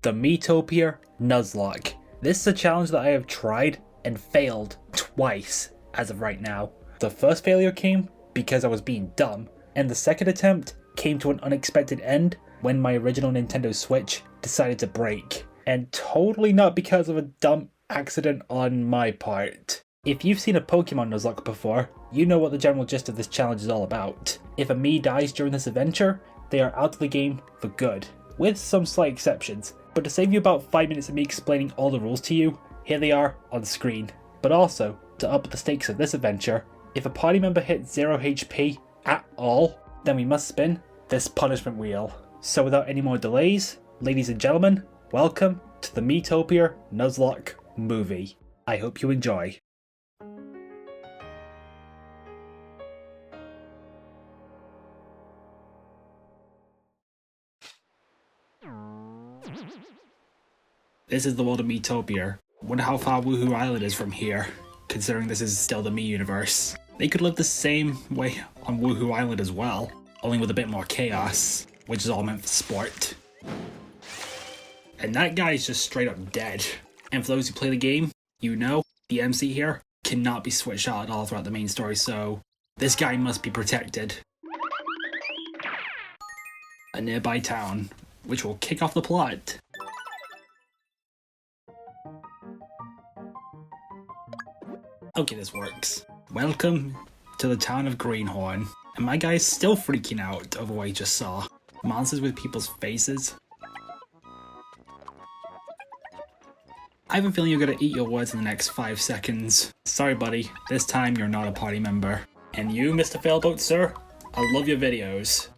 the Miitopia Nuzlocke. This is a challenge that I have tried and failed twice as of right now. The first failure came because I was being dumb, and the second attempt came to an unexpected end when my original Nintendo Switch decided to break, and totally not because of a dumb accident on my part. If you've seen a Pokemon Nuzlocke before, you know what the general gist of this challenge is all about. If a Mii dies during this adventure, they are out of the game for good, with some slight exceptions. But to save you about 5 minutes of me explaining all the rules to you, here they are on screen. But also, to up the stakes of this adventure, if a party member hits 0 HP at all, then we must spin this punishment wheel. So without any more delays, ladies and gentlemen, welcome to the Miitopia Nuzlocke movie. I hope you enjoy. This is the world of Miitopia. Wonder how far Woohoo Island is from here, considering this is still the Mii universe. They could live the same way on Woohoo Island as well, only with a bit more chaos, which is all meant for sport. And that guy is just straight up dead. And for those who play the game, you know, the MC here cannot be switched out at all throughout the main story, so this guy must be protected. A nearby town, which will kick off the plot. Okay, this works. Welcome to the town of Greenhorn. And my guy's still freaking out over what he just saw. Monsters with people's faces. I have a feeling you're gonna eat your words in the next 5 seconds. Sorry buddy, this time you're not a party member. And you, Mr. Failboat, sir? I love your videos.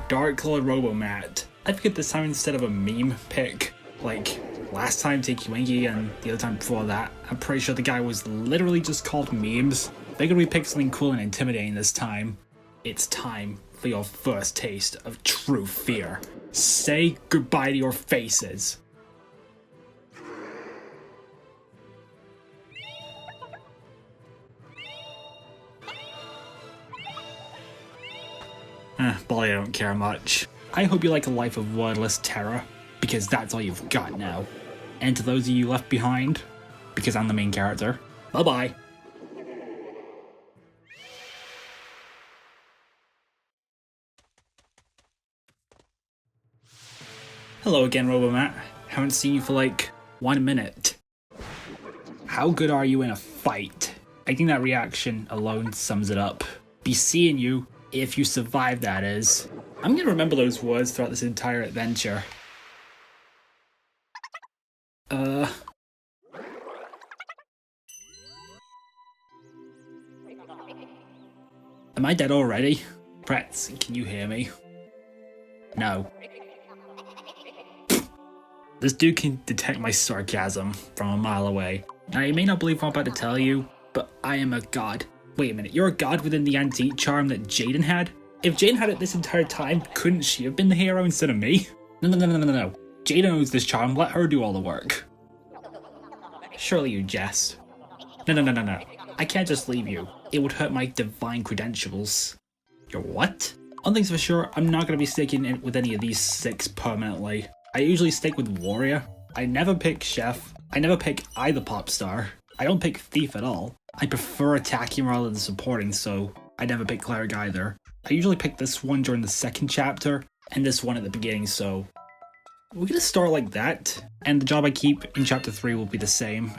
Dark Colored Robomat. I figured this time instead of a meme pick, like last time Tinky Winky and the other time before that, I'm pretty sure the guy was literally just called memes. Figured we pick something cool and intimidating this time. It's time for your first taste of true fear. Say goodbye to your faces. Bolly, I don't care much. I hope you like a life of wordless terror, because that's all you've got now. And to those of you left behind, because I'm the main character, bye-bye. Hello again, Robomat. Haven't seen you for like 1 minute. How good are you in a fight? I think that reaction alone sums it up. Be seeing you, if you survive that is. I'm gonna remember those words throughout this entire adventure. Am I dead already? Pretz, can you hear me? No. This dude can detect my sarcasm from a mile away. Now you may not believe what I'm about to tell you, but I am a god. Wait a minute, you're a god within the antique charm that Jaden had? If Jaden had it this entire time, couldn't she have been the hero instead of me? No. Jaden owns this charm, let her do all the work. Surely you jest. No. I can't just leave you. It would hurt my divine credentials. Your what? One thing's for sure, I'm not going to be sticking in with any of these 6 permanently. I usually stick with warrior. I never pick chef. I never pick either pop star. I don't pick thief at all. I prefer attacking rather than supporting, so I never pick cleric either. I usually pick this one during the 2nd chapter, and this one at the beginning, so we're gonna start like that. And the job I keep in chapter 3 will be the same.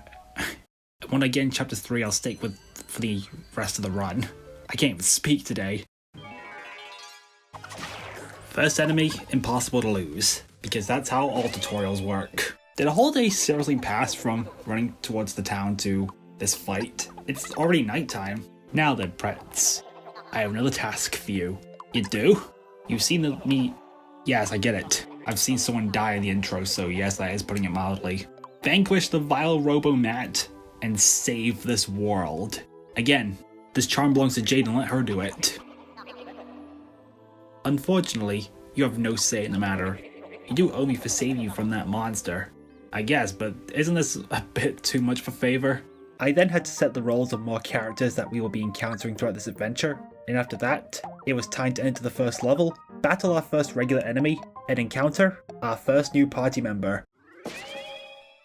When I get in chapter 3, I'll stick with for the rest of the run. I can't even speak today. First enemy, impossible to lose, because that's how all tutorials work. Did a whole day seriously pass from running towards the town to this fight? It's already nighttime. Now then, Pretz, I have another task for you. You do? You've seen me. Yes, I get it. I've seen someone die in the intro, so yes, that is putting it mildly. Vanquish the vile Robomat and save this world. Again, this charm belongs to Jaden, let her do it. Unfortunately, you have no say in the matter. You do owe me for saving you from that monster. I guess, but isn't this a bit too much of a favor? I then had to set the roles of more characters that we will be encountering throughout this adventure, and after that, it was time to enter the first level battle our first regular enemy, and encounter our first new party member.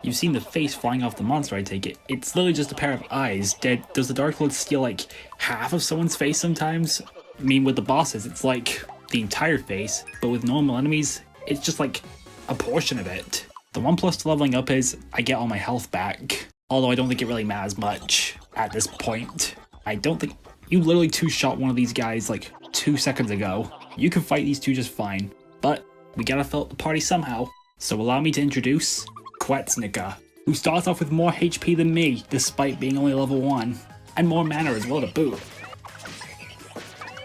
You've seen the face flying off the monster, I take it. It's literally just a pair of eyes. Does the Dark Lord steal like half of someone's face sometimes? I mean, with the bosses, it's like the entire face, but with normal enemies, it's just like a portion of it. The one plus to leveling up is I get all my health back, although I don't think it really matters much at this point. I don't think you literally two-shot one of these guys like 2 seconds ago. You can fight these two just fine, but we gotta fill up the party somehow. So allow me to introduce Quetznica, who starts off with more HP than me, despite being only level 1, and more mana as well to boot.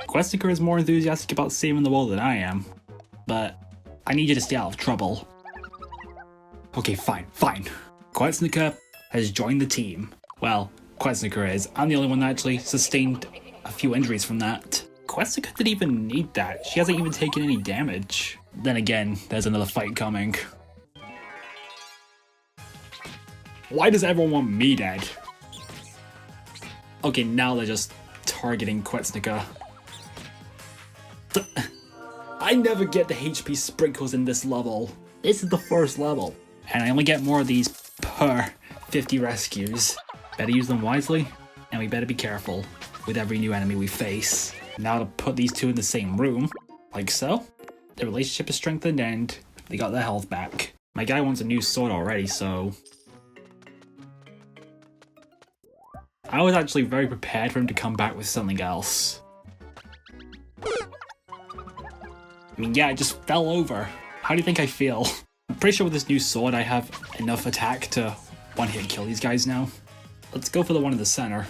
Quetznica is more enthusiastic about saving the world than I am, but I need you to stay out of trouble. Okay, fine. Quetznica has joined the team. Well, Quetznica is. I'm the only one that actually sustained a few injuries from that. Quetznica didn't even need that. She hasn't even taken any damage. Then again, there's another fight coming. Why does everyone want me dead? Okay, now they're just targeting Quetznica. I never get the HP sprinkles in this level. This is the first level, and I only get more of these per 50 rescues. Better use them wisely, and we better be careful with every new enemy we face. Now to put these two in the same room, like so, the relationship is strengthened and they got their health back. My guy wants a new sword already, so I was actually very prepared for him to come back with something else. I mean, yeah, I just fell over. How do you think I feel? I'm pretty sure with this new sword I have enough attack to one-hit kill these guys now. Let's go for the one in the center.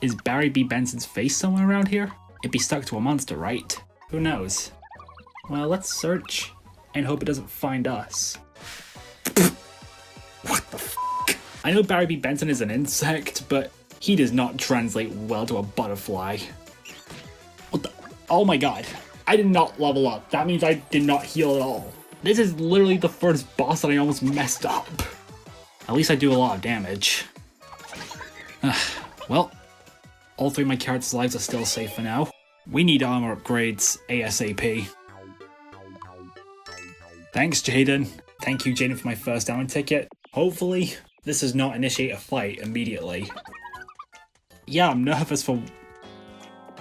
Is Barry B. Benson's face somewhere around here? It'd be stuck to a monster, right? Who knows? Well, let's search and hope it doesn't find us. What the f***? I know Barry B. Benson is an insect, but he does not translate well to a butterfly. What the? Oh my god. I did not level up. That means I did not heal at all. This is literally the first boss that I almost messed up. At least I do a lot of damage. Well, all three of my characters' lives are still safe for now. We need armor upgrades ASAP. Thanks, Jaden. Thank you, Jaden, for my first down ticket. Hopefully, this does not initiate a fight immediately. Yeah, I'm nervous for...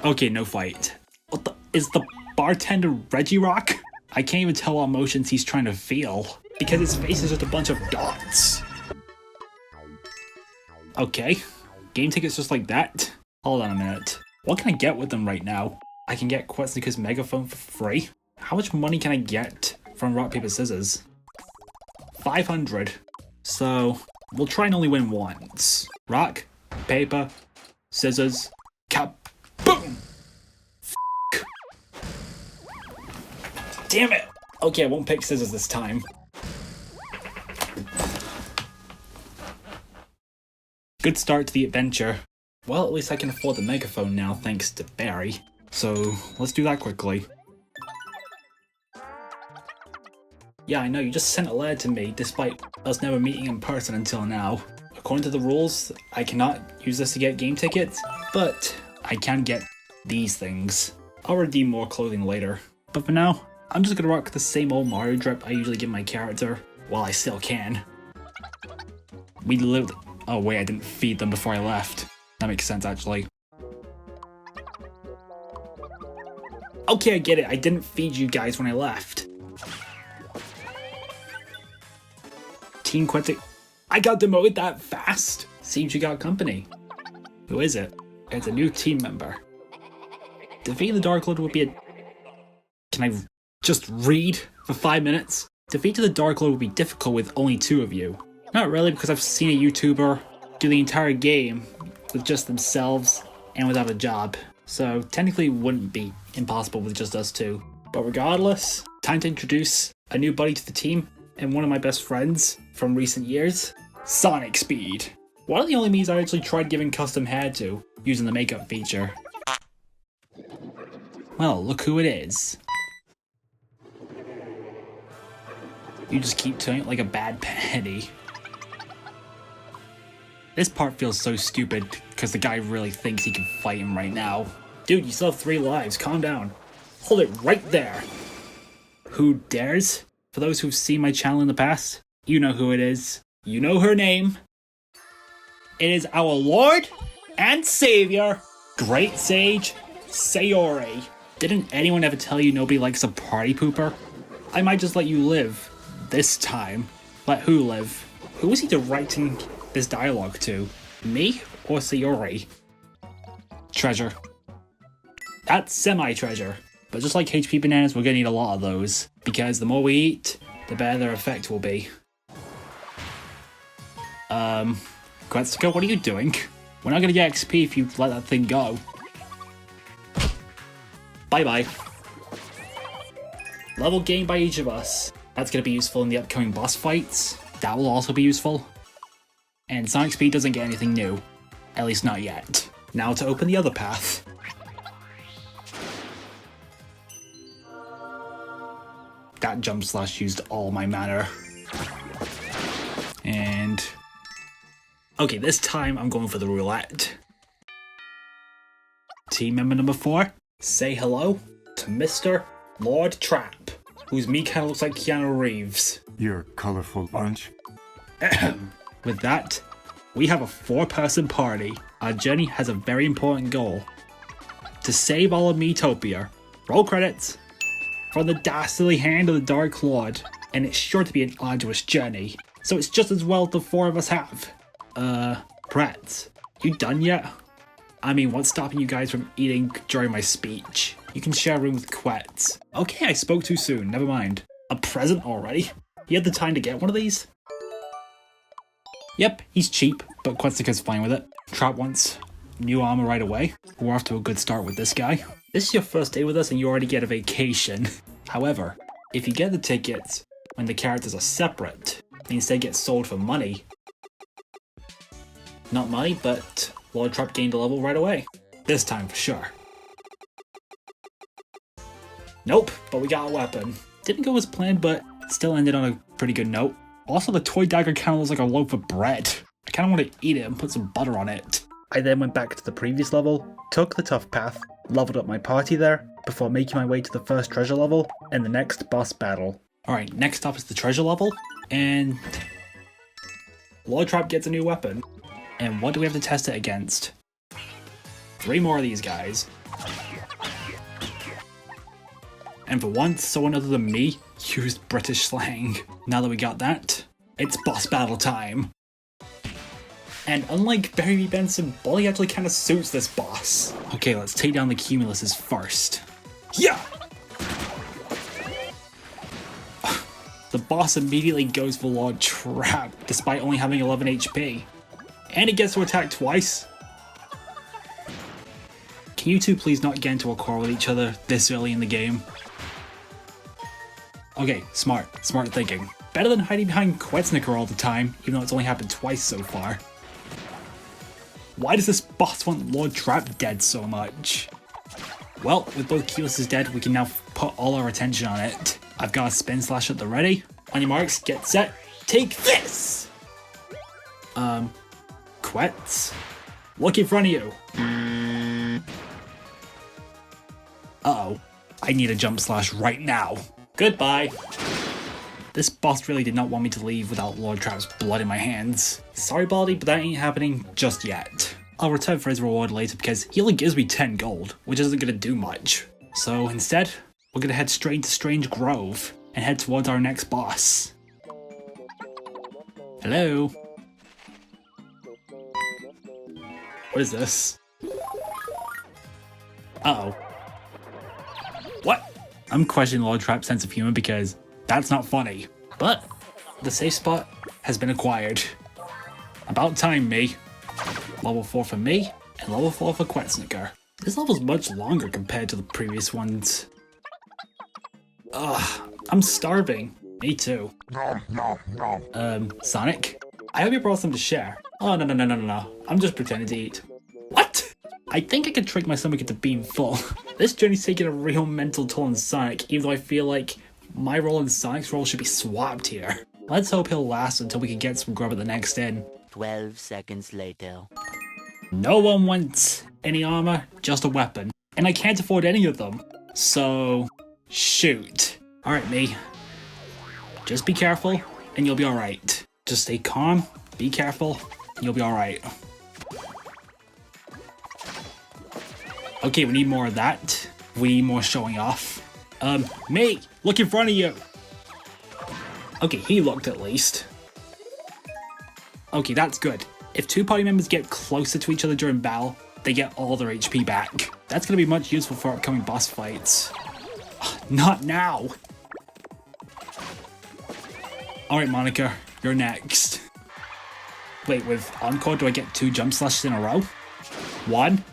Okay, no fight. What the... Is the bartender Reggie Rock? I can't even tell what emotions he's trying to feel, because his face is just a bunch of dots. Okay, game tickets just like that? Hold on a minute. What can I get with them right now? I can get Quetznica's megaphone for free? How much money can I get from rock, paper, scissors? 500. So, we'll try and only win once. Rock, paper, scissors, boom! Damn it! Okay, I won't pick scissors this time. Good start to the adventure. Well, at least I can afford the megaphone now, thanks to Barry. So, let's do that quickly. Yeah, I know, you just sent a letter to me, despite us never meeting in person until now. According to the rules, I cannot use this to get game tickets, but I can get these things. I'll redeem more clothing later. But for now, I'm just gonna rock the same old Mario drip I usually give my character, while I still can. We literally... Oh wait, I didn't feed them before I left. That makes sense, actually. Okay, I get it. I didn't feed you guys when I left. Team Quetznic... I got demoted that fast? Seems you got company. Who is it? It's a new team member. Defeating the Dark Lord would be a... Can I just read for 5 minutes? Defeating the Dark Lord would be difficult with only 2 of you. Not really, because I've seen a YouTuber do the entire game with just themselves and without a job. So technically it wouldn't be impossible with just us 2. But regardless, time to introduce a new buddy to the team and one of my best friends from recent years, Sonic Speed. One of the only me's I actually tried giving custom hair to, using the makeup feature. Well, look who it is. You just keep turning it like a bad penny. This part feels so stupid, because the guy really thinks he can fight him right now. Dude, you still have 3 lives, calm down. Hold it right there. Who dares? For those who've seen my channel in the past, you know who it is. You know her name. It is our Lord and Savior, Great Sage Sayori. Didn't anyone ever tell you nobody likes a party pooper? I might just let you live. This time. Let who live? Who is he directing this dialogue to? Me or Sayori? Treasure. That's semi-treasure. But just like HP bananas, we're gonna need a lot of those. Because the more we eat, the better their effect will be. Quetzalcoatl, what are you doing? We're not gonna get XP if you let that thing go. Bye-bye. Level gained by each of us. That's gonna be useful in the upcoming boss fights. That will also be useful. And Sonic Speed doesn't get anything new. At least not yet. Now to open the other path. That jump slash used all my mana. And... okay, this time I'm going for the roulette. Team member number 4, say hello to Mr. Lord Trap, whose me kinda looks like Keanu Reeves. You're a colorful bunch. With that, we have a 4-person party. Our journey has a very important goal. To save all of Miitopia. Roll credits. From the dastardly hand of the Dark Lord. And it's sure to be an arduous journey. So it's just as well the 4 of us have. Brett, you done yet? I mean, what's stopping you guys from eating during my speech? You can share a room with Quetz. Okay, I spoke too soon, never mind. A present already? You had the time to get one of these? Yep, he's cheap, but Quetzalcoatl's fine with it. Trap wants new armor right away. We're off to a good start with this guy. This is your first day with us and you already get a vacation. However, if you get the tickets when the characters are separate, they instead get sold for money. Not money, but Lord Trap gained a level right away. This time for sure. Nope, but we got a weapon. Didn't go as planned, but still ended on a pretty good note. Also, the toy dagger kind of looks like a loaf of bread. I kind of want to eat it and put some butter on it. I then went back to the previous level, took the tough path, leveled up my party there, before making my way to the first treasure level and the next boss battle. Alright, next up is the treasure level, and Lord Trap gets a new weapon. And what do we have to test it against? 3 more of these guys. And for once, someone other than me used British slang. Now that we got that, it's boss battle time. And unlike Barry Benson, Bolly actually kind of suits this boss. Okay, let's take down the Cumuluses first. Yeah! The boss immediately goes for Lord Trap, despite only having 11 HP. And it gets to attack twice. Can you two please not get into a quarrel with each other this early in the game? Okay, smart thinking. Better than hiding behind Quetzalcoatl all the time, even though it's only happened twice so far. Why does this boss want Lord Trap dead so much? Well, with both Cumuluses dead, we can now put all our attention on it. I've got a spin slash at the ready. On your marks, get set, take this! Quetz? Look in front of you. Uh-oh. I need a jump slash right now. Goodbye. This boss really did not want me to leave without Lord Trap's blood in my hands. Sorry, Baldy, but that ain't happening just yet. I'll return for his reward later because he only gives me 10 gold, which isn't gonna do much. So instead, we're gonna head straight into Strange Grove and head towards our next boss. Hello? What is this? Uh-oh. What? I'm questioning Lord Trap's sense of humor because that's not funny. But the safe spot has been acquired. About time, me. Level 4 for me, and level 4 for Quetzalcoatl. This level's much longer compared to the previous ones. Ugh, I'm starving. Me too. Sonic? I hope you brought some to share. Oh, no. I'm just pretending to eat. What? I think I could trick my stomach into being full. This journey's taking a real mental toll on Sonic, even though I feel like my role and Sonic's role should be swapped here. Let's hope he'll last until we can get some grub at the next inn. 12 seconds later. No one wants any armor, just a weapon. And I can't afford any of them. So, shoot. Alright, me. Just be careful, and you'll be alright. Just stay calm, be careful, and you'll be alright. Okay, we need more of that. We need more showing off. Me! Look in front of you! Okay, he looked at least. Okay, that's good. If two party members get closer to each other during battle, they get all their HP back. That's gonna be much useful for upcoming boss fights. Not now! Alright, Monica, you're next. Wait, with Encore, do I get 2 jump slashes in a row? 1?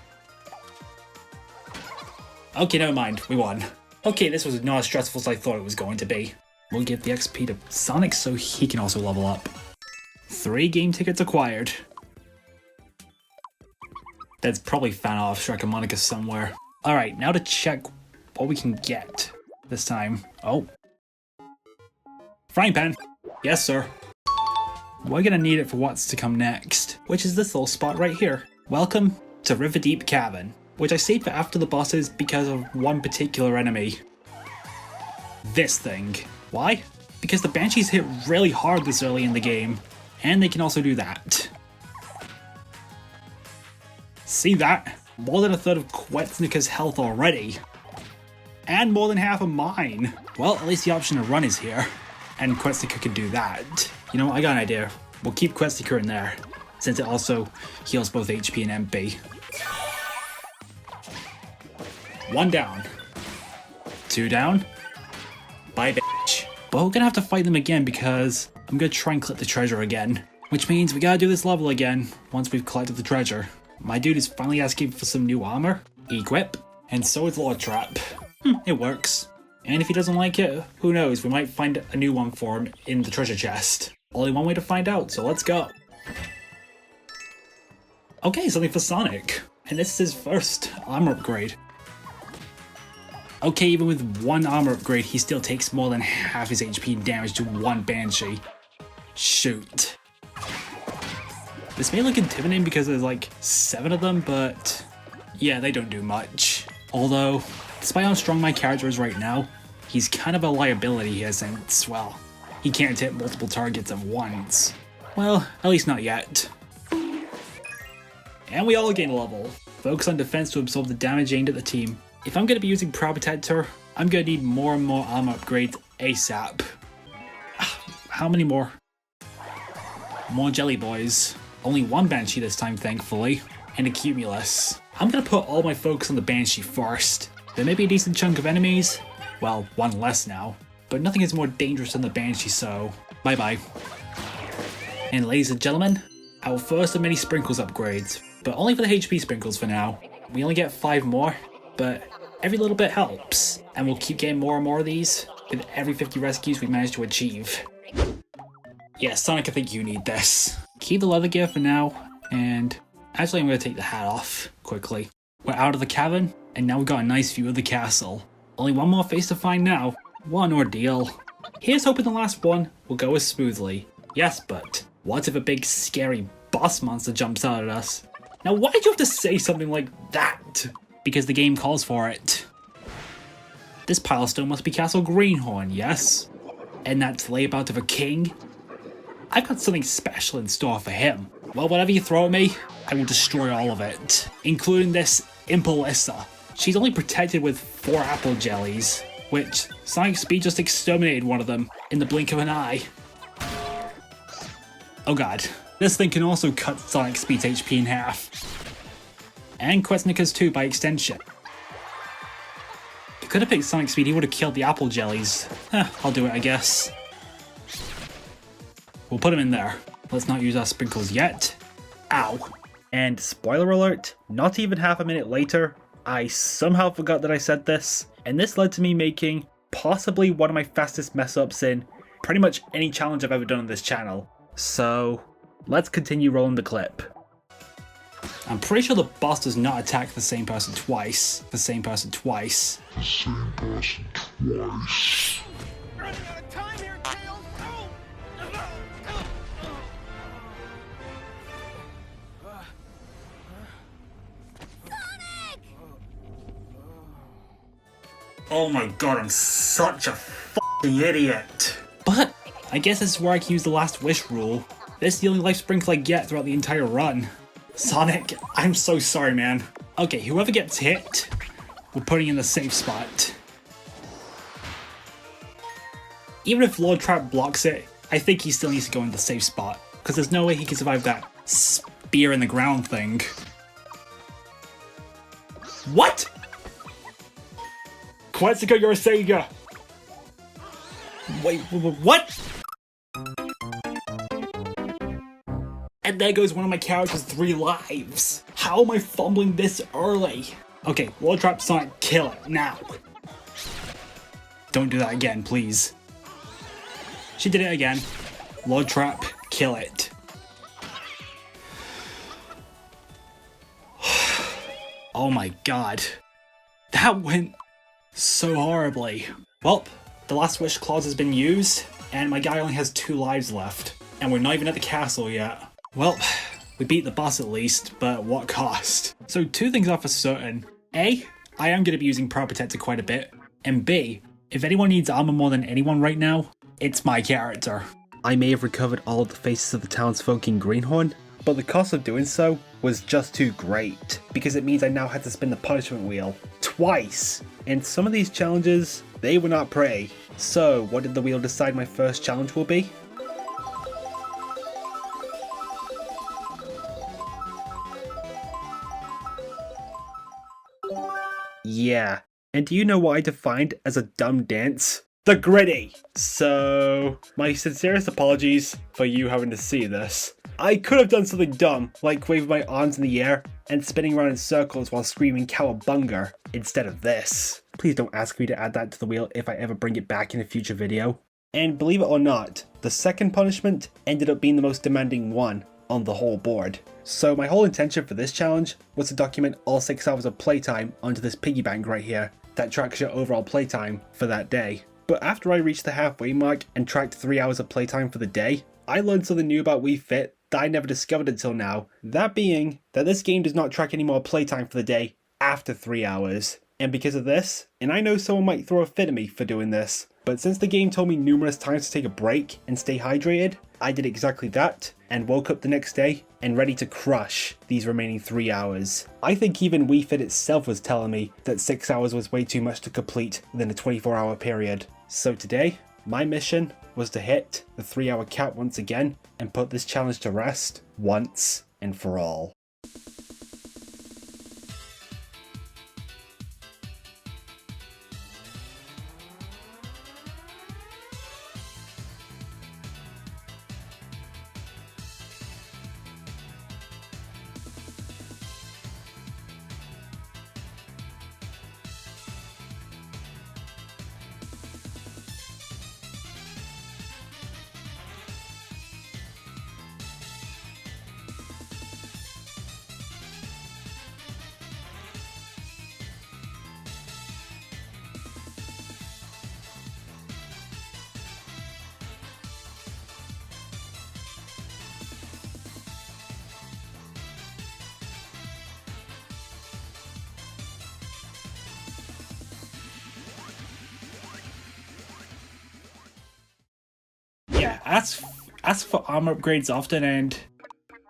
Okay, never mind, we won. Okay, this was not as stressful as I thought it was going to be. We'll give the XP to Sonic so he can also level up. 3 game tickets acquired. That's probably fan art of Shrek and Monica somewhere. Alright, now to check what we can get this time. Oh. Frying pan. Yes, sir. We're gonna need it for what's to come next, which is this little spot right here. Welcome to River Deep Cavern, which I saved for after the bosses because of one particular enemy. This thing. Why? Because the Banshees hit really hard this early in the game, and they can also do that. See that? More than a third of Quetzalcoatl's health already. And more than half of mine. Well, at least the option to run is here. And Quetzalcoatl can do that. You know what, I got an idea. We'll keep Quetzalcoatl in there, since it also heals both HP and MP. 1 down. 2 down. Bye, bitch. But we're gonna have to fight them again because I'm gonna try and collect the treasure again. Which means we gotta do this level again once we've collected the treasure. My dude is finally asking for some new armor. Equip. And so is Lord Trap. It works. And if he doesn't like it, who knows, we might find a new one for him in the treasure chest. Only one way to find out, so let's go. Okay, something for Sonic. And this is his first armor upgrade. Okay, even with 1 armor upgrade, he still takes more than half his HP and damage to 1 Banshee. Shoot. This may look intimidating because there's like 7 of them, but yeah, they don't do much. Although, despite how strong my character is right now, he's kind of a liability here since, well, he can't hit multiple targets at once. Well, at least not yet. And we all gain a level. Focus on defense to absorb the damage aimed at the team. If I'm going to be using Proud Protector, I'm going to need more and more armor upgrades ASAP. How many more? More Jelly Boys. Only 1 Banshee this time, thankfully. And a Cumulus. I'm going to put all my focus on the Banshee first. There may be a decent chunk of enemies. Well, 1 less now. But nothing is more dangerous than the Banshee, so bye-bye. And ladies and gentlemen, our first of many Sprinkles upgrades. But only for the HP Sprinkles for now. We only get 5 more. But every little bit helps, and we'll keep getting more and more of these with every 50 rescues we manage to achieve. Yeah, Sonic, I think you need this. Keep the leather gear for now, and actually I'm going to take the hat off quickly. We're out of the cavern, and now we've got a nice view of the castle. Only 1 more face to find now. What an ordeal. Here's hoping the last one will go as smoothly. Yes, but what if a big scary boss monster jumps out at us? Now why'd you have to say something like that? Because the game calls for it. This pile of stone must be Castle Greenhorn, yes? And that's layabout of a king? I've got something special in store for him. Well, whatever you throw at me, I will destroy all of it. Including this Impalissa. She's only protected with 4 apple jellies, which Sonic Speed just exterminated one of them in the blink of an eye. Oh god. This thing can also cut Sonic Speed's HP in half. And Quetzalcoatl's too, by extension. If he could have picked Sonic Speed, he would have killed the apple jellies. I'll do it, I guess. We'll put him in there. Let's not use our sprinkles yet. Ow. And spoiler alert, not even half a minute later, I somehow forgot that I said this, and this led to me making possibly one of my fastest mess-ups in pretty much any challenge I've ever done on this channel. So, let's continue rolling the clip. I'm pretty sure the boss does not attack the same person twice. The same person twice. Running out of time here, Tails! Oh my god, I'm such a f***ing idiot. But I guess this is where I can use the last wish rule. This is the only life sprinkle I get throughout the entire run. Sonic, I'm so sorry, man. Okay, whoever gets hit, we're putting in the safe spot. Even if Lord Trap blocks it, I think he still needs to go in the safe spot, because there's no way he can survive that spear in the ground thing. What? Quetsuka, you're a Sega! Wait, what? And there goes one of my character's 3 lives. How am I fumbling this early? Okay, Lord Trap Sonic, kill it, now. Don't do that again, please. She did it again. Lord Trap, kill it. Oh my god. That went so horribly. Well, the last wish clause has been used, and my guy only has 2 lives left. And we're not even at the castle yet. Well, we beat the boss at least, but at what cost? So 2 things are for certain. A, I am going to be using Power Protector quite a bit. And B, if anyone needs armor more than anyone right now, it's my character. I may have recovered all of the faces of the townsfolk in Greenhorn, but the cost of doing so was just too great, because it means I now had to spin the punishment wheel twice. And some of these challenges, they were not pretty. So what did the wheel decide my first challenge will be? Yeah, and do you know what I defined as a dumb dance? The gritty! So, my sincerest apologies for you having to see this. I could have done something dumb, like waving my arms in the air and spinning around in circles while screaming cowabunga, instead of this. Please don't ask me to add that to the wheel if I ever bring it back in a future video. And believe it or not, the second punishment ended up being the most demanding one on the whole board. So my whole intention for this challenge was to document all 6 hours of playtime onto this piggy bank right here that tracks your overall playtime for that day. But after I reached the halfway mark and tracked 3 hours of playtime for the day, I learned something new about Wii Fit that I never discovered until now. That being that this game does not track any more playtime for the day after 3 hours. And because of this, and I know someone might throw a fit at me for doing this, but since the game told me numerous times to take a break and stay hydrated, I did exactly that and woke up the next day and ready to crush these remaining 3 hours. I think even Wii Fit itself was telling me that 6 hours was way too much to complete within a 24-hour period. So today, my mission was to hit the 3-hour cap once again and put this challenge to rest once and for all. Yeah, ask for armor upgrades often and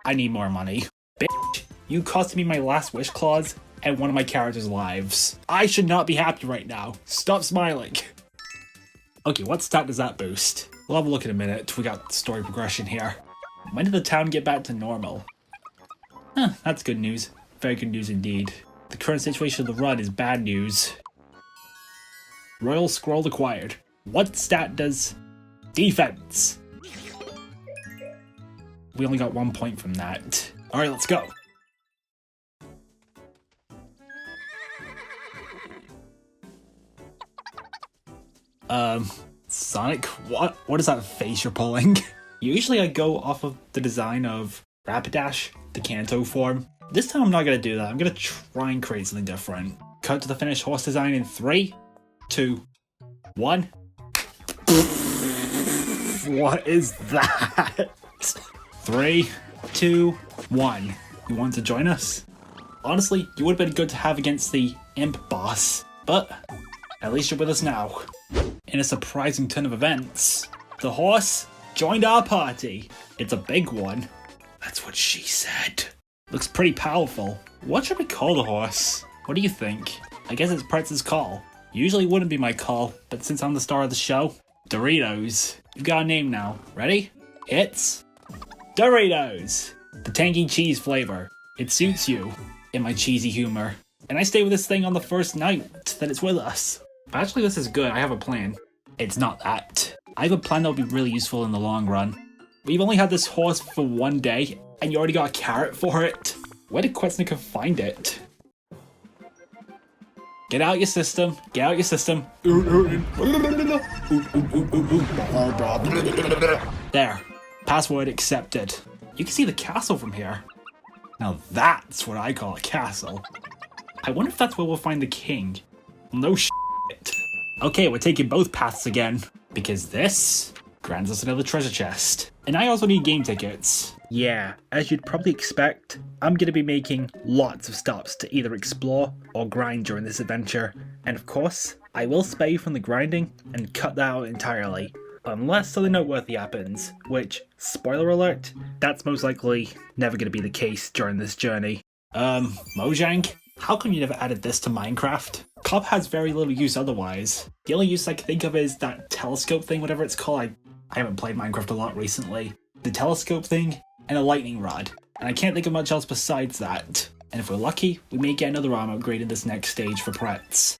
I need more money. Bitch, you costed me my last wish clause and one of my character's lives. I should not be happy right now. Stop smiling. Okay, what stat does that boost? We'll have a look in a minute. We got story progression here. When did the town get back to normal? Huh, that's good news. Very good news indeed. The current situation of the run is bad news. Royal Scroll acquired. What stat does defense? We only got 1 point from that. Alright, let's go. Sonic, what is that face you're pulling? Usually I go off of the design of Rapidash, the Kanto form. This time I'm not gonna do that. I'm gonna try and create something different. Cut to the finished horse design in 3, 2, 1. What is that? 3, 2, 1. You want to join us? Honestly, you would have been good to have against the imp boss, but At least you're with us now. In a surprising turn of events, the horse joined our party. It's a big one. That's what she said. Looks pretty powerful. What should we call the horse? What do you think? I guess it's Pretz's call. Usually wouldn't be my call, but since I'm the star of the show, Doritos. You've got a name now. Ready? It's Doritos. The tangy cheese flavor. It suits you in my cheesy humor. And I stay with this thing on the first night that it's with us. Actually, this is good. I have a plan. It's not that. I have a plan that will be really useful in the long run. We've only had this horse for one day, and you already got a carrot for it. Where did Quetznica find it? Get out your system. Get out your system. There. Password accepted. You can see the castle from here. Now that's what I call a castle. I wonder if that's where we'll find the king. No shit. Okay, we're taking both paths again, because this grants us another treasure chest. And I also need game tickets. Yeah, as you'd probably expect, I'm going to be making lots of stops to either explore or grind during this adventure. And of course, I will spare you from the grinding and cut that out entirely. Unless something noteworthy happens, which, spoiler alert, that's most likely never going to be the case during this journey. Mojang? How come you never added this to Minecraft? Cop has very little use otherwise. The only use I can think of is that telescope thing, whatever it's called. I haven't played Minecraft a lot recently. The telescope thing, and a lightning rod. And I can't think of much else besides that. And if we're lucky, we may get another arm upgrade in this next stage for Pretz.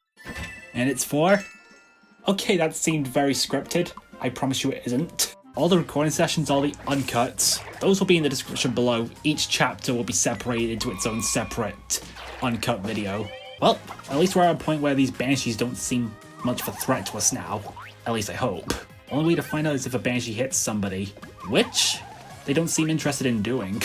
And it's for... Okay, that seemed very scripted. I promise you it isn't. All the recording sessions, all the uncuts, those will be in the description below. Each chapter will be separated into its own separate uncut video. Well, at least we're at a point where these banshees don't seem much of a threat to us now. At least I hope. Only way to find out is if a banshee hits somebody, which they don't seem interested in doing.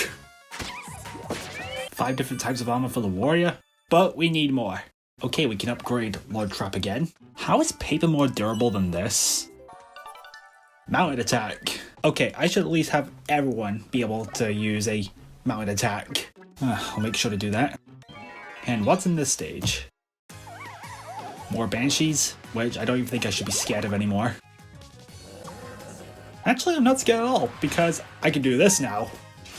5 different types of armor for the warrior, but we need more. Okay, we can upgrade Lord Trap again. How is paper more durable than this? Mounted attack. Okay, I should at least have everyone be able to use a mounted attack. I'll make sure to do that. And what's in this stage? More banshees, which I don't even think I should be scared of anymore. Actually, I'm not scared at all, because I can do this now.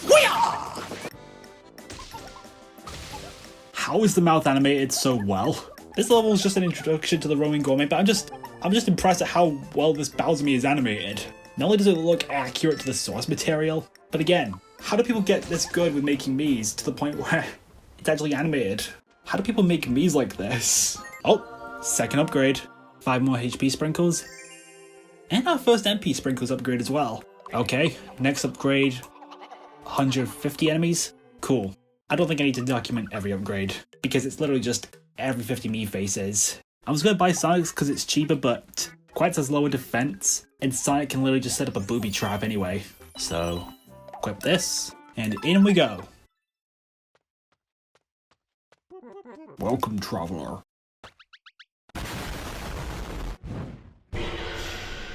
Hoo-yah! How is the mouth animated so well? This level is just an introduction to the Roman Gourmet, but I'm just impressed at how well this Bowser is animated. Not only does it look accurate to the source material, but again, how do people get this good with making Miis to the point where it's actually animated? How do people make Miis like this? Oh, second upgrade. 5 more HP sprinkles. And our first MP sprinkles upgrade as well. Okay, next upgrade. 150 enemies? Cool. I don't think I need to document every upgrade, because it's literally just every 50 Mii faces. I was gonna buy Sonic's because it's cheaper, but Quetz has lower defense, and Sonic can literally just set up a booby trap anyway. So, equip this, and in we go. Welcome, traveler.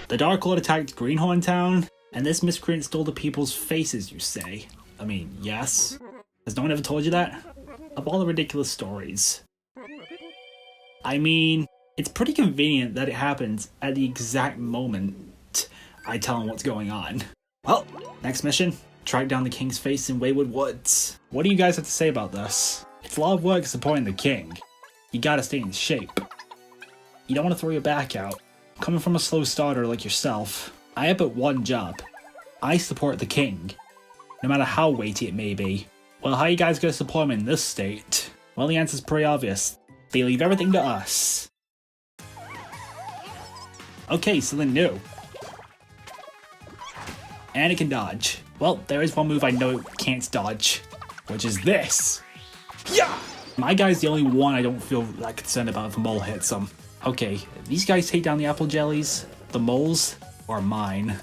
The Dark Lord attacked Greenhorn Town, and this miscreant stole the people's faces, you say? I mean, yes. Has no one ever told you that? Of all the ridiculous stories. I mean, it's pretty convenient that it happens at the exact moment I tell him what's going on. Well, next mission. Track down the king's face in Wayward Woods. What do you guys have to say about this? It's a lot of work supporting the king. You gotta stay in shape. You don't want to throw your back out. Coming from a slow starter like yourself, I have but one job. I support the king, no matter how weighty it may be. Well, how you guys gonna support him in this state? Well, the answer's pretty obvious. They leave everything to us. Okay, something new. And it can dodge. Well, there is one move I know it can't dodge, which is this. Yeah! My guy's the only one I don't feel that concerned about if a mole hits him. Okay, these guys take down the apple jellies, the moles, or mine.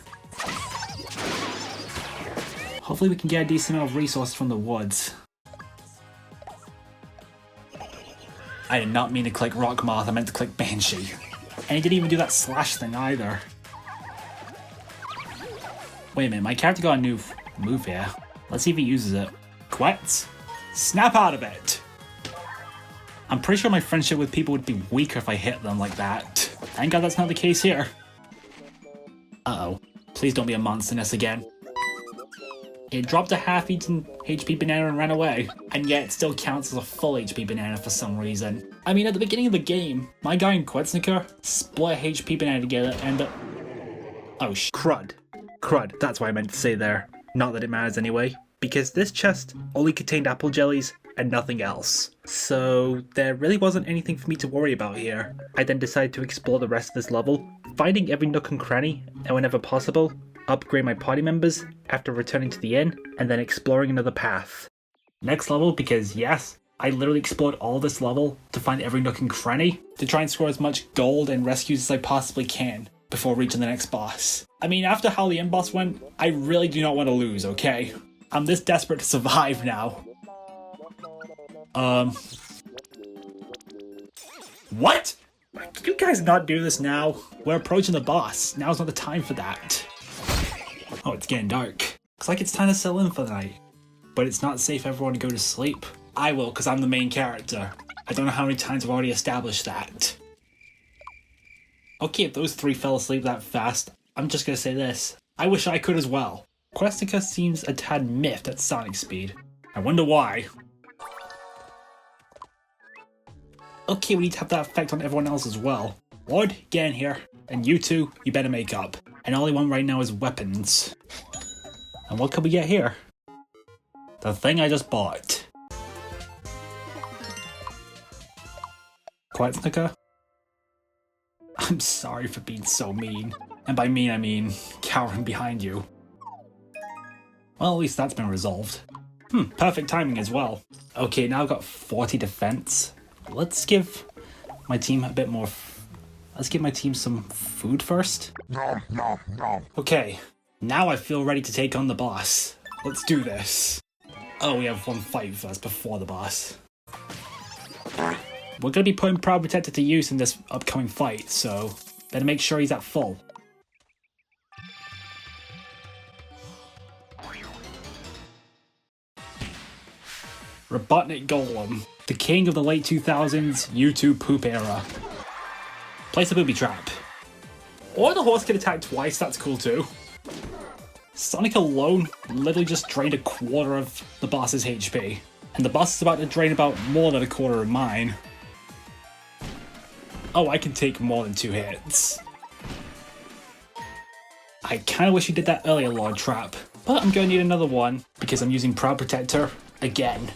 Hopefully we can get a decent amount of resources from the woods. I did not mean to click Rock Moth, I meant to click Banshee. And he didn't even do that slash thing either. Wait a minute, my character got a new move here. Let's see if he uses it. Quetz, snap out of it! I'm pretty sure my friendship with people would be weaker if I hit them like that. Thank God that's not the case here. Uh-oh. Please don't be a monster nest again. It dropped a half-eaten HP banana and ran away, and yet it still counts as a full HP banana for some reason. I mean, at the beginning of the game, my guy and Quetznica split a HP banana together and oh crud. Crud, that's what I meant to say there. Not that it matters anyway, because this chest only contained apple jellies and nothing else. So there really wasn't anything for me to worry about here. I then decided to explore the rest of this level, finding every nook and cranny, and whenever possible, upgrade my party members after returning to the inn, and then exploring another path. Next level, because yes, I literally explored all this level to find every nook and cranny, to try and score as much gold and rescues as I possibly can before reaching the next boss. I mean, after how the end boss went, I really do not want to lose, okay? I'm this desperate to survive now. What? Can you guys not do this now? We're approaching the boss. Now's not the time for that. Oh, it's getting dark. Looks like it's time to settle in for the night. But it's not safe for everyone to go to sleep. I will, because I'm the main character. I don't know how many times I've already established that. Okay, if those three fell asleep that fast, I'm just gonna say this. I wish I could as well. Questica seems a tad miffed at sonic speed. I wonder why. Okay, we need to have that effect on everyone else as well. Lord, get in here. And you two, you better make up. And all I want right now is weapons. And what can we get here? The thing I just bought. Quetznica? I'm sorry for being so mean. And by mean, I mean cowering behind you. Well, at least that's been resolved. Perfect timing as well. Okay, now I've got 40 defense. Let's give my team a bit more. Let's give my team some food first. No. Okay, now I feel ready to take on the boss. Let's do this. Oh, we have one fight first before the boss. We're gonna be putting Proud Protector to use in this upcoming fight, so better make sure he's at full. Robotnik Golem, the king of the late 2000s YouTube poop era. Place a booby trap. Or the horse can attack twice, that's cool too. Sonic alone literally just drained a quarter of the boss's HP. And the boss is about to drain about more than a quarter of mine. Oh, I can take more than 2 hits. I kinda wish you did that earlier, Lord Trap. But I'm gonna need another one, because I'm using Proud Protector again.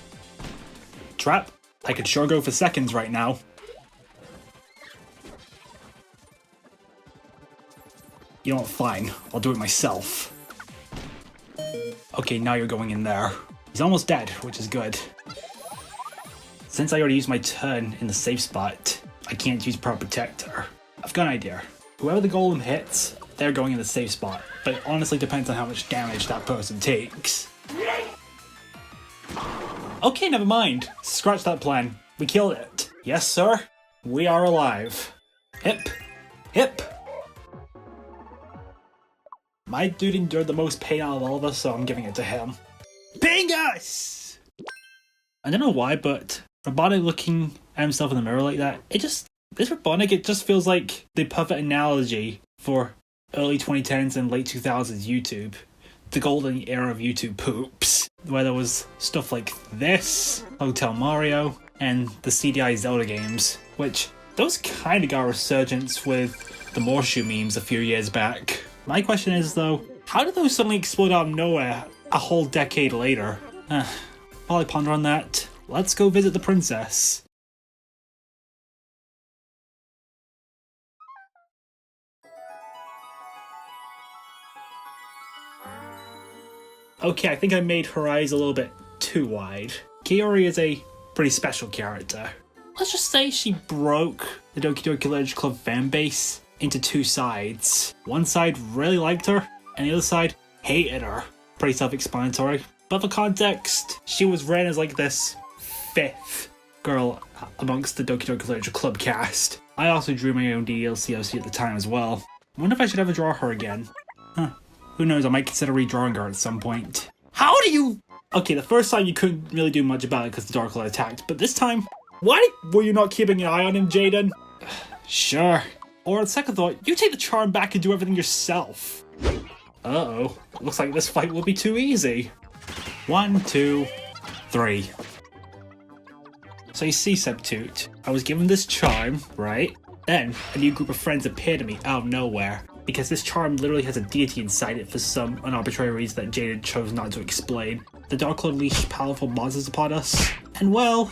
Trap, I could sure go for seconds right now. You know what, fine. I'll do it myself. Okay, now you're going in there. He's almost dead, which is good. Since I already used my turn in the safe spot, I can't use Proud Protector. I've got an idea. Whoever the golem hits, they're going in the safe spot. But it honestly depends on how much damage that person takes. Okay, never mind. Scratch that plan. We killed it. Yes, sir. We are alive. Hip. Hip. My dude endured the most pain out of all of us, so I'm giving it to him. Bingus! I don't know why, but Robotnik looking at himself in the mirror like that, this Robotnik, it just feels like the perfect analogy for early 2010s and late 2000s YouTube. The golden era of YouTube poops, where there was stuff like this, Hotel Mario, and the CDI Zelda games, which those kind of got a resurgence with the Morshu memes a few years back. My question is though, how did those suddenly explode out of nowhere a whole decade later? While I ponder on that, let's go visit the princess. Okay, I think I made her eyes a little bit too wide. Kiori is a pretty special character. Let's just say she broke the Doki Doki Literature Club fanbase into 2 sides. One side really liked her, and the other side hated her. Pretty self-explanatory. But for context, she was ran as like this 5th girl amongst the Doki Doki Literature Club cast. I also drew my own DLCOC at the time as well. I wonder if I should ever draw her again. Who knows, I might consider redrawing her at some point. How do you... Okay, the first time you couldn't really do much about it because the Dark Lord attacked, but this time, Why were you not keeping an eye on him, Jaden? Sure. Or on second thought, you take the charm back and do everything yourself. Uh-oh. Looks like this fight will be too easy. 1, 2, 3. So you see, Subtute, I was given this charm, right? Then, a new group of friends appeared to me out of nowhere. Because this charm literally has a deity inside it for some unarbitrary reason that Jaden chose not to explain. The Dark Lord unleashed powerful monsters upon us. And well,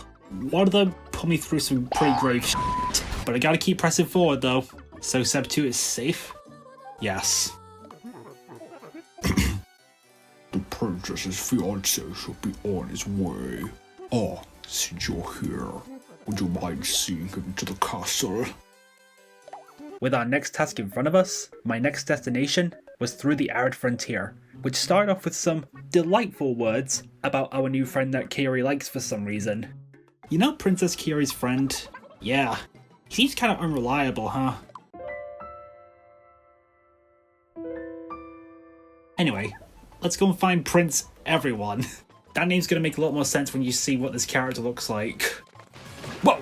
one of them put me through some pretty grave shit. But I gotta keep pressing forward though. So Subtute is safe? Yes. The princess's fiance shall be on his way. Ah, since you're here, would you mind seeing him to the castle? With our next task in front of us, my next destination was through the Arid frontier, which started off with some delightful words about our new friend that Kaori likes for some reason. You know Princess Kaori's friend? Yeah. He seems kind of unreliable, huh? Anyway, let's go and find Prince Everyone. That name's gonna make a lot more sense when you see what this character looks like. Whoa!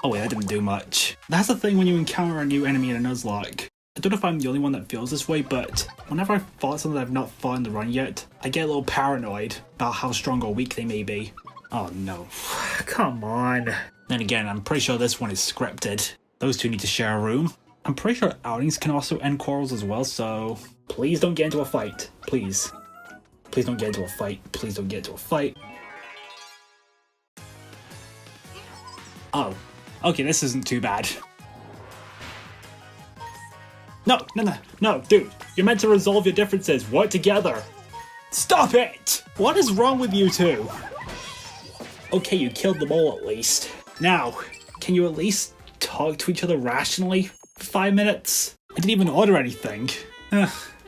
Oh wait, that didn't do much. That's the thing when you encounter a new enemy in a Nuzlocke. I don't know if I'm the only one that feels this way, but whenever I've fought something I've not fought in the run yet, I get a little paranoid about how strong or weak they may be. Oh no. Come on. Then again, I'm pretty sure this one is scripted. Those two need to share a room. I'm pretty sure outings can also end quarrels as well, so please don't get into a fight. Please. Please don't get into a fight. Please don't get into a fight. Oh. Okay, this isn't too bad. No, dude. You're meant to resolve your differences. Work together. Stop it! What is wrong with you two? Okay, you killed them all at least. Now, can you at least talk to each other rationally for 5 minutes? I didn't even order anything.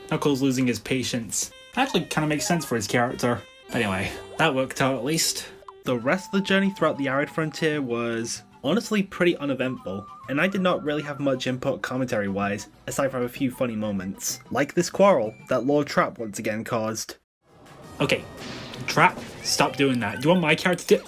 Knuckles losing his patience. Actually kind of makes sense for his character. Anyway, that worked out at least. The rest of the journey throughout the Arid frontier was honestly pretty uneventful, and I did not really have much input commentary-wise, aside from a few funny moments, like this quarrel that Lord Trap once again caused. Okay, Trap, stop doing that. Do you want my character to...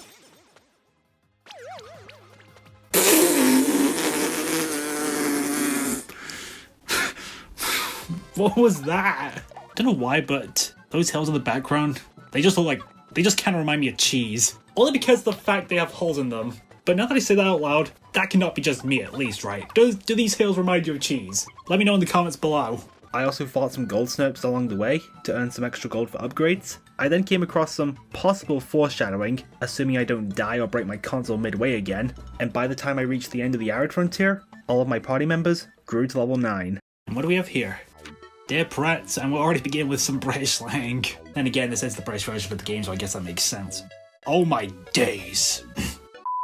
What was that? I don't know why, but those hills in the background, they just look like, they just kind of remind me of cheese. Only because of the fact they have holes in them. But now that I say that out loud, that cannot be just me at least, right? Do these hills remind you of cheese? Let me know in the comments below. I also fought some gold snurps along the way to earn some extra gold for upgrades. I then came across some possible foreshadowing, assuming I don't die or break my console midway again. And by the time I reached the end of the Arid frontier, all of my party members grew to level 9. And what do we have here? Dear Prince, and we're already beginning with some British slang. Then again, this is the British version of the game, so I guess that makes sense. Oh my days.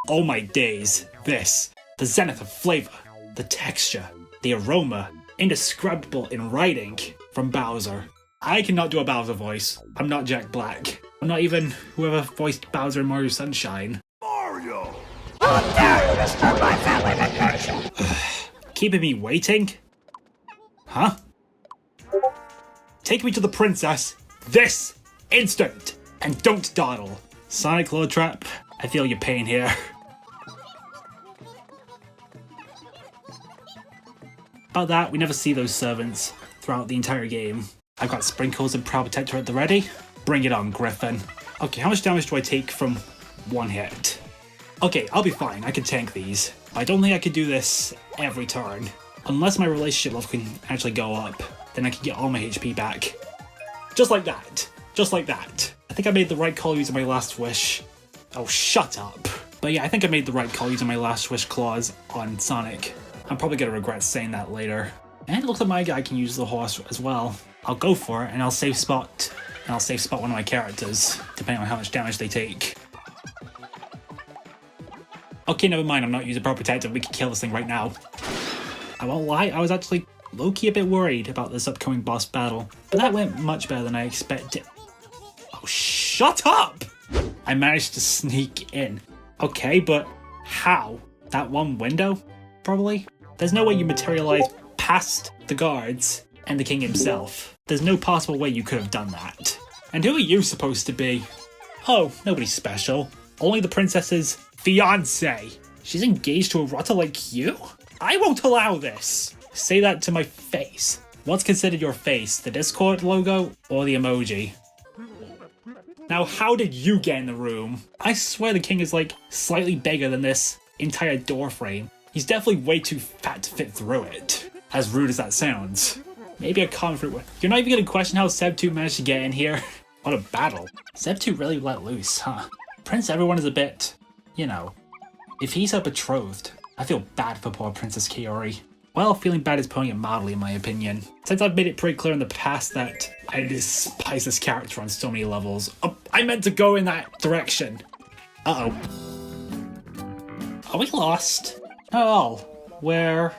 Oh my days. This. The zenith of flavor. The texture. The aroma. Indescribable in writing. From Bowser. I cannot do a Bowser voice. I'm not Jack Black. I'm not even whoever voiced Bowser in Mario Sunshine. Mario! How dare you disturb my family vacation? Keeping me waiting? Huh? Take me to the princess, this instant, and don't dawdle. Sonic Lord Trap, I feel your pain here. About that, we never see those servants throughout the entire game. I've got Sprinkles and Proud Protector at the ready. Bring it on, Griffin. Okay, how much damage do I take from one hit? Okay, I'll be fine, I can tank these. I don't think I could do this every turn. Unless my relationship level can actually go up, then I can get all my HP back. Just like that. Just like that. I think I made the right call using my last wish. Oh, shut up. But yeah, I think I made the right call using my last wish clause on Sonic. I'm probably gonna regret saying that later. And it looks like my guy can use the horse as well. I'll go for it, and I'll save spot. And I'll save spot one of my characters, depending on how much damage they take. Okay, never mind, I'm not using Pro Protector, we can kill this thing right now. I won't lie, I was actually low-key a bit worried about this upcoming boss battle, but that went much better than I expected. Oh, shut up! I managed to sneak in. Okay, but how? That one window? Probably? There's no way you materialize past the guards and the king himself. There's no possible way you could have done that. And who are you supposed to be? Oh, nobody special. Only the princess's fiance. She's engaged to a rotter like you? I won't allow this. Say that to my face. What's considered your face, the Discord logo or the emoji? Now, how did you get in the room? I swear the king is like slightly bigger than this entire door frame. He's definitely way too fat to fit through it. As rude as that sounds. Maybe a common fruit. You're not even gonna question how Seb2 managed to get in here? What a battle. Seb2 really let loose, huh? Prince Everyone is a bit, you know, if he's her betrothed, I feel bad for poor Princess Kaori. Well, feeling bad is putting it mildly in my opinion, since I've made it pretty clear in the past that I despise this character on so many levels. Oh, I meant to go in that direction. Uh-oh. Are we lost? Oh, we're...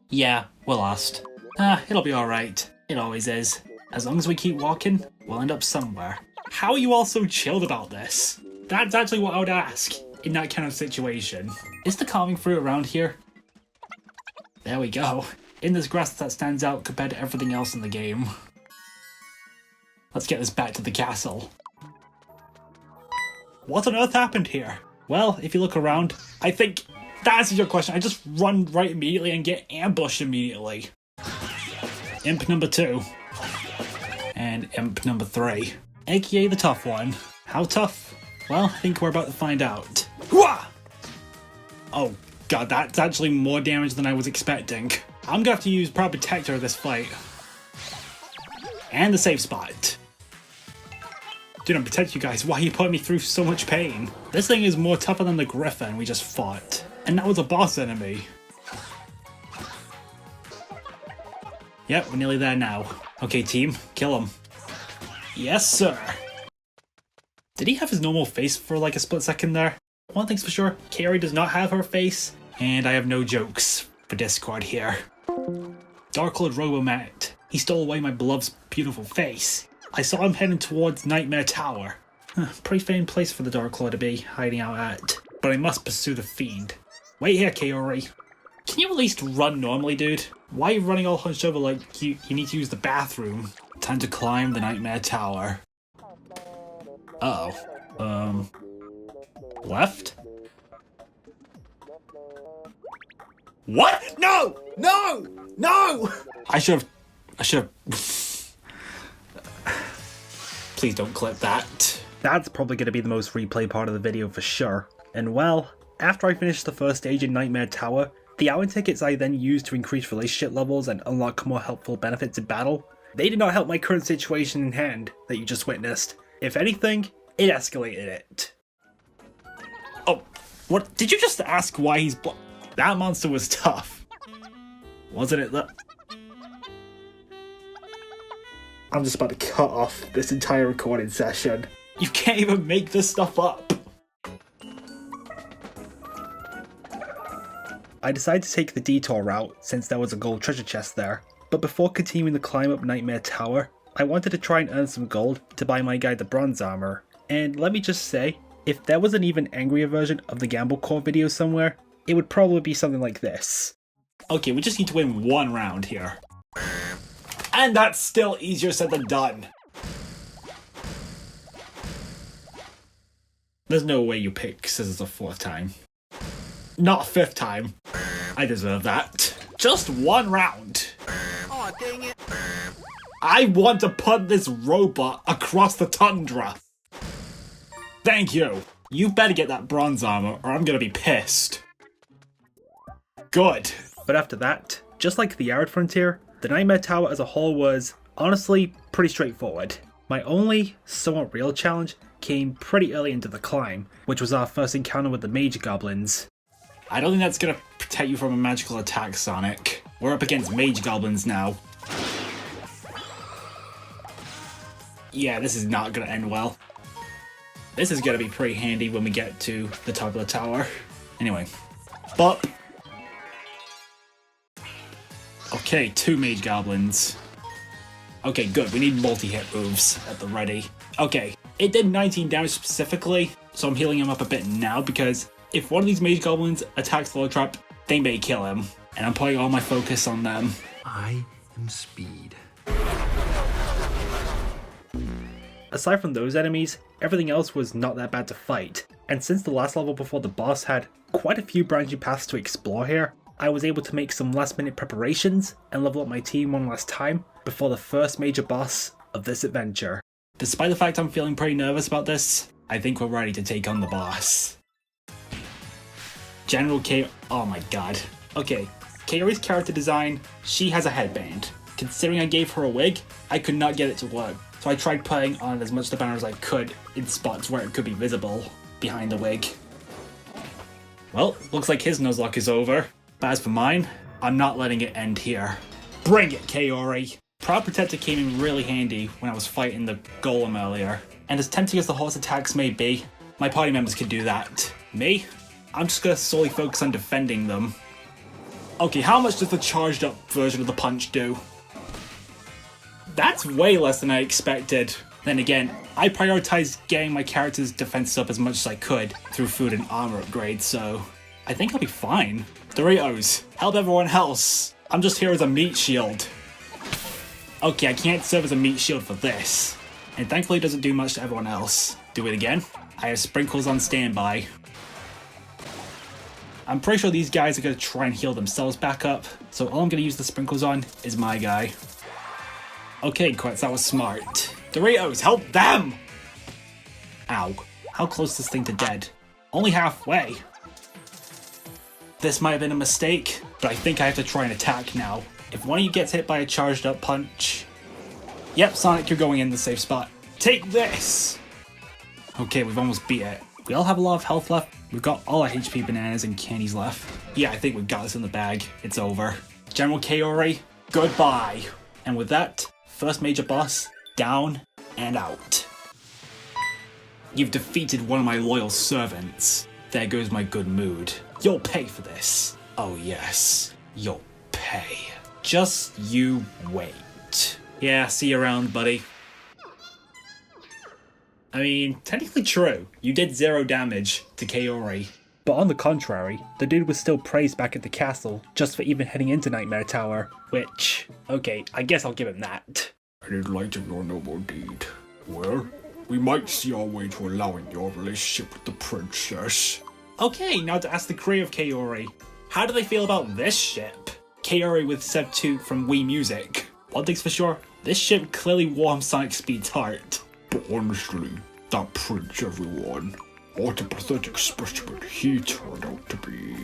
yeah, we're lost. It'll be alright. It always is. As long as we keep walking, we'll end up somewhere. How are you all so chilled about this? That's actually what I would ask in that kind of situation. Is the calming fruit around here? There we go. In this grass that stands out compared to everything else in the game. Let's get this back to the castle. What on earth happened here? Well, if you look around, I think that answers your question. I just run right immediately and get ambushed immediately. Imp number 2. And imp number 3. AKA the tough one. How tough? Well, I think we're about to find out. Hooah! Oh god, that's actually more damage than I was expecting. I'm gonna have to use Proud Protector this fight. And the safe spot. Dude, I'm protecting you guys. Why are you putting me through so much pain? This thing is more tougher than the Griffin we just fought. And that was a boss enemy. Yep, we're nearly there now. Okay, team, kill him. Yes, sir. Did he have his normal face for like a split second there? One thing's for sure, Kaori does not have her face, and I have no jokes for Discord here. Dark Lord Robomat. He stole away my beloved's beautiful face. I saw him heading towards Nightmare Tower. Pretty famed place for the Dark Lord to be hiding out at. But I must pursue the fiend. Wait here, Kaori. Can you at least run normally, dude? Why are you running all hunched over like you need to use the bathroom? Time to climb the Nightmare Tower. Uh-oh. Left? What? No! No! No! I should've... Please don't clip that. That's probably going to be the most replay part of the video for sure. And well, after I finished the first stage in Nightmare Tower, the hour tickets I then used to increase relationship levels and unlock more helpful benefits in battle, they did not help my current situation in hand that you just witnessed. If anything, it escalated it. Oh, what? Did you just ask why he's that monster was tough. Wasn't it that? I'm just about to cut off this entire recording session. You can't even make this stuff up. I decided to take the detour route since there was a gold treasure chest there. But before continuing the climb up Nightmare Tower, I wanted to try and earn some gold to buy my guy the bronze armor. And let me just say, if there was an even angrier version of the Gamble Core video somewhere, it would probably be something like this. Okay, we just need to win one round here. And that's still easier said than done. There's no way you pick scissors a 4th time. Not a 5th time. I deserve that. Just one round. Aw, dang it. I want to put this robot across the tundra. Thank you. You better get that bronze armor or I'm gonna be pissed. Good. But after that, just like the Arid Frontier, the Nightmare Tower as a whole was, honestly, pretty straightforward. My only, somewhat real challenge came pretty early into the climb, which was our first encounter with the Mage Goblins. I don't think that's gonna protect you from a magical attack, Sonic. We're up against Mage Goblins now. Yeah, this is not gonna end well. This is gonna be pretty handy when we get to the top of the tower. Anyway, bop. Okay, 2 Mage Goblins. Okay, good, we need multi-hit moves at the ready. Okay, it did 19 damage specifically, so I'm healing him up a bit now because if one of these Mage Goblins attacks the trap, they may kill him. And I'm putting all my focus on them. I am speed. Aside from those enemies, everything else was not that bad to fight. And since the last level before the boss had quite a few branching paths to explore here, I was able to make some last minute preparations and level up my team one last time before the first major boss of this adventure. Despite the fact I'm feeling pretty nervous about this, I think we're ready to take on the boss. General K... oh my god. Okay, Kaori's character design, she has a headband. Considering I gave her a wig, I could not get it to work, so I tried putting on as much of the banner as I could in spots where it could be visible behind the wig. Well, looks like his Nuzlocke is over, but as for mine, I'm not letting it end here. Bring it, Kaori! Proud Protector came in really handy when I was fighting the golem earlier, and as tempting as the horse attacks may be, my party members can do that. Me? I'm just gonna solely focus on defending them. Okay, how much does the charged up version of the punch do? That's way less than I expected. Then again, I prioritized getting my character's defense up as much as I could through food and armor upgrades, so I think I'll be fine. Doritos, help everyone else. I'm just here as a meat shield. Okay, I can't serve as a meat shield for this. And thankfully it doesn't do much to everyone else. Do it again. I have sprinkles on standby. I'm pretty sure these guys are going to try and heal themselves back up, so all I'm going to use the sprinkles on is my guy. Okay, Quetz, that was smart. Doritos, help them! Ow. How close is this thing to dead? Only halfway. This might have been a mistake, but I think I have to try and attack now. If one of you gets hit by a charged up punch... Yep, Sonic, you're going in the safe spot. Take this! Okay, we've almost beat it. We all have a lot of health left. We've got all our HP bananas and candies left. Yeah, I think we've got this in the bag. It's over. General Kaori, goodbye. And with that, first major boss, down and out. You've defeated one of my loyal servants. There goes my good mood. You'll pay for this. Oh yes, you'll pay. Just you wait. Yeah, see you around, buddy. I mean, technically true. You did 0 damage to Kaori. But on the contrary, the dude was still praised back at the castle just for even heading into Nightmare Tower, which, okay, I guess I'll give him that. I did light of your noble deed. Well, we might see our way to allowing your relationship with the princess. Okay, now to ask the crew of Kaori. How do they feel about this ship? Kaori with Seb 2 from Wii Music. One thing's for sure, this ship clearly warms Sonic Speed's heart. But honestly, that prince, everyone, what a pathetic specimen he turned out to be.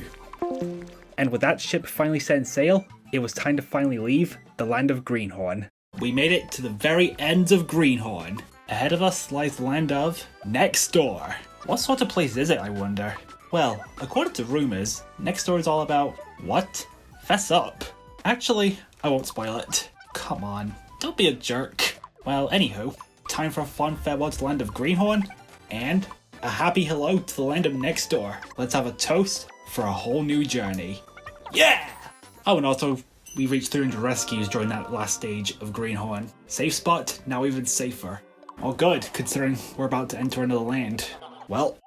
And with that ship finally setting sail, it was time to finally leave the land of Greenhorn. We made it to the very ends of Greenhorn. Ahead of us lies the land of Neksdor. What sort of place is it, I wonder? Well, according to rumors, Neksdor is all about... what? Fess up. Actually, I won't spoil it. Come on, don't be a jerk. Well, anywho, time for a fun farewell to the land of Greenhorn, and a happy hello to the land of Neksdor. Let's have a toast for a whole new journey. Yeah! Oh, and also, we reached 300 rescues during that last stage of Greenhorn. Safe spot, now even safer. Well, good, considering we're about to enter another land. Well,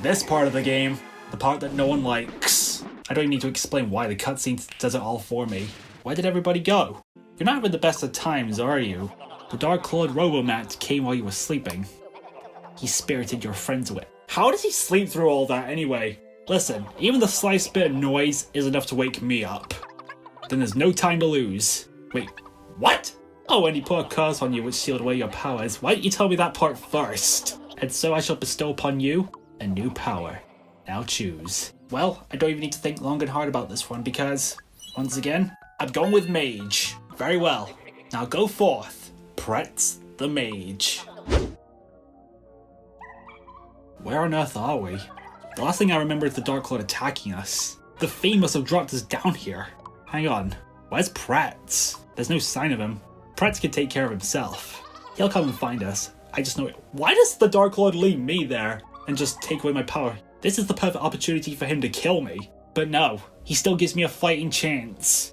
this part of the game, the part that no one likes. I don't even need to explain why, the cutscene does it all for me. Where did everybody go? You're not having the best of times, are you? The Dark Lord Robomat came while you were sleeping. He spirited your friends away. How does he sleep through all that anyway? Listen, even the slightest bit of noise is enough to wake me up. Then there's no time to lose. Wait, what? Oh, and he put a curse on you which sealed away your powers. Why didn't you tell me that part first? And so I shall bestow upon you a new power. Now choose. Well, I don't even need to think long and hard about this one because, once again, I'm going with Mage. Very well. Now go forth, Pretz the Mage. Where on earth are we? The last thing I remember is the Dark Lord attacking us. The Fiend must have dropped us down here. Hang on, where's Pretz? There's no sign of him. Pretz can take care of himself. He'll come and find us. I just know it. Why does the Dark Lord leave me there and just take away my power? This is the perfect opportunity for him to kill me. But no, he still gives me a fighting chance.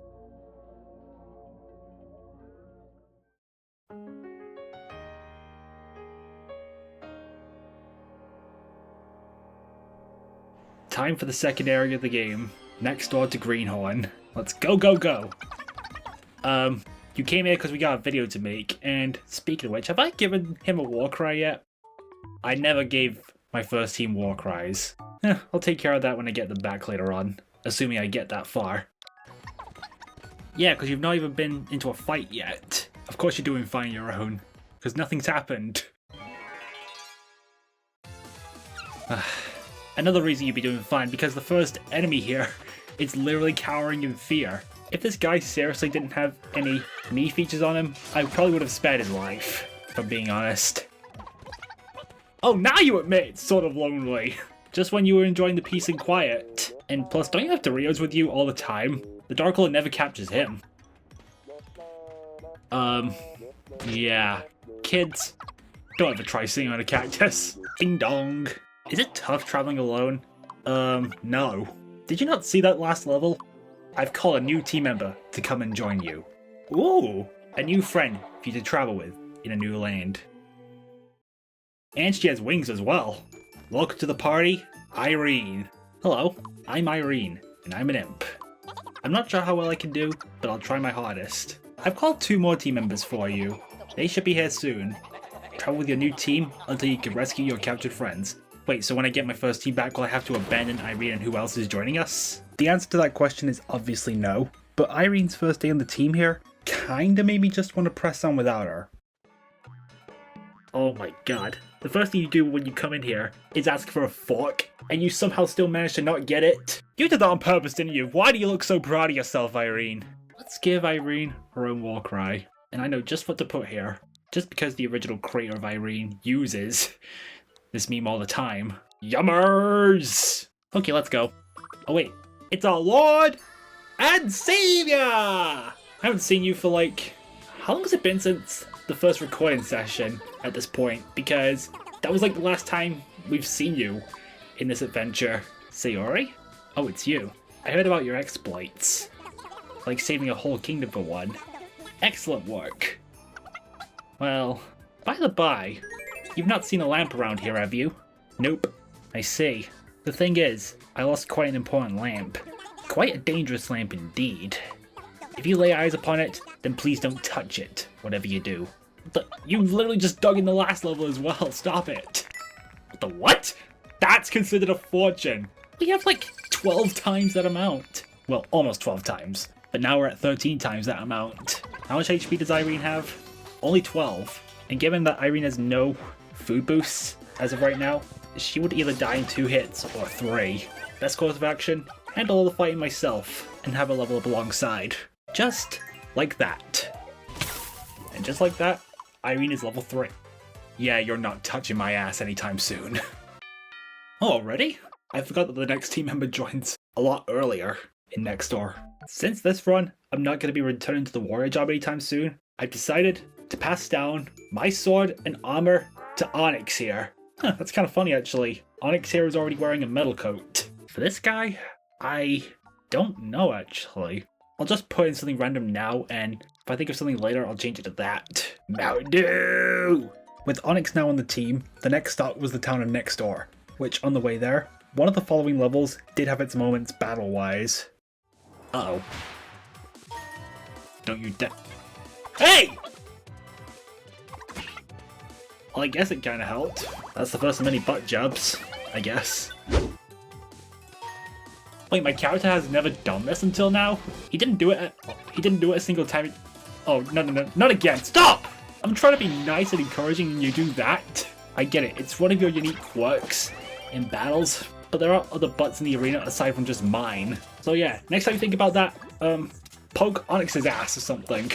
Time for the second area of the game. Neksdor to Greenhorn. Let's go, go, go. You came here because we got a video to make, and speaking of which, have I given him a war cry yet? I never gave my first team war cries. I'll take care of that when I get them back later on, assuming I get that far. Yeah, because you've not even been into a fight yet. Of course you're doing fine on your own, because nothing's happened. Another reason you'd be doing fine, because the first enemy here is literally cowering in fear. If this guy seriously didn't have any me features on him, I probably would have spared his life, if I'm being honest. Oh, now you admit it's sort of lonely. Just when you were enjoying the peace and quiet. And plus, don't you have Doritos with you all the time? The Dark Lord never captures him. Yeah. Kids, don't ever try singing on a cactus. Ding dong. Is it tough traveling alone? No. Did you not see that last level? I've called a new team member to come and join you. Ooh, a new friend for you to travel with in a new land. And she has wings as well. Welcome to the party, Irene. Hello, I'm Irene, and I'm an imp. I'm not sure how well I can do, but I'll try my hardest. I've called 2 more team members for you. They should be here soon. Travel with your new team until you can rescue your captured friends. Wait, so when I get my first team back, will I have to abandon Irene and who else is joining us? The answer to that question is obviously no, but Irene's first day on the team here kinda made me just want to press on without her. Oh my god. The first thing you do when you come in here is ask for a fork, and you somehow still manage to not get it? You did that on purpose, didn't you? Why do you look so proud of yourself, Irene? Let's give Irene her own war cry. And I know just what to put here. Just because the original creator of Irene uses this meme all the time. Yummers! Okay, let's go. Oh wait, it's our Lord and Savior! I haven't seen you for like... How long has it been since the first recording session at this point? Because that was like the last time we've seen you in this adventure. Sayori? Oh, it's you. I heard about your exploits. Like saving a whole kingdom for one. Excellent work. Well, by the by, you've not seen a lamp around here, have you? Nope. I see. The thing is, I lost quite an important lamp. Quite a dangerous lamp indeed. If you lay eyes upon it, then please don't touch it, whatever you do. But you literally just dug in the last level as well, stop it. The what? That's considered a fortune. We have like 12 times that amount. Well, almost 12 times. But now we're at 13 times that amount. How much HP does Irene have? Only 12. And given that Irene has no food boosts as of right now, she would either die in 2 hits or 3. Best course of action, handle all the fighting myself and have a level up alongside. Just like that. And just like that, Irene is level 3. Yeah, you're not touching my ass anytime soon. Oh, already? I forgot that the next team member joins a lot earlier in Neksdor. Since this run, I'm not going to be returning to the warrior job anytime soon, I've decided to pass down my sword and armor to Onyx here. Huh, that's kind of funny actually. Onyx here is already wearing a metal coat. For this guy, I don't know actually. I'll just put in something random now, and if I think of something later, I'll change it to that. Mountain Dew! With Onyx now on the team, the next stop was the town of Neksdor, which on the way there, one of the following levels did have its moments battle-wise. Uh-oh. Don't you dare— Hey! Well, I guess it kinda helped. That's the first of many butt jabs, I guess. Wait, my character has never done this until now? He didn't do it a single time. Oh, no, not again. Stop! I'm trying to be nice and encouraging and you do that. I get it, it's one of your unique quirks in battles, but there are other butts in the arena aside from just mine. So yeah, next time you think about that, poke Onyx's ass or something.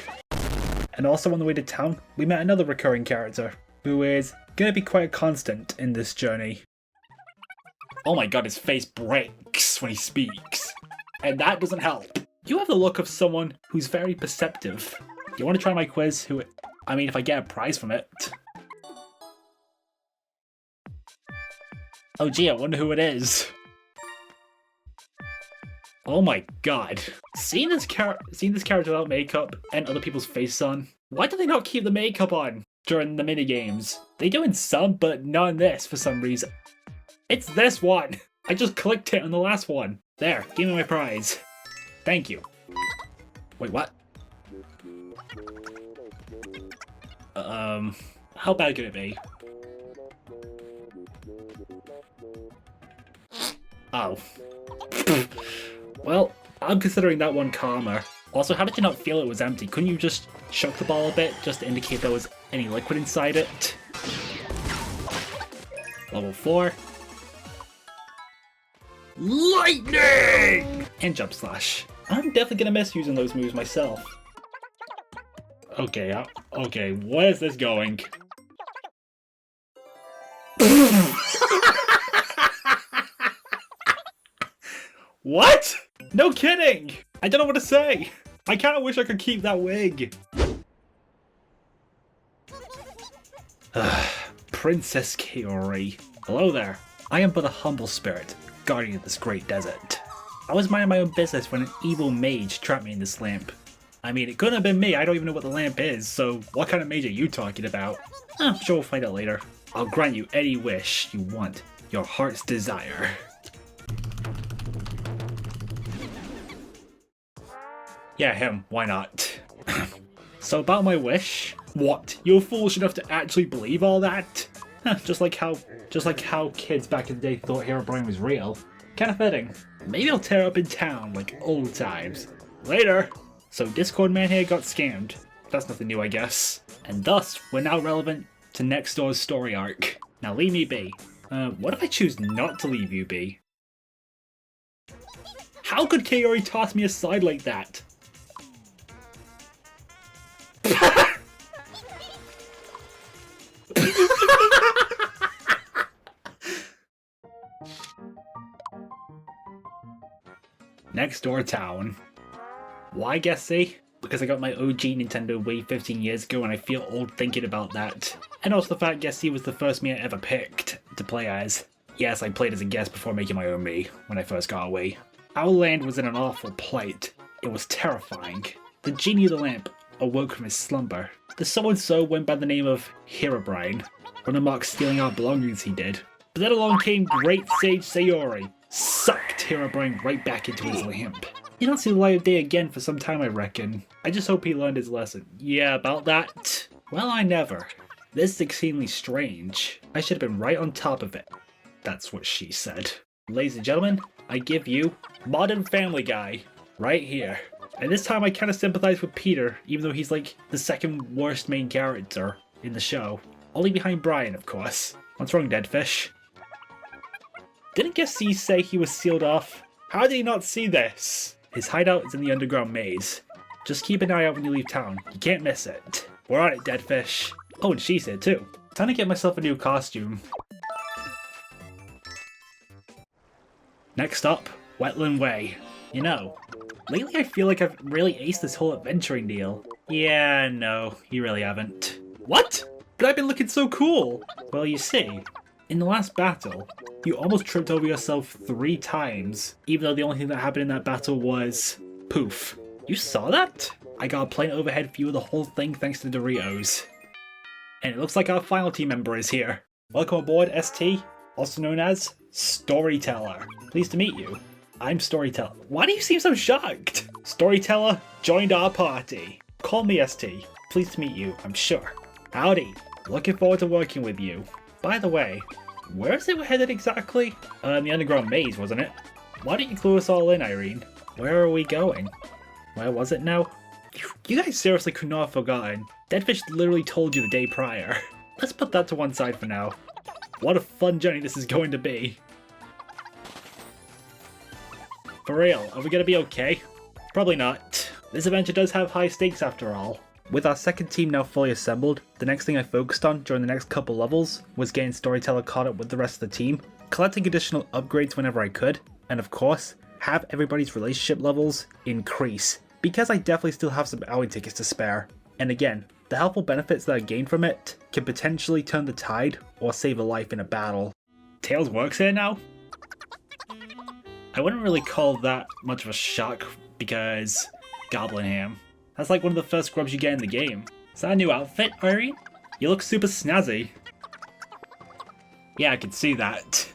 And also on the way to town, we met another recurring character, who is gonna be quite a constant in this journey. Oh my god, his face breaks when he speaks. And that doesn't help. You have the look of someone who's very perceptive. You want to try my quiz? I mean, if I get a prize from it. Oh gee, I wonder who it is. Oh my god. Seeing this character without makeup and other people's faces on, why do they not keep the makeup on during the minigames? They do in some, but not in this for some reason. It's this one! I just clicked it on the last one. There, give me my prize. Thank you. Wait, what? How bad could it be? Oh. Well, I'm considering that one calmer. Also, how did you not feel it was empty? Couldn't you just shook the ball a bit just to indicate there was any liquid inside it? Level 4. Lightning! And jump slash. I'm definitely gonna miss using those moves myself. Okay, okay, where is this going? What? No kidding! I don't know what to say. I kinda wish I could keep that wig. Princess Kaori. Hello there. I am but a humble spirit, guardian of this great desert. I was minding my own business when an evil mage trapped me in this lamp. I mean, it couldn't have been me, I don't even know what the lamp is, so what kind of mage are you talking about? I'm sure we'll find out later. I'll grant you any wish you want, your heart's desire. Yeah, him, why not? So about my wish? What? You're foolish enough to actually believe all that? Just like how kids back in the day thought Herobrine was real. Kinda fitting. Maybe I'll tear up in town like old times. Later! So Discord man here got scammed. That's nothing new, I guess. And thus, we're now relevant to Neksdor's story arc. Now leave me be. What if I choose not to leave you be? How could Kaori toss me aside like that? Neksdor town. Why guessy? Because I got my OG Nintendo Wii 15 years ago and I feel old thinking about that. And also the fact Guessy was the first me I ever picked to play as. Yes, I played as a guest before making my own Mii when I first got a Wii. Our land was in an awful plight. It was terrifying. The genie of the lamp awoke from his slumber. The so-and-so went by the name of Herobrine. From the mark stealing our belongings he did. But then along came great sage Sayori. Sucked Herobrine right back into his lamp. He don't see the light of day again for some time, I reckon. I just hope he learned his lesson. Yeah, about that? Well, I never. This is extremely strange. I should have been right on top of it. That's what she said. Ladies and gentlemen, I give you Modern Family Guy. Right here. And this time I kinda sympathize with Peter, even though he's like the second worst main character in the show. Only behind Brian, of course. What's wrong, Deadfish? Didn't Guessy say he was sealed off? How did he not see this? His hideout is in the underground maze. Just keep an eye out when you leave town. You can't miss it. We're on it, Deadfish. Oh, and she's here too. Time to get myself a new costume. Next up, Wetland Way. You know, lately I feel like I've really aced this whole adventuring deal. Yeah, no, you really haven't. What? But I've been looking so cool! Well, you see, in the last battle, you almost tripped over yourself 3 times, even though the only thing that happened in that battle was poof. You saw that? I got a plain overhead view of the whole thing thanks to Doritos. And it looks like our final team member is here. Welcome aboard, ST, also known as Storyteller. Pleased to meet you. I'm Storyteller. Why do you seem so shocked? Storyteller joined our party. Call me ST. Pleased to meet you, I'm sure. Howdy. Looking forward to working with you. By the way, where is it we're headed exactly? The underground maze, wasn't it? Why don't you clue us all in, Irene? Where are we going? Where was it now? You guys seriously could not have forgotten. Deadfish literally told you the day prior. Let's put that to one side for now. What a fun journey this is going to be. For real, are we gonna be okay? Probably not. This adventure does have high stakes after all. With our second team now fully assembled, the next thing I focused on during the next couple levels was getting Storyteller caught up with the rest of the team, collecting additional upgrades whenever I could, and of course, have everybody's relationship levels increase, because I definitely still have some outing tickets to spare. And again, the helpful benefits that I gain from it can potentially turn the tide or save a life in a battle. Tails works here now? I wouldn't really call that much of a shock because Goblin Ham. That's like one of the first scrubs you get in the game. Is that a new outfit, Irene? You look super snazzy. Yeah, I can see that.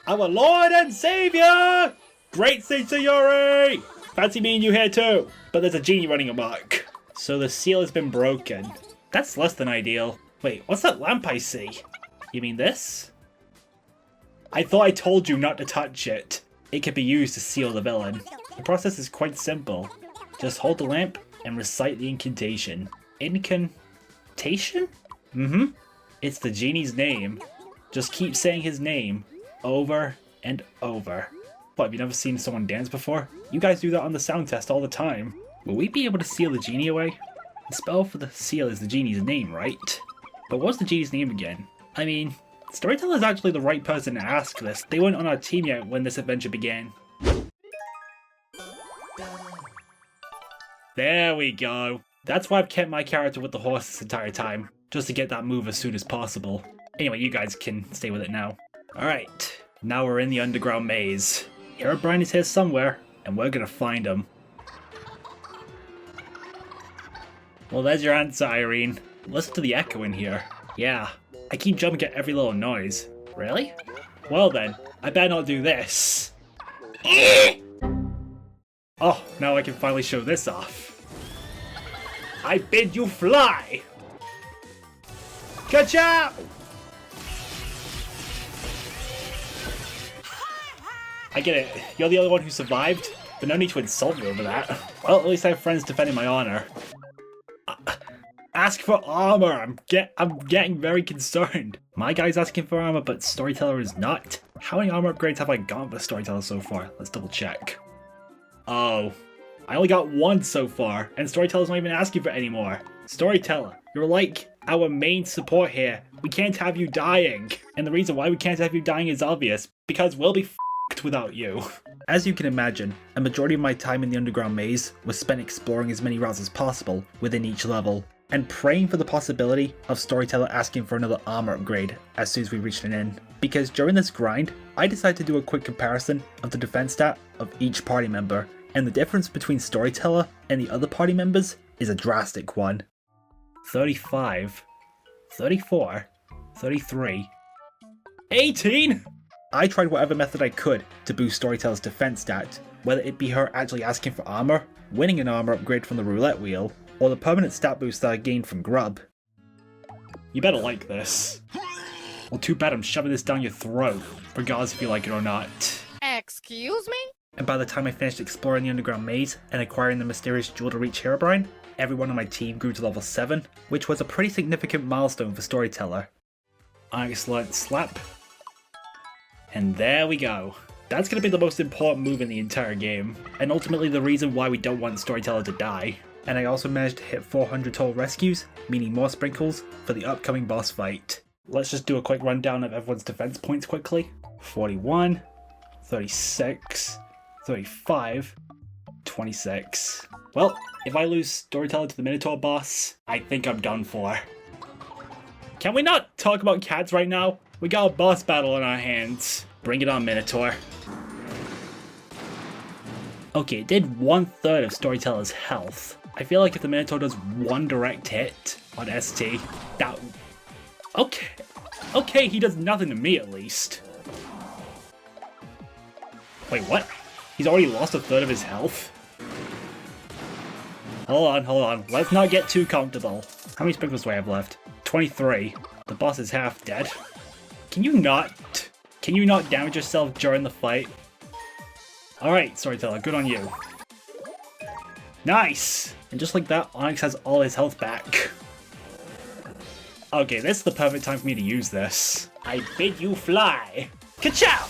Our Lord and Savior! Great Sage Sayori! Fancy me and you here too, but there's a genie running amok. So the seal has been broken. That's less than ideal. Wait, what's that lamp I see? You mean this? I thought I told you not to touch it. It can be used to seal the villain. The process is quite simple. Just hold the lamp and recite the incantation. Incantation? It's the genie's name. Just keep saying his name over and over. What, have you never seen someone dance before? You guys do that on the sound test all the time. Will we be able to seal the genie away? The spell for the seal is the genie's name, right? But what's the genie's name again? I mean, Storyteller is actually the right person to ask this. They weren't on our team yet when this adventure began. There we go. That's why I've kept my character with the horse this entire time. Just to get that move as soon as possible. Anyway, you guys can stay with it now. Alright, now we're in the underground maze. Herobrine is here somewhere, and we're gonna find him. Well, there's your answer, Irene. Listen to the echo in here. Yeah, I keep jumping at every little noise. Really? Well then, I better not do this. Oh, now I can finally show this off. I bid you fly! Ka-chow! I get it, you're the only one who survived, but no need to insult me over that. Well, at least I have friends defending my honor. Ask for armor! I'm getting very concerned. My guy's asking for armor, but Storyteller is not. How many armor upgrades have I gotten for Storyteller so far? Let's double check. Oh, I only got one so far, and Storyteller's not even asking for any more. Storyteller, you're like our main support here. We can't have you dying. And the reason why we can't have you dying is obvious, because we'll be f***ed without you. As you can imagine, a majority of my time in the underground maze was spent exploring as many routes as possible within each level, and praying for the possibility of Storyteller asking for another armor upgrade as soon as we reached an end. Because during this grind, I decided to do a quick comparison of the defense stat of each party member, and the difference between Storyteller and the other party members is a drastic one. 35, 34, 33, 18! I tried whatever method I could to boost Storyteller's defense stat, whether it be her actually asking for armor, winning an armor upgrade from the roulette wheel, or the permanent stat boost that I gained from Grub. You better like this. Well, too bad I'm shoving this down your throat, regardless if you like it or not. Excuse me? And by the time I finished exploring the underground maze and acquiring the mysterious jewel to reach Herobrine, everyone on my team grew to level 7, which was a pretty significant milestone for Storyteller. Excellent slap. And there we go. That's going to be the most important move in the entire game, and ultimately the reason why we don't want Storyteller to die. And I also managed to hit 400 total rescues, meaning more sprinkles for the upcoming boss fight. Let's just do a quick rundown of everyone's defense points quickly. 41, 36, 35, 26. Well, if I lose Storyteller to the Minotaur boss, I think I'm done for. Can we not talk about cats right now? We got a boss battle in our hands. Bring it on, Minotaur. Okay, it did 1/3 of Storyteller's health. I feel like if the Minotaur does one direct hit on ST, that... Okay, he does nothing to me at least. Wait, what? He's already lost 1/3 of his health? Hold on. Let's not get too comfortable. How many sprinkles do I have left? 23. The boss is half dead. Can you not damage yourself during the fight? Alright, Storyteller, good on you. Nice! And just like that, Onyx has all his health back. Okay, this is the perfect time for me to use this. I bid you fly! Ka-chow!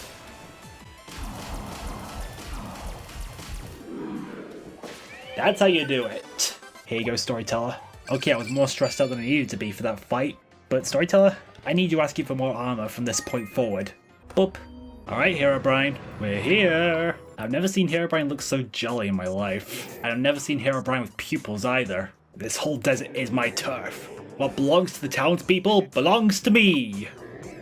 That's how you do it. Here you go, Storyteller. Okay, I was more stressed out than I needed to be for that fight, but Storyteller, I need you asking for more armor from this point forward. Boop. Alright, Herobrine, we're here! I've never seen Herobrine look so jolly in my life. And I've never seen Herobrine with pupils either. This whole desert is my turf. What belongs to the townspeople belongs to me!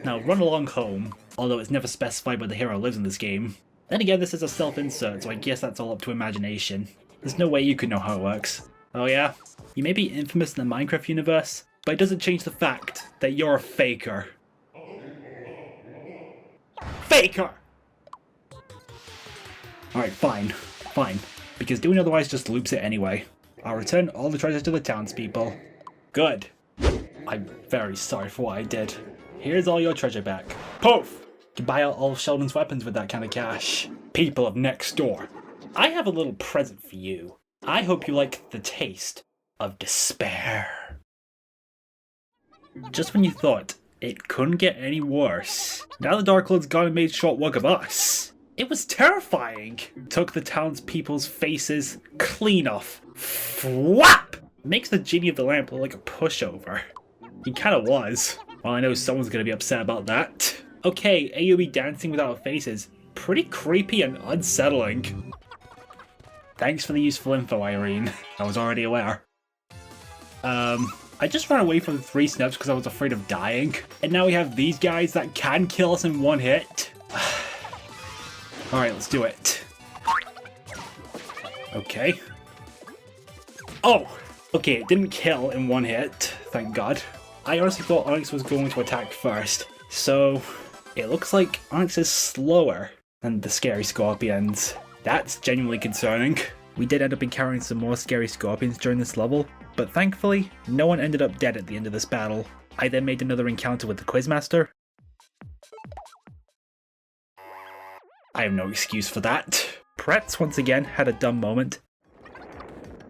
Now run along home, although it's never specified where the hero lives in this game. Then again, this is a self-insert, so I guess that's all up to imagination. There's no way you could know how it works. Oh yeah? You may be infamous in the Minecraft universe, but it doesn't change the fact that you're a faker. Faker! Alright, fine, because doing otherwise just loops it anyway. I'll return all the treasures to the townspeople. Good. I'm very sorry for what I did. Here's all your treasure back. Poof! You buy out all of Sheldon's weapons with that kind of cash. People of Neksdor, I have a little present for you. I hope you like the taste of despair. Just when you thought it couldn't get any worse, now the Dark Lord's gone and made short work of us. It was terrifying. Took the townspeople's faces clean off. Flap! Makes the genie of the lamp look like a pushover. He kinda was. Well, I know someone's gonna be upset about that. Okay, AoE dancing without faces. Pretty creepy and unsettling. Thanks for the useful info, Irene. I was already aware. I just ran away from the 3 snaps because I was afraid of dying. And now we have these guys that can kill us in 1 hit. Alright, let's do it. Okay. Oh! Okay, it didn't kill in 1 hit, thank God. I honestly thought Onyx was going to attack first. So, it looks like Onyx is slower than the scary scorpions. That's genuinely concerning. We did end up encountering some more scary scorpions during this level, but thankfully, no one ended up dead at the end of this battle. I then made another encounter with the Quizmaster. I have no excuse for that. Pretz once again had a dumb moment.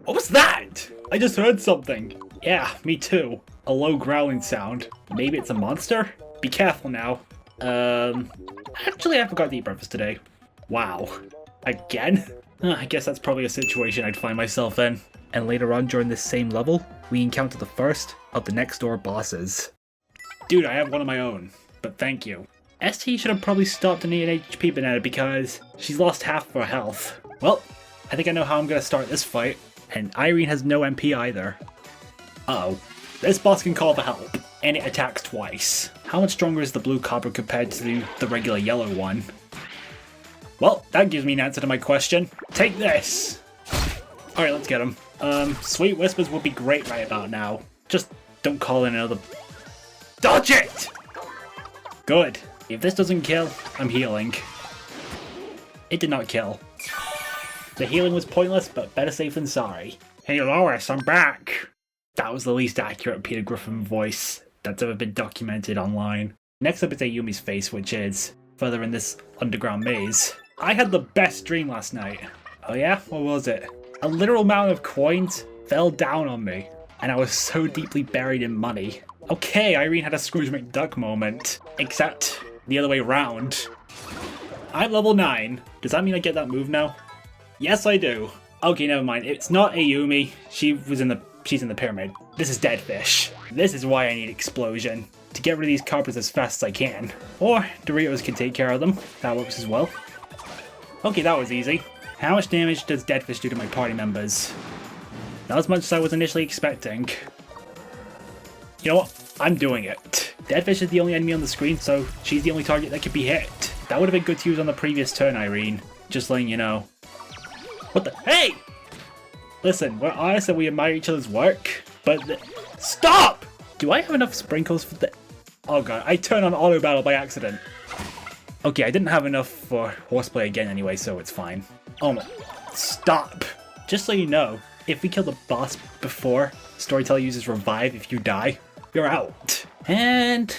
What was that? I just heard something. Yeah, me too. A low growling sound. Maybe it's a monster? Be careful now. Actually I forgot to eat breakfast today. Wow. Again? I guess that's probably a situation I'd find myself in. And later on during this same level, we encounter the first of the Neksdor bosses. Dude, I have one of my own, but thank you. ST should have probably stopped an HP banana because she's lost half of her health. Well, I think I know how I'm gonna start this fight, and Irene has no MP either. Uh-oh. This boss can call for help, and it attacks twice. How much stronger is the blue cobra compared to the regular yellow one? Well, that gives me an answer to my question. Take this! Alright, let's get him. Sweet Whispers would be great right about now. Just don't call in another... Dodge it! Good. If this doesn't kill, I'm healing. It did not kill. The healing was pointless, but better safe than sorry. Hey Lois, I'm back! That was the least accurate Peter Griffin voice that's ever been documented online. Next up is Ayumi's face, which is further in this underground maze. I had the best dream last night. Oh yeah? What was it? A literal mountain of coins fell down on me, and I was so deeply buried in money. Okay, Irene had a Scrooge McDuck moment, except the other way round. I'm level 9. Does that mean I get that move now? Yes, I do. Okay, never mind. It's not Ayumi. She's in the pyramid. This is Deadfish. This is why I need Explosion, to get rid of these carpets as fast as I can. Or Doritos can take care of them. That works as well. Okay, that was easy. How much damage does Deadfish do to my party members? Not as much as I was initially expecting. You know what? I'm doing it. Deadfish is the only enemy on the screen, so she's the only target that could be hit. That would have been good to use on the previous turn, Irene. Just letting you know. What the? Hey! Listen, we're honest and we admire each other's work, but stop! Do I have enough sprinkles for the... Oh god, I turned on auto battle by accident. Okay, I didn't have enough for horseplay again anyway, so it's fine. Oh my... Stop! Just so you know, if we kill the boss before Storyteller uses revive if you die, you're out. And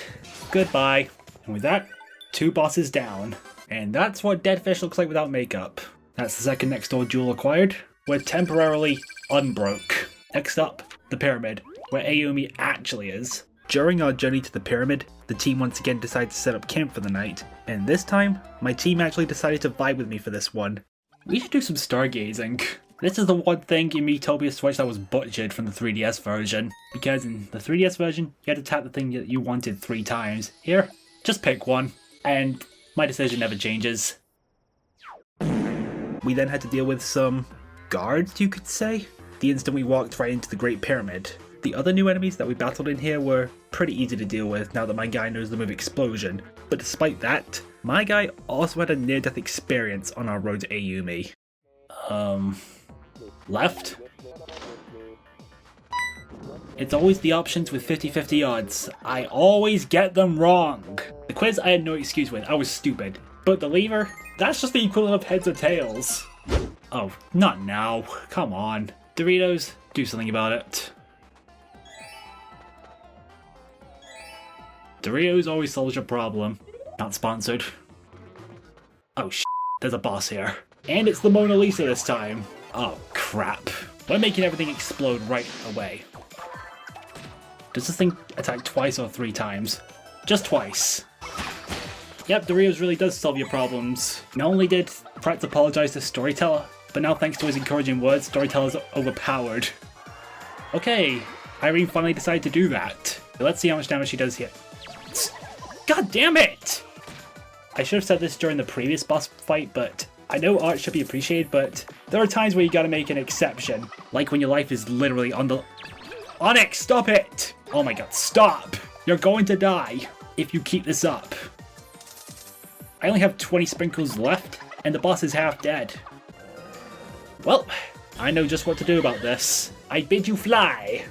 goodbye. And with that, 2 bosses down. And that's what Deadfish looks like without makeup. That's the second Neksdor jewel acquired. We're temporarily unbroke. Next up, the pyramid, where Ayumi actually is. During our journey to the pyramid, the team once again decided to set up camp for the night, and this time, my team actually decided to vibe with me for this one. We should do some stargazing. This is the one thing in Miitopia Switch that was butchered from the 3DS version, because in the 3DS version, you had to tap the thing that you wanted 3 times. Here, just pick one, and my decision never changes. We then had to deal with some guards, you could say, the instant we walked right into the Great Pyramid. The other new enemies that we battled in here were pretty easy to deal with now that my guy knows the move Explosion, but despite that, my guy also had a near-death experience on our road to Ayumi. Left? It's always the options with 50-50 odds. I always get them wrong. The quiz I had no excuse with, I was stupid. But the lever? That's just the equivalent of heads or tails. Oh, not now. Come on. Doritos, do something about it. Doritos always solves your problem. Not sponsored. Oh there's a boss here. And it's the Mona Lisa this time. Oh crap. We're making everything explode right away. Does this thing attack twice or 3 times? Just twice. Yep, Doritos really does solve your problems. Not only did Pratt apologize to Storyteller, but now thanks to his encouraging words, Storyteller's overpowered. Okay, Irene finally decided to do that. Let's see how much damage she does here. God damn it! I should have said this during the previous boss fight, but I know art should be appreciated, but there are times where you gotta make an exception. Like when your life is literally on the... Onyx, stop it! Oh my god, stop! You're going to die if you keep this up. I only have 20 sprinkles left, and the boss is half dead. Well, I know just what to do about this. I bid you fly!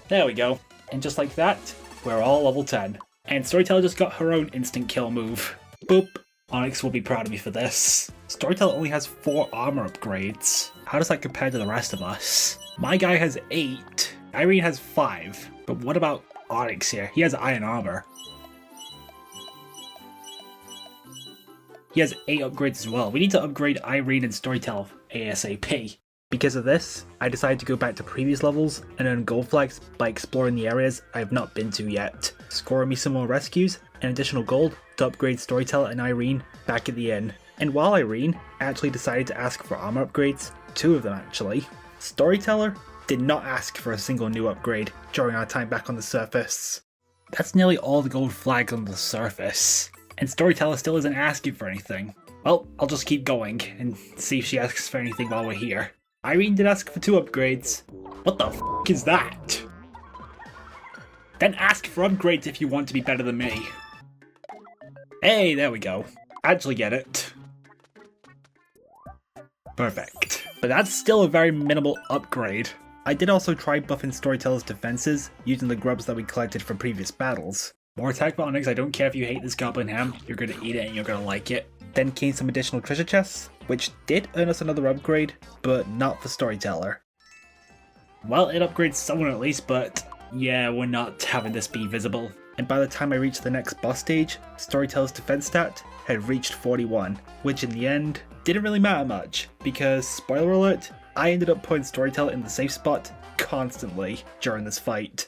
There we go. And just like that, we're all level 10. And Storyteller just got her own instant kill move. Boop. Onyx will be proud of me for this. Storyteller only has 4 armor upgrades. How does that compare to the rest of us? My guy has 8. Irene has 5. But what about Onyx here? He has iron armor. He has 8 upgrades as well. We need to upgrade Irene and Storyteller ASAP. Because of this, I decided to go back to previous levels and earn gold flags by exploring the areas I have not been to yet, scoring me some more rescues and additional gold to upgrade Storyteller and Irene back at the inn. And while Irene actually decided to ask for armor upgrades, 2 of them actually, Storyteller did not ask for a single new upgrade during our time back on the surface. That's nearly all the gold flags on the surface. And Storyteller still isn't asking for anything. Well, I'll just keep going and see if she asks for anything while we're here. Irene did ask for 2 upgrades. What the f*** is that? Then ask for upgrades if you want to be better than me. Hey, there we go. Actually get it. Perfect. But that's still a very minimal upgrade. I did also try buffing Storyteller's defenses using the grubs that we collected from previous battles. More attack for Onyx. I don't care if you hate this goblin ham, you're gonna eat it and you're gonna like it. Then came some additional treasure chests, which did earn us another upgrade, but not for Storyteller. Well, it upgrades someone at least, but yeah, we're not having this be visible. And by the time I reached the next boss stage, Storyteller's defense stat had reached 41, which in the end didn't really matter much, because, spoiler alert, I ended up putting Storyteller in the safe spot constantly during this fight.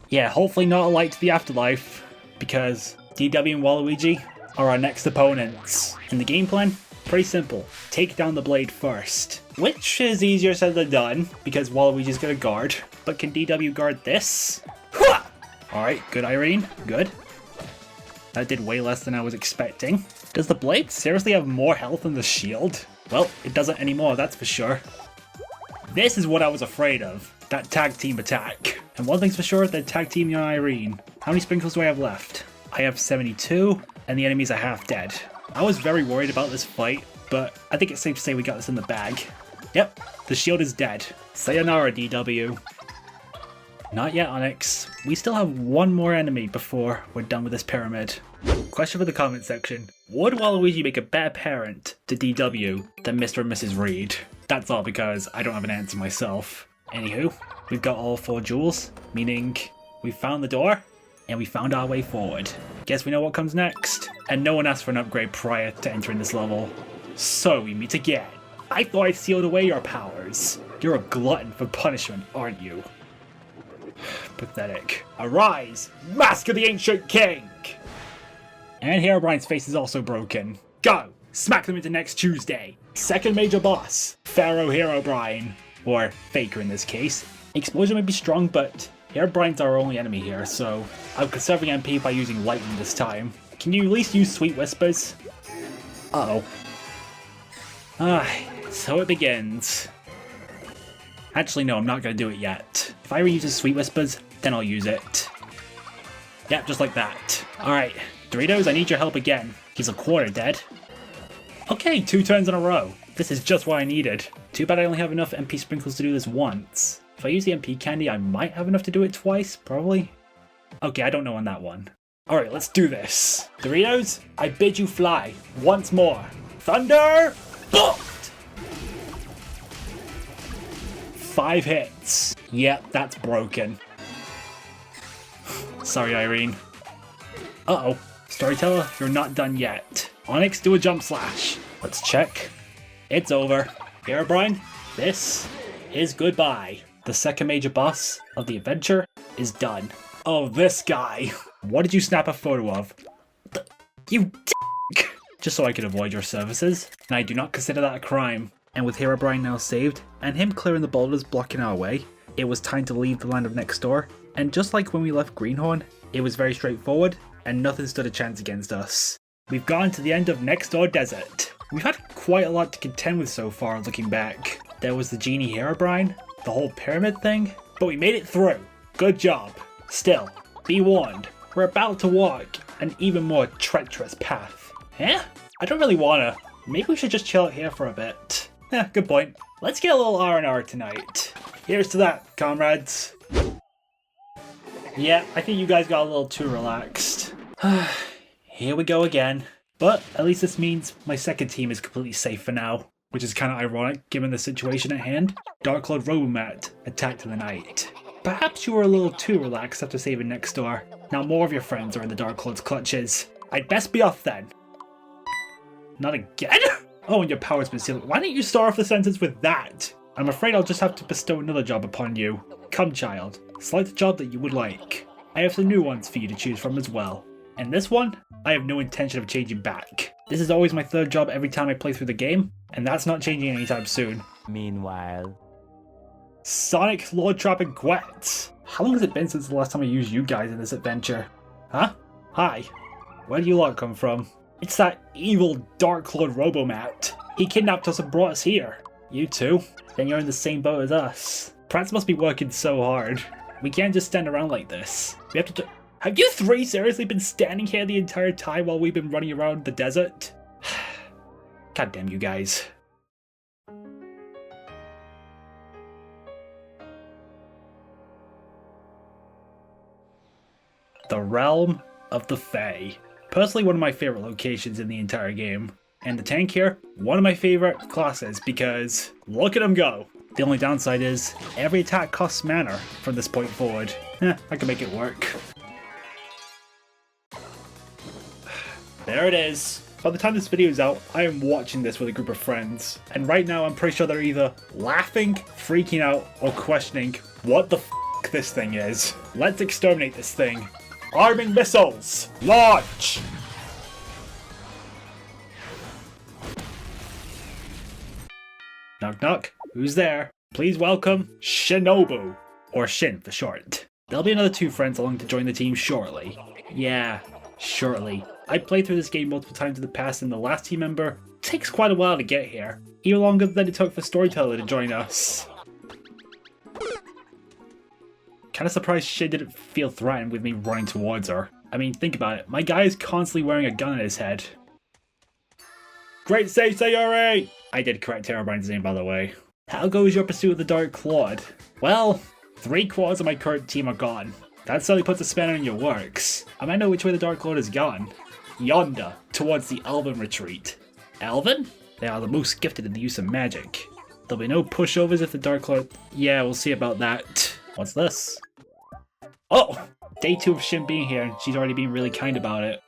Yeah, hopefully not a light to the afterlife, because DW and Waluigi are our next opponents. And the game plan? Pretty simple. Take down the blade first. Which is easier said than done, because Waluigi's gonna guard. But can DW guard this? Alright, good Irene, good. That did way less than I was expecting. Does the blade seriously have more health than the shield? Well, it doesn't anymore, that's for sure. This is what I was afraid of. That tag team attack. And one thing's for sure, they're tag teaming on Irene. How many sprinkles do I have left? I have 72, and the enemies are half dead. I was very worried about this fight, but I think it's safe to say we got this in the bag. Yep, the shield is dead. Sayonara, DW. Not yet, Onyx. We still have one more enemy before we're done with this pyramid. Question for the comment section. Would Waluigi make a better parent to DW than Mr. and Mrs. Reed? That's all because I don't have an answer myself. Anywho, we've got all 4 jewels, meaning we found the door, and we found our way forward. Guess we know what comes next. And no one asked for an upgrade prior to entering this level. So we meet again. I thought I sealed away your powers. You're a glutton for punishment, aren't you? Pathetic. Arise, Mask of the Ancient King! And Herobrine's face is also broken. Go! Smack them into next Tuesday. Second major boss, Pharaoh Herobrine. Or Faker in this case. Explosion may be strong, but Herobrine's our only enemy here, so I'm conserving MP by using lightning this time. Can you at least use Sweet Whispers? Uh-oh. So it begins. Actually, no, I'm not going to do it yet. If I reuse Sweet Whispers, then I'll use it. Yep, just like that. Alright, Doritos, I need your help again. He's a quarter dead. Okay, 2 turns in a row. This is just what I needed. Too bad I only have enough MP sprinkles to do this once. If I use the MP candy, I might have enough to do it twice, probably. Okay, I don't know on that one. Alright, let's do this. Doritos, I bid you fly. Once more. Thunder! Bolt! 5 hits. Yep, that's broken. Sorry, Irene. Uh-oh. Storyteller, you're not done yet. Onyx, do a jump slash. Let's check. It's over. Herobrine, this is goodbye. The second major boss of the adventure is done. Oh, this guy. What did you snap a photo of? You dick! Just so I could avoid your services, and I do not consider that a crime. And with Herobrine now saved, and him clearing the boulders blocking our way, it was time to leave the land of Neksdor. And just like when we left Greenhorn, it was very straightforward, and nothing stood a chance against us. We've gotten to the end of Neksdor Desert. We've had quite a lot to contend with so far looking back. There was the genie Herobrine, the whole pyramid thing, but we made it through. Good job. Still, be warned, we're about to walk an even more treacherous path. Eh? I don't really wanna. Maybe we should just chill out here for a bit. Yeah, good point. Let's get a little R&R tonight. Here's to that, comrades. Yeah, I think you guys got a little too relaxed. Here we go again. But at least this means my second team is completely safe for now, which is kind of ironic given the situation at hand. Dark Lord Robomat attacked in the night. Perhaps you were a little too relaxed after saving Neksdor. Now more of your friends are in the Dark Lord's clutches. I'd best be off then. Not again? Oh, and your power's been sealed. Why didn't you start off the sentence with that? I'm afraid I'll just have to bestow another job upon you. Come, child. Select the job that you would like. I have some new ones for you to choose from as well. And this one, I have no intention of changing back. This is always my third job every time I play through the game, and that's not changing anytime soon. Meanwhile, Sonic, Lord Trap, and Gwet. How long has it been since the last time I used you guys in this adventure? Huh? Hi. Where do you lot come from? It's that evil Dark Lord Robomat. He kidnapped us and brought us here. You too? Then you're in the same boat as us. Prats must be working so hard. We can't just stand around like this. We have to Have you three seriously been standing here the entire time while we've been running around the desert? God damn you guys. The Realm of the Fae. Personally one of my favourite locations in the entire game. And the tank here, one of my favourite classes because look at him go. The only downside is every attack costs mana from this point forward. I can make it work. There it is. By the time this video is out, I am watching this with a group of friends. And right now I'm pretty sure they're either laughing, freaking out, or questioning what the f this thing is. Let's exterminate this thing. Arming missiles! Launch! Knock knock. Who's there? Please welcome Shinobu. Or Shin for short. There'll be another two friends along to join the team shortly. Yeah, shortly. I played through this game multiple times in the past and the last team member takes quite a while to get here. Even longer than it took for Storyteller to join us. Kinda surprised Shin didn't feel threatened with me running towards her. I mean, think about it. My guy is constantly wearing a gun in his head. Great save, Sayori! I did correct Herobrine's name, by the way. How goes your pursuit of the Dark Lord? Well, 3/4 of my current team are gone. That certainly puts a spanner in your works. I might know which way the Dark Lord has gone. Yonder, towards the Elven retreat. Elven? They are the most gifted in the use of magic. There'll be no pushovers if the Dark Lord... Yeah, we'll see about that. What's this? Oh! Day 2 of Shin being here, and she's already been really kind about it.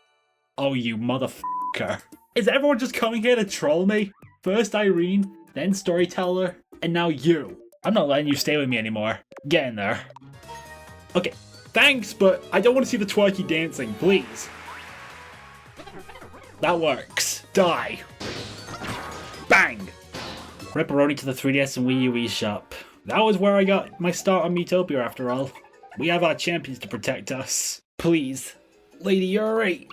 Oh, you motherfucker. Is everyone just coming here to troll me? First Irene, then Storyteller, and now you. I'm not letting you stay with me anymore. Get in there. Okay, thanks, but I don't want to see the twerky dancing, please. That works. Die. Bang! Ripperoni to the 3DS and Wii U eShop. That was where I got my start on Miitopia after all. We have our champions to protect us. Please. Lady, you're right.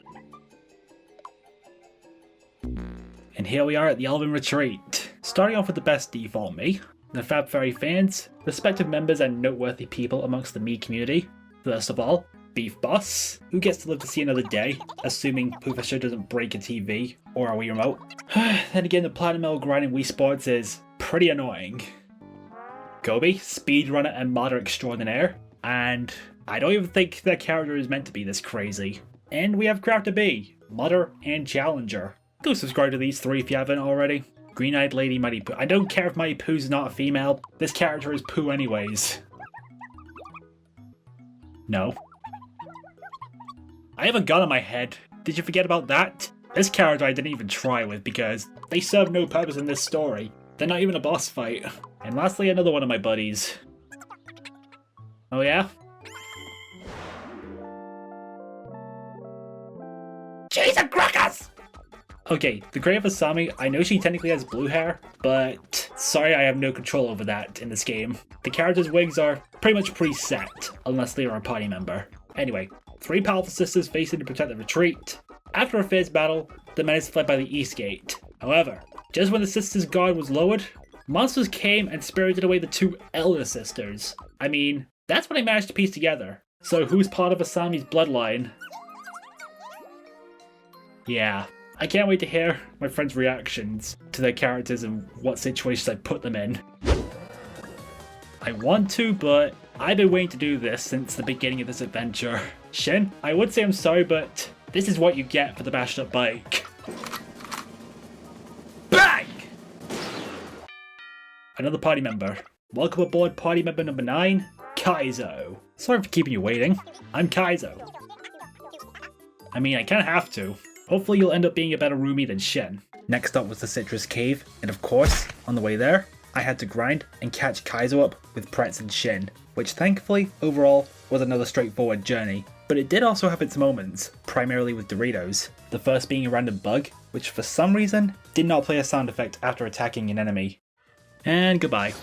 And here we are at the Elven Retreat. Starting off with the best default me, the Fab Fairy fans, respective members and noteworthy people amongst the me community. First of all, Beef Boss, who gets to live to see another day, assuming Poofisher doesn't break a TV or a Wii remote. Then again, the Platinum Medal grind in Wii Sports is pretty annoying. Kobe, speedrunner and modder extraordinaire, and I don't even think their character is meant to be this crazy. And we have Crafter B, modder and challenger. Go subscribe to these three if you haven't already. Green-eyed lady Mighty Pooh. I don't care if Mighty Pooh's not a female. This character is Pooh anyways. No. I have a gun on my head. Did you forget about that? This character I didn't even try with because they serve no purpose in this story. They're not even a boss fight. And lastly, another one of my buddies. Oh yeah? Jesus crackers! Okay, the Grave Asami, I know she technically has blue hair, but sorry I have no control over that in this game. The character's wigs are pretty much preset, unless they are a party member. Anyway, 3 powerful sisters facing to protect the retreat. After a fierce battle, the menace fled by the east gate. However, just when the sisters' guard was lowered, monsters came and spirited away the 2 elder sisters. I mean, that's what I managed to piece together. So who's part of Asami's bloodline? Yeah, I can't wait to hear my friends' reactions to their characters and what situations I put them in. I want to, but I've been waiting to do this since the beginning of this adventure. Shin, I would say I'm sorry, but this is what you get for the bashed up bike. Bang! Another party member. Welcome aboard party member number 9, Kaizo. Sorry for keeping you waiting. I'm Kaizo. I mean, I kinda have to. Hopefully you'll end up being a better roomie than Shin. Next up was the Citrus Cave, and of course, on the way there, I had to grind and catch Kaizo up with Pretz and Shin, which thankfully, overall, was another straightforward journey. But it did also have its moments, primarily with Doritos. The first being a random bug, which for some reason, did not play a sound effect after attacking an enemy. And goodbye.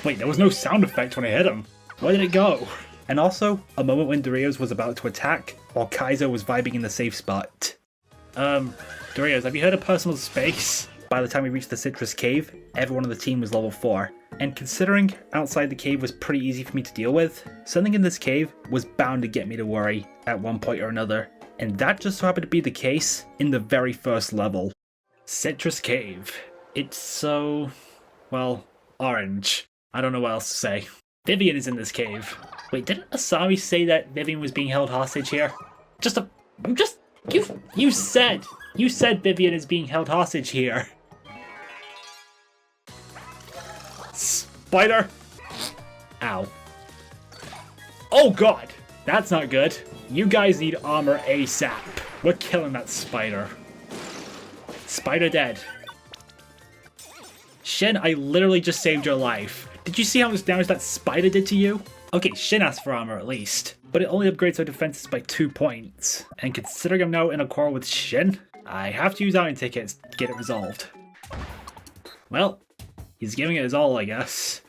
Wait, there was no sound effect when I hit him. Where did it go? And also, a moment when Doritos was about to attack, while Kaizo was vibing in the safe spot. Doritos, have you heard of personal space? By the time we reached the Citrus Cave, everyone on the team was level 4. And considering outside the cave was pretty easy for me to deal with, something in this cave was bound to get me to worry at one point or another. And that just so happened to be the case in the very first level. Citrus Cave. It's so, well, orange. I don't know what else to say. Vivian is in this cave. Wait, didn't Asami say that Vivian was being held hostage here? You said Vivian is being held hostage here. Spider! Ow. Oh god! That's not good. You guys need armor ASAP. We're killing that spider. Spider dead. Shin, I literally just saved your life. Did you see how much damage that spider did to you? Okay, Shin asked for armor at least, but it only upgrades our defenses by 2 points. And considering I'm now in a quarrel with Shin, I have to use outing tickets to get it resolved. Well, he's giving it his all, I guess.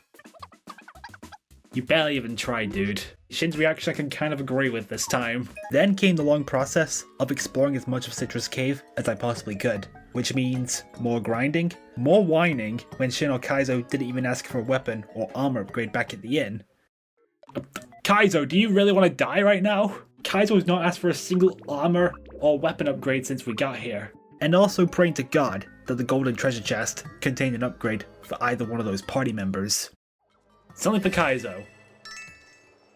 You barely even tried, dude. Shin's reaction I can kind of agree with this time. Then came the long process of exploring as much of Citrus Cave as I possibly could, which means more grinding, more whining when Shin or Kaizo didn't even ask for a weapon or armor upgrade back at the inn. Kaizo, do you really want to die right now? Kaizo has not asked for a single armor or weapon upgrade since we got here. And also praying to God that the golden treasure chest contained an upgrade for either one of those party members. Something for Kaizo.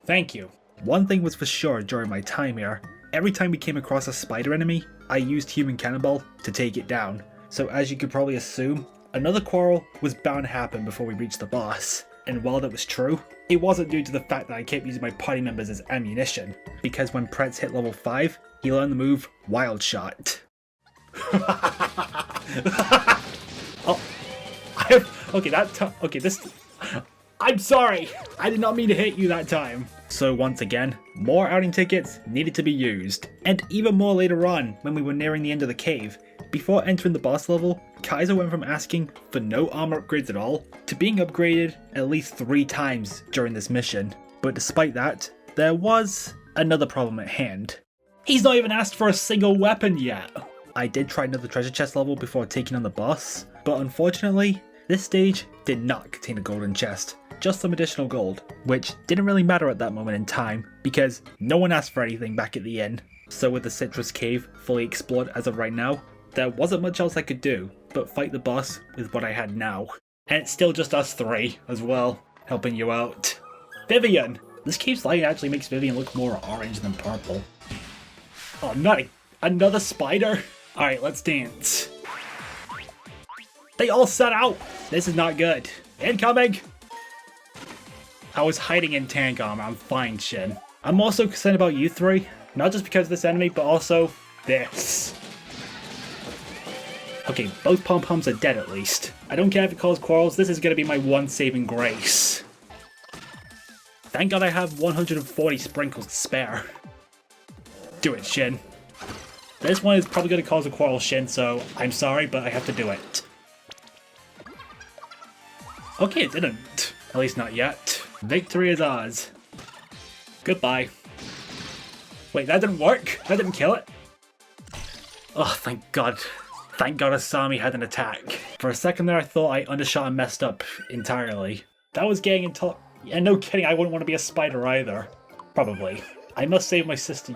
Thank you. One thing was for sure during my time here, every time we came across a spider enemy, I used human cannonball to take it down. So as you could probably assume, another quarrel was bound to happen before we reached the boss. And while that was true, it wasn't due to the fact that I kept using my party members as ammunition, because when Pretz hit level 5, he learned the move Wild Shot. I'm sorry! I did not mean to hit you that time. So once again, more outing tickets needed to be used. And even more later on, when we were nearing the end of the cave, before entering the boss level, Kaizo went from asking for no armor upgrades at all, to being upgraded at least 3 times during this mission. But despite that, there was another problem at hand. He's not even asked for a single weapon yet! I did try another treasure chest level before taking on the boss, but unfortunately, this stage did not contain a golden chest, just some additional gold, which didn't really matter at that moment in time, because no one asked for anything back at the inn. So with the Citrus Cave fully explored as of right now, there wasn't much else I could do but fight the boss with what I had now. And it's still just us 3 as well, helping you out. Vivian! This cave's light actually makes Vivian look more orange than purple. Oh, not another spider? Alright, let's dance. They all set out! This is not good. Incoming! I was hiding in tank armor, I'm fine, Shin. I'm also concerned about you 3. Not just because of this enemy, but also this. Okay, both pom-poms are dead at least. I don't care if it causes quarrels, this is going to be my one saving grace. Thank God I have 140 sprinkles to spare. Do it, Shin. This one is probably going to cause a quarrel, Shin, so I'm sorry, but I have to do it. Okay, it didn't. At least not yet. Victory is ours. Goodbye. Wait, that didn't work? That didn't kill it? Oh, thank God. Thank God Asami had an attack. For a second there I thought I undershot and messed up entirely. That was getting into... And no kidding, I wouldn't want to be a spider either. Probably. I must save my sister.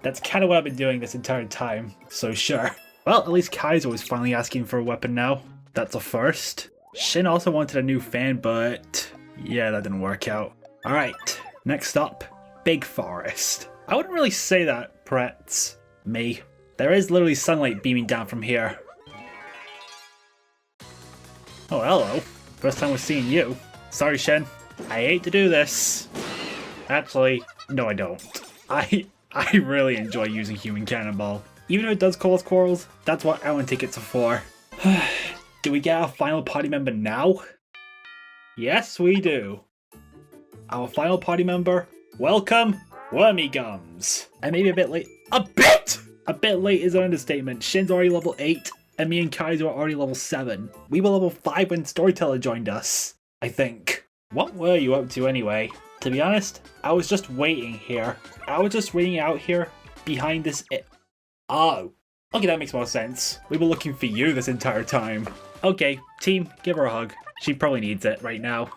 That's kind of what I've been doing this entire time, so sure. Well, at least Kaizo is finally asking for a weapon now. That's a first. Shin also wanted a new fan, but... yeah, that didn't work out. Alright, next up, Big Forest. I wouldn't really say that, Pretz. Me. There is literally sunlight beaming down from here. Oh, hello. First time we're seeing you. Sorry, Shen. I hate to do this. Actually, no I don't. I really enjoy using Human Cannonball. Even though it does cause quarrels, that's what Allen tickets are for. Do we get our final party member now? Yes, we do. Our final party member, welcome, Wormy Gums. I may be a bit late. A bit? A bit late is an understatement. Shin's already level 8, and me and Kaizo are already level 7. We were level 5 when Storyteller joined us, I think. What were you up to anyway? To be honest, I was just waiting here. I was just waiting out here, behind this Oh. Okay, that makes more sense. We were looking for you this entire time. Okay, team, give her a hug. She probably needs it right now.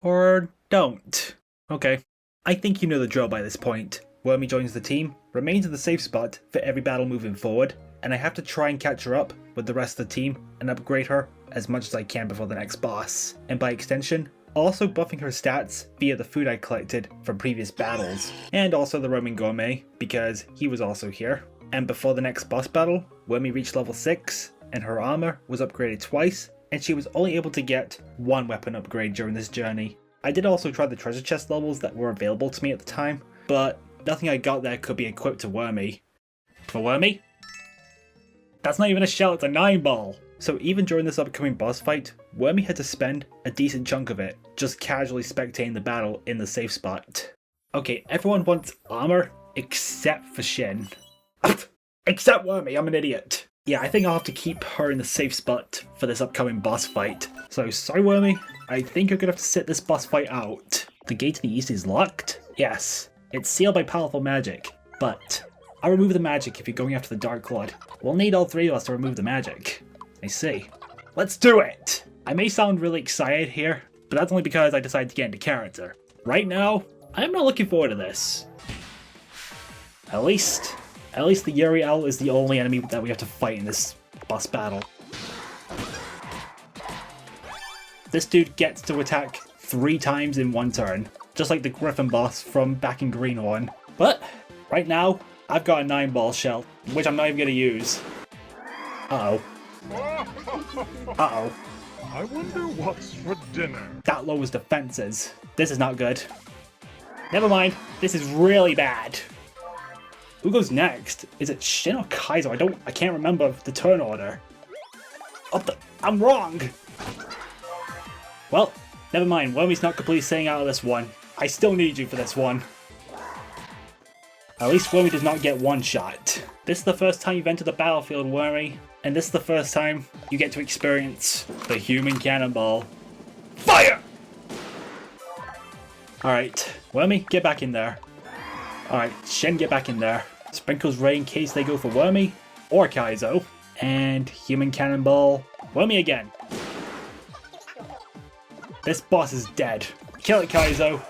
Or don't. Okay. I think you know the drill by this point. Wormy joins the team, remains in the safe spot for every battle moving forward, and I have to try and catch her up with the rest of the team and upgrade her as much as I can before the next boss. And by extension, also buffing her stats via the food I collected from previous battles, and also the Roman Gourmet, because he was also here. And before the next boss battle, Wormy reached level 6, and her armor was upgraded twice, and she was only able to get one weapon upgrade during this journey. I did also try the treasure chest levels that were available to me at the time, but nothing I got there could be equipped to Wormy. For Wormy? That's not even a shell, it's a 9-ball! So even during this upcoming boss fight, Wormy had to spend a decent chunk of it just casually spectating the battle in the safe spot. Okay, everyone wants armor except for Shin. Except Wormy, I'm an idiot. Yeah, I think I'll have to keep her in the safe spot for this upcoming boss fight. So sorry Wormy, I think you're gonna have to sit this boss fight out. The gate to the east is locked? Yes. It's sealed by powerful magic, but I'll remove the magic if you're going after the Dark Lord. We'll need all three of us to remove the magic. I see. Let's do it! I may sound really excited here, but that's only because I decided to get into character. Right now, I'm not looking forward to this. At least the Yuri Owl is the only enemy that we have to fight in this boss battle. This dude gets to attack 3 times in one turn, just like the Griffin boss from back in Greenhorn. But right now, I've got a 9-ball shell, which I'm not even going to use. Uh-oh. Uh-oh. I wonder what's for dinner. That lowers defenses. This is not good. Never mind, this is really bad. Who goes next? Is it Shin or Kaizo? I can't remember the turn order. I'm wrong! Well, never mind, Wormy's not completely staying out of this one. I still need you for this one. At least Wormy does not get one shot. This is the first time you've entered the battlefield, Wormy, and this is the first time you get to experience the Human Cannonball. Fire! Alright, Wormy, get back in there. Alright, Shen, get back in there. Sprinkles ready in case they go for Wormy or Kaizo. And Human Cannonball. Wormy again. This boss is dead. Kill it, Kaizo.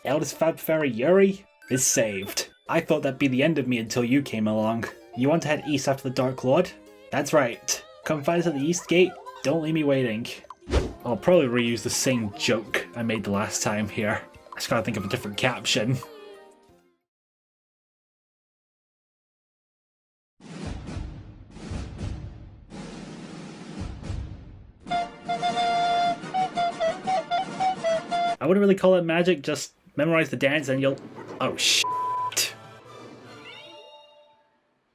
Eldest Fab Fairy Yuri is saved. I thought that'd be the end of me until you came along. You want to head east after the Dark Lord? That's right. Come find us at the east gate. Don't leave me waiting. I'll probably reuse the same joke I made the last time here. I just gotta think of a different caption. I wouldn't really call it magic, just memorize the dance and you'll... Oh shit.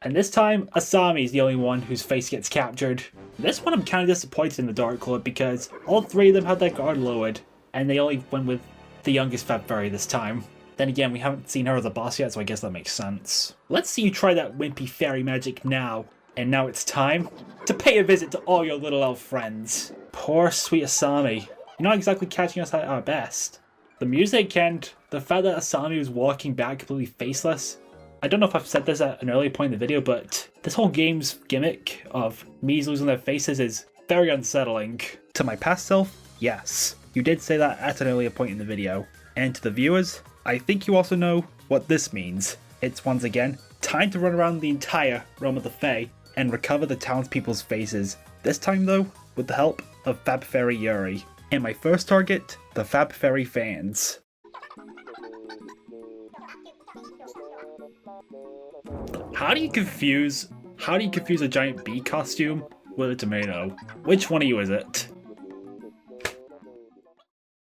And this time, Asami is the only one whose face gets captured. This one I'm kind of disappointed in the Dark Lord because all three of them had their guard lowered, and they only went with the youngest Fab Fairy this time. Then again, we haven't seen her as a boss yet, so I guess that makes sense. Let's see you try that wimpy fairy magic now. And now it's time to pay a visit to all your little elf friends. Poor sweet Asami. You're not exactly catching us at our best. The music and the fact that Asami was walking back completely faceless. I don't know if I've said this at an earlier point in the video, but this whole game's gimmick of Miis losing their faces is very unsettling. To my past self, yes, you did say that at an earlier point in the video. And to the viewers, I think you also know what this means. It's once again time to run around the entire realm of the Fae and recover the townspeople's faces. This time though, with the help of Fab Fairy Yuri. And my first target, the Fab Fairy fans. How do you confuse a giant bee costume with a tomato? Which one of you is it?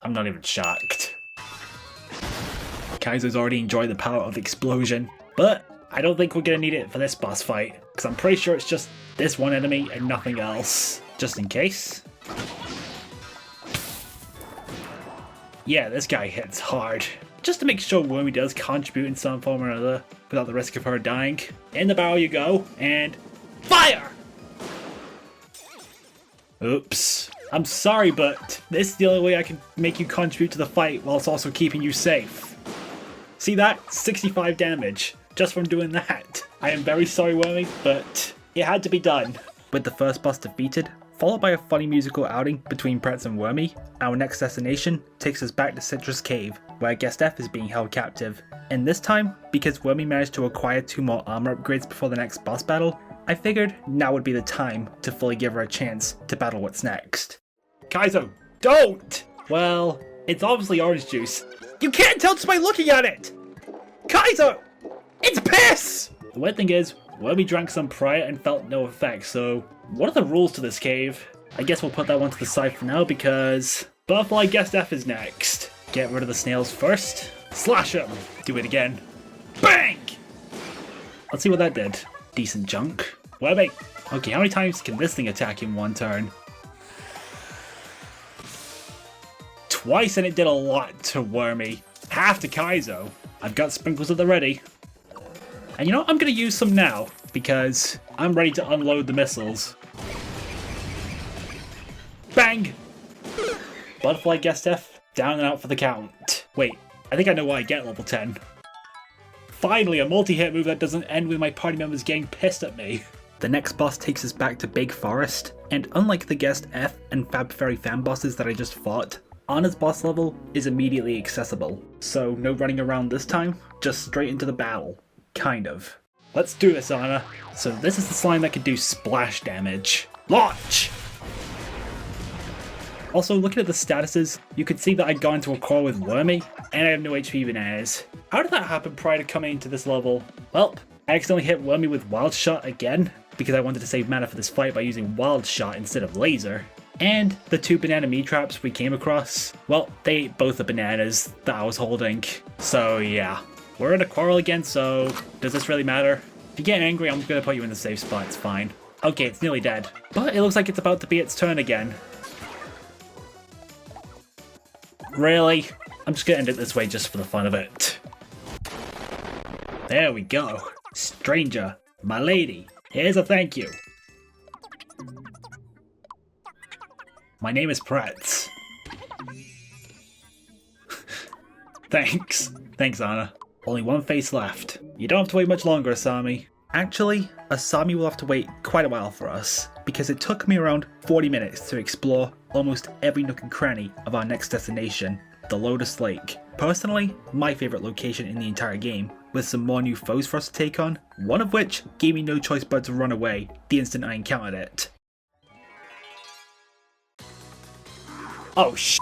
I'm not even shocked. Kaizo's already enjoyed the power of explosion, but I don't think we're gonna need it for this boss fight, because I'm pretty sure it's just this one enemy and nothing else. Just in case. Yeah, this guy hits hard. Just to make sure Wormy does contribute in some form or another, without the risk of her dying. In the barrel you go, and fire! Oops. I'm sorry, but this is the only way I can make you contribute to the fight whilst also keeping you safe. See that? 65 damage, just from doing that. I am very sorry, Wormy, but it had to be done. With the first boss defeated, followed by a funny musical outing between Pretz and Wormy, our next destination takes us back to Citrus Cave, where Guest F is being held captive. And this time, because Wormy managed to acquire 2 more armor upgrades before the next boss battle, I figured now would be the time to fully give her a chance to battle what's next. Kaizo, don't! Well, it's obviously orange juice. You can't tell just by looking at it! Kaizo! It's piss! The weird thing is, Wormy drank some prior and felt no effect, so what are the rules to this cave? I guess we'll put that one to the side for now because Butterfly Guest F is next. Get rid of the snails first. Slash them! Do it again. Bang! Let's see what that did. Decent junk. Wormy! Okay, how many times can this thing attack in one turn? Twice, and it did a lot to Wormy. Half to Kaizo. I've got sprinkles at the ready. And you know what? I'm gonna use some now, because I'm ready to unload the missiles. Bang! Butterfly Guest F, down and out for the count. Wait, I think I know why I get level 10. Finally, a multi-hit move that doesn't end with my party members getting pissed at me. The next boss takes us back to Big Forest, and unlike the Guest F and Fab Fairy fan bosses that I just fought, Anna's boss level is immediately accessible, so no running around this time, just straight into the battle. Kind of. Let's do this, Anna. So this is the slime that can do splash damage. Launch! Also, looking at the statuses, you could see that I'd gone into a quarrel with Wormy, and I have no HP bananas. How did that happen prior to coming into this level? Well, I accidentally hit Wormy with Wild Shot again, because I wanted to save mana for this fight by using Wild Shot instead of Laser. And the 2 banana meat traps we came across, well, they ate both the bananas that I was holding. So yeah, we're in a quarrel again, so does this really matter? If you get angry, I'm gonna put you in the safe spot, it's fine. Okay, it's nearly dead, but it looks like it's about to be its turn again. Really? I'm just gonna end it this way just for the fun of it. There we go. Stranger, my lady, here's a thank you. My name is Pretz. Thanks. Thanks, Anna. Only one face left. You don't have to wait much longer, Asami. Actually, Asami will have to wait quite a while for us, because it took me around 40 minutes to explore almost every nook and cranny of our next destination, the Lotus Lake. Personally, my favourite location in the entire game, with some more new foes for us to take on, one of which gave me no choice but to run away the instant I encountered it. Oh shit!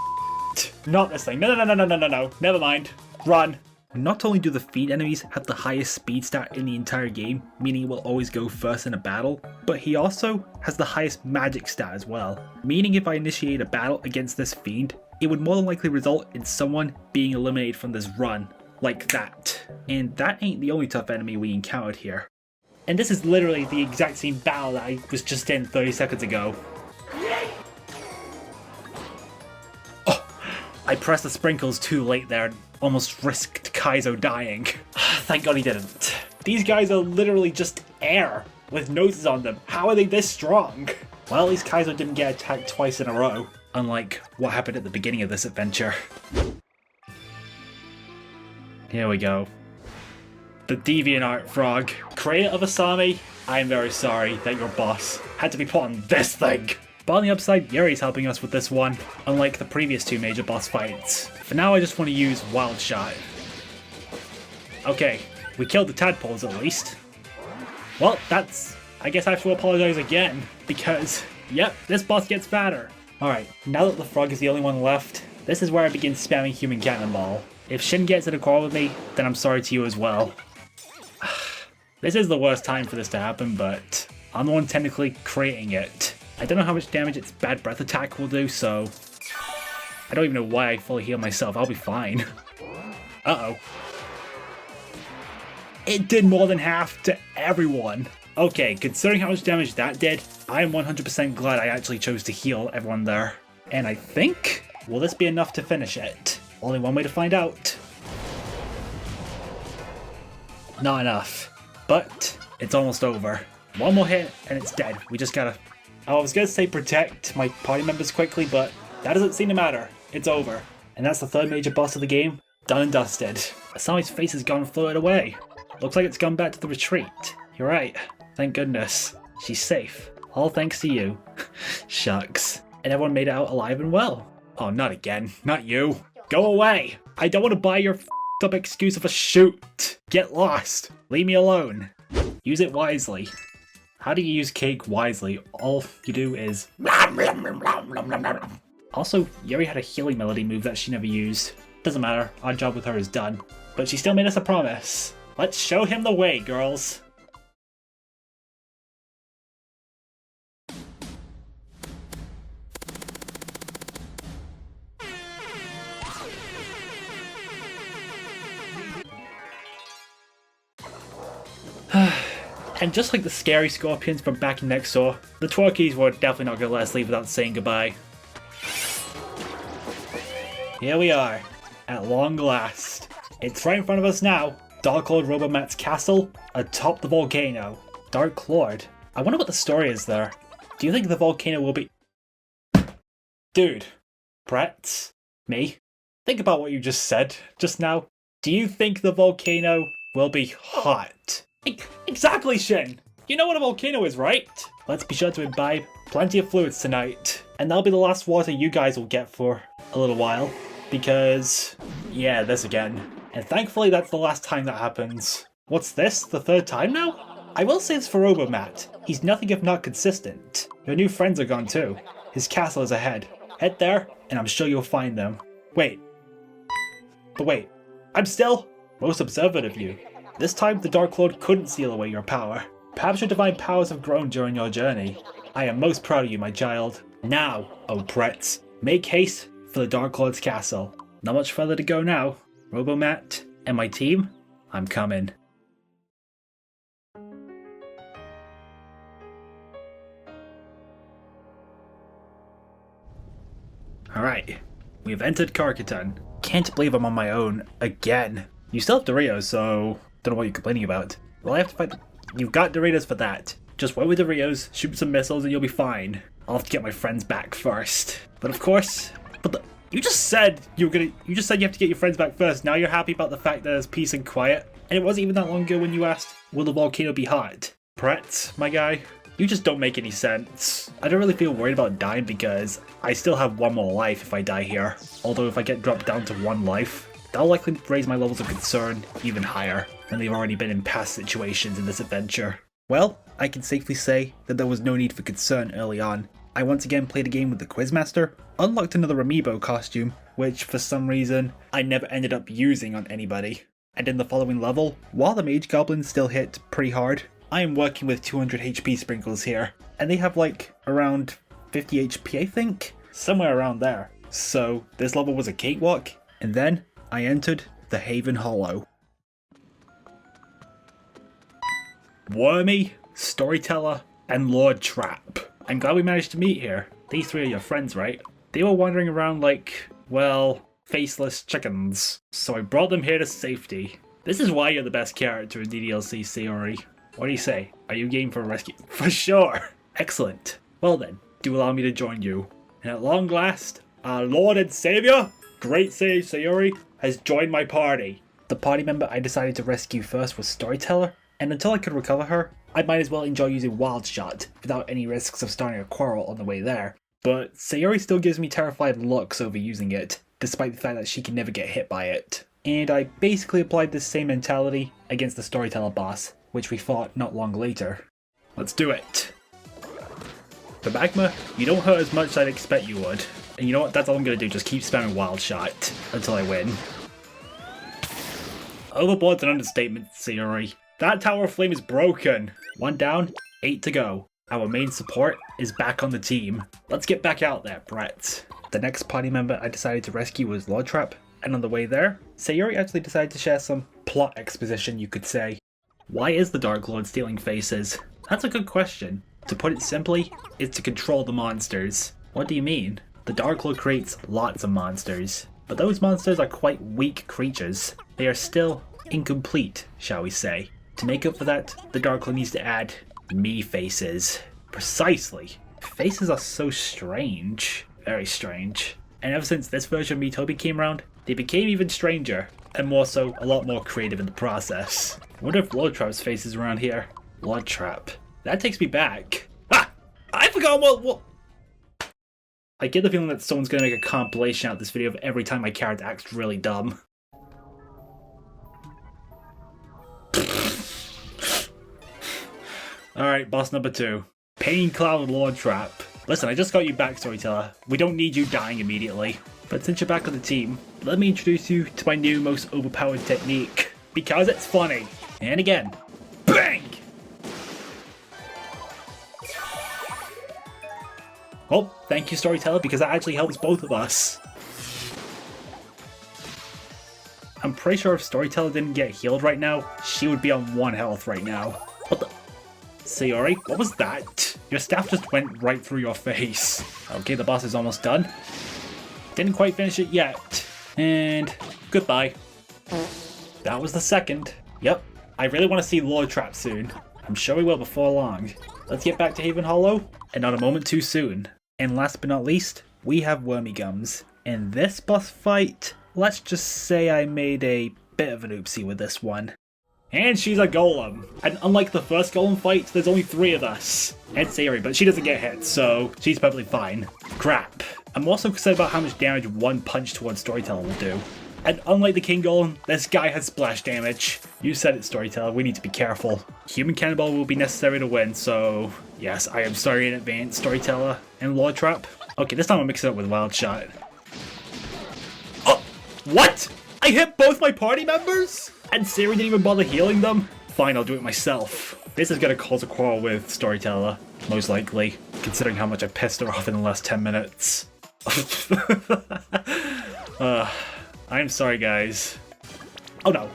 Not this thing. No, never mind. Run. Not only do the fiend enemies have the highest speed stat in the entire game, meaning it will always go first in a battle, but he also has the highest magic stat as well, meaning if I initiate a battle against this fiend, it would more than likely result in someone being eliminated from this run, like that. And that ain't the only tough enemy we encountered here. And this is literally the exact same battle that I was just in 30 seconds ago. Oh, I pressed the sprinkles too late there and almost risked Kaizo dying. Thank God he didn't. These guys are literally just air with noses on them. How are they this strong? Well, at least Kaizo didn't get attacked twice in a row, unlike what happened at the beginning of this adventure. Here we go. The DeviantArt Frog. Creator of Asami, I am very sorry that your boss had to be put on this thing. But on the upside, Yuri's helping us with this one, unlike the previous two major boss fights. For now, I just want to use Wild Shot. Okay, we killed the tadpoles at least. Well, I guess I have to apologize again, because, yep, this boss gets fatter. Alright, now that the frog is the only one left, this is where I begin spamming Human Cannonball. If Shin gets in a quarrel with me, then I'm sorry to you as well. This is the worst time for this to happen, but I'm the one technically creating it. I don't know how much damage its bad breath attack will do, so I don't even know why I fully heal myself. I'll be fine. Uh-oh. It did more than half to everyone. Okay, considering how much damage that did, I am 100% glad I actually chose to heal everyone there. And I think, will this be enough to finish it? Only one way to find out. Not enough. But it's almost over. One more hit and it's dead. We just gotta... I was gonna say protect my party members quickly, but that doesn't seem to matter. It's over. And that's the third major boss of the game, done and dusted. Asami's face has gone and floated away. Looks like it's gone back to the retreat. You're right. Thank goodness. She's safe. All thanks to you. Shucks. And everyone made it out alive and well. Oh, not again. Not you. Go away. I don't want to buy your f***ed up excuse of a shoot. Get lost. Leave me alone. Use it wisely. How do you use cake wisely? All you do is... Also, Yuri had a healing melody move that she never used. Doesn't matter, our job with her is done. But she still made us a promise. Let's show him the way, girls. And just like the scary scorpions from back in Neksdor, the Twerkies were definitely not going to let us leave without saying goodbye. Here we are, at long last. It's right in front of us now. Dark Lord Robomat's castle, atop the volcano. Dark Lord? I wonder what the story is there. Do you think the volcano will be... Dude. Brett? Me? Think about what you just said, just now. Do you think the volcano will be hot? Exactly, Shin! You know what a volcano is, right? Let's be sure to imbibe plenty of fluids tonight. And that'll be the last water you guys will get for a little while. Because... yeah, this again. And thankfully that's the last time that happens. What's this? The third time now? I will say this for Robomat. He's nothing if not consistent. Your new friends are gone too. His castle is ahead. Head there, and I'm sure you'll find them. Wait. But wait. I'm still most observant of you. This time the Dark Lord couldn't seal away your power. Perhaps your divine powers have grown during your journey. I am most proud of you, my child. Now, oh Pretz, make haste for the Dark Lord's castle. Not much further to go now. Robomat and my team, I'm coming. Alright, we've entered Karkatan. Can't believe I'm on my own again. You still have Doritos, so don't know what you're complaining about. Well, I have to fight the... You've got Doritos for that. Just wait with Doritos, shoot some missiles, and you'll be fine. I'll have to get my friends back first. But of course... You just said you just said you have to get your friends back first. Now you're happy about the fact that there's peace and quiet. And it wasn't even that long ago when you asked, will the volcano be hot? Brett, my guy, you just don't make any sense. I don't really feel worried about dying because I still have one more life if I die here. Although if I get dropped down to one life, that'll likely raise my levels of concern even higher than they've already been in past situations in this adventure. Well, I can safely say that there was no need for concern early on. I once again played a game with the Quizmaster, unlocked another amiibo costume, which for some reason I never ended up using on anybody. And in the following level, while the mage goblins still hit pretty hard, I am working with 200 HP sprinkles here, and they have like around 50 HP I think? Somewhere around there. So this level was a cakewalk, and then I entered the Haven Hollow. Wormy, Storyteller, and Lord Trap. I'm glad we managed to meet here. These three are your friends, right? They were wandering around like, well, faceless chickens. So I brought them here to safety. This is why you're the best character in DDLC Sayori. What do you say? Are you game for a rescue? For sure! Excellent. Well then, do allow me to join you. And at long last, our Lord and Savior, Great Sage Sayori, has joined my party. The party member I decided to rescue first was Storyteller, and until I could recover her, I might as well enjoy using Wild Shot without any risks of starting a quarrel on the way there. But Sayori still gives me terrified looks over using it, despite the fact that she can never get hit by it. And I basically applied this same mentality against the Storyteller boss, which we fought not long later. Let's do it! The Magma, you don't hurt as much as I'd expect you would. And you know what, that's all I'm gonna do, just keep spamming Wild Shot until I win. Overboard's an understatement, Sayori. That Tower of Flame is broken! 1 down, 8 to go. Our main support is back on the team. Let's get back out there, Brett. The next party member I decided to rescue was Lord Trap, and on the way there, Sayori actually decided to share some plot exposition, you could say. Why is the Dark Lord stealing faces? That's a good question. To put it simply, it's to control the monsters. What do you mean? The Dark Lord creates lots of monsters, but those monsters are quite weak creatures. They are still incomplete, shall we say. To make up for that, the Dark Lord needs to add me faces. Precisely. Faces are so strange. Very strange. And ever since this version of Miitopia came around, they became even stranger, and more so, a lot more creative in the process. I wonder if Lord Trap's face is around here. Lord Trap. That takes me back. Ah! I forgot what... I get the feeling that someone's gonna make a compilation out of this video of every time my character acts really dumb. Alright, boss number 2. Pain Cloud Lord Trap. Listen, I just got you back, Storyteller. We don't need you dying immediately. But since you're back on the team, let me introduce you to my new most overpowered technique. Because it's funny. And again. Bang! Well, thank you, Storyteller, because that actually helps both of us. I'm pretty sure if Storyteller didn't get healed right now, she would be on 1 health right now. What the? Sayori, what was that? Your staff just went right through your face. Okay, the boss is almost done. Didn't quite finish it yet. And goodbye. That was the second. Yep, I really want to see Lord Trap soon. I'm sure we will before long. Let's get back to Haven Hollow, and not a moment too soon. And last but not least, we have Wormy Gums. In this boss fight, let's just say I made a bit of an oopsie with this one. And she's a golem. And unlike the first golem fight, there's only 3 of us. And Sayori, but she doesn't get hit, so she's perfectly fine. Crap. I'm also concerned about how much damage 1 punch towards Storyteller will do. And unlike the King Golem, this guy has splash damage. You said it, Storyteller, we need to be careful. Human Cannonball will be necessary to win, so... Yes, I am sorry in advance, Storyteller and Lord Trap. Okay, this time I'll mix it up with Wild Shot. Oh! What?! I hit both my party members?! And Sayori didn't even bother healing them? Fine, I'll do it myself. This is gonna cause a quarrel with Storyteller, most likely, considering how much I pissed her off in the last 10 minutes. I'm sorry, guys. Oh no.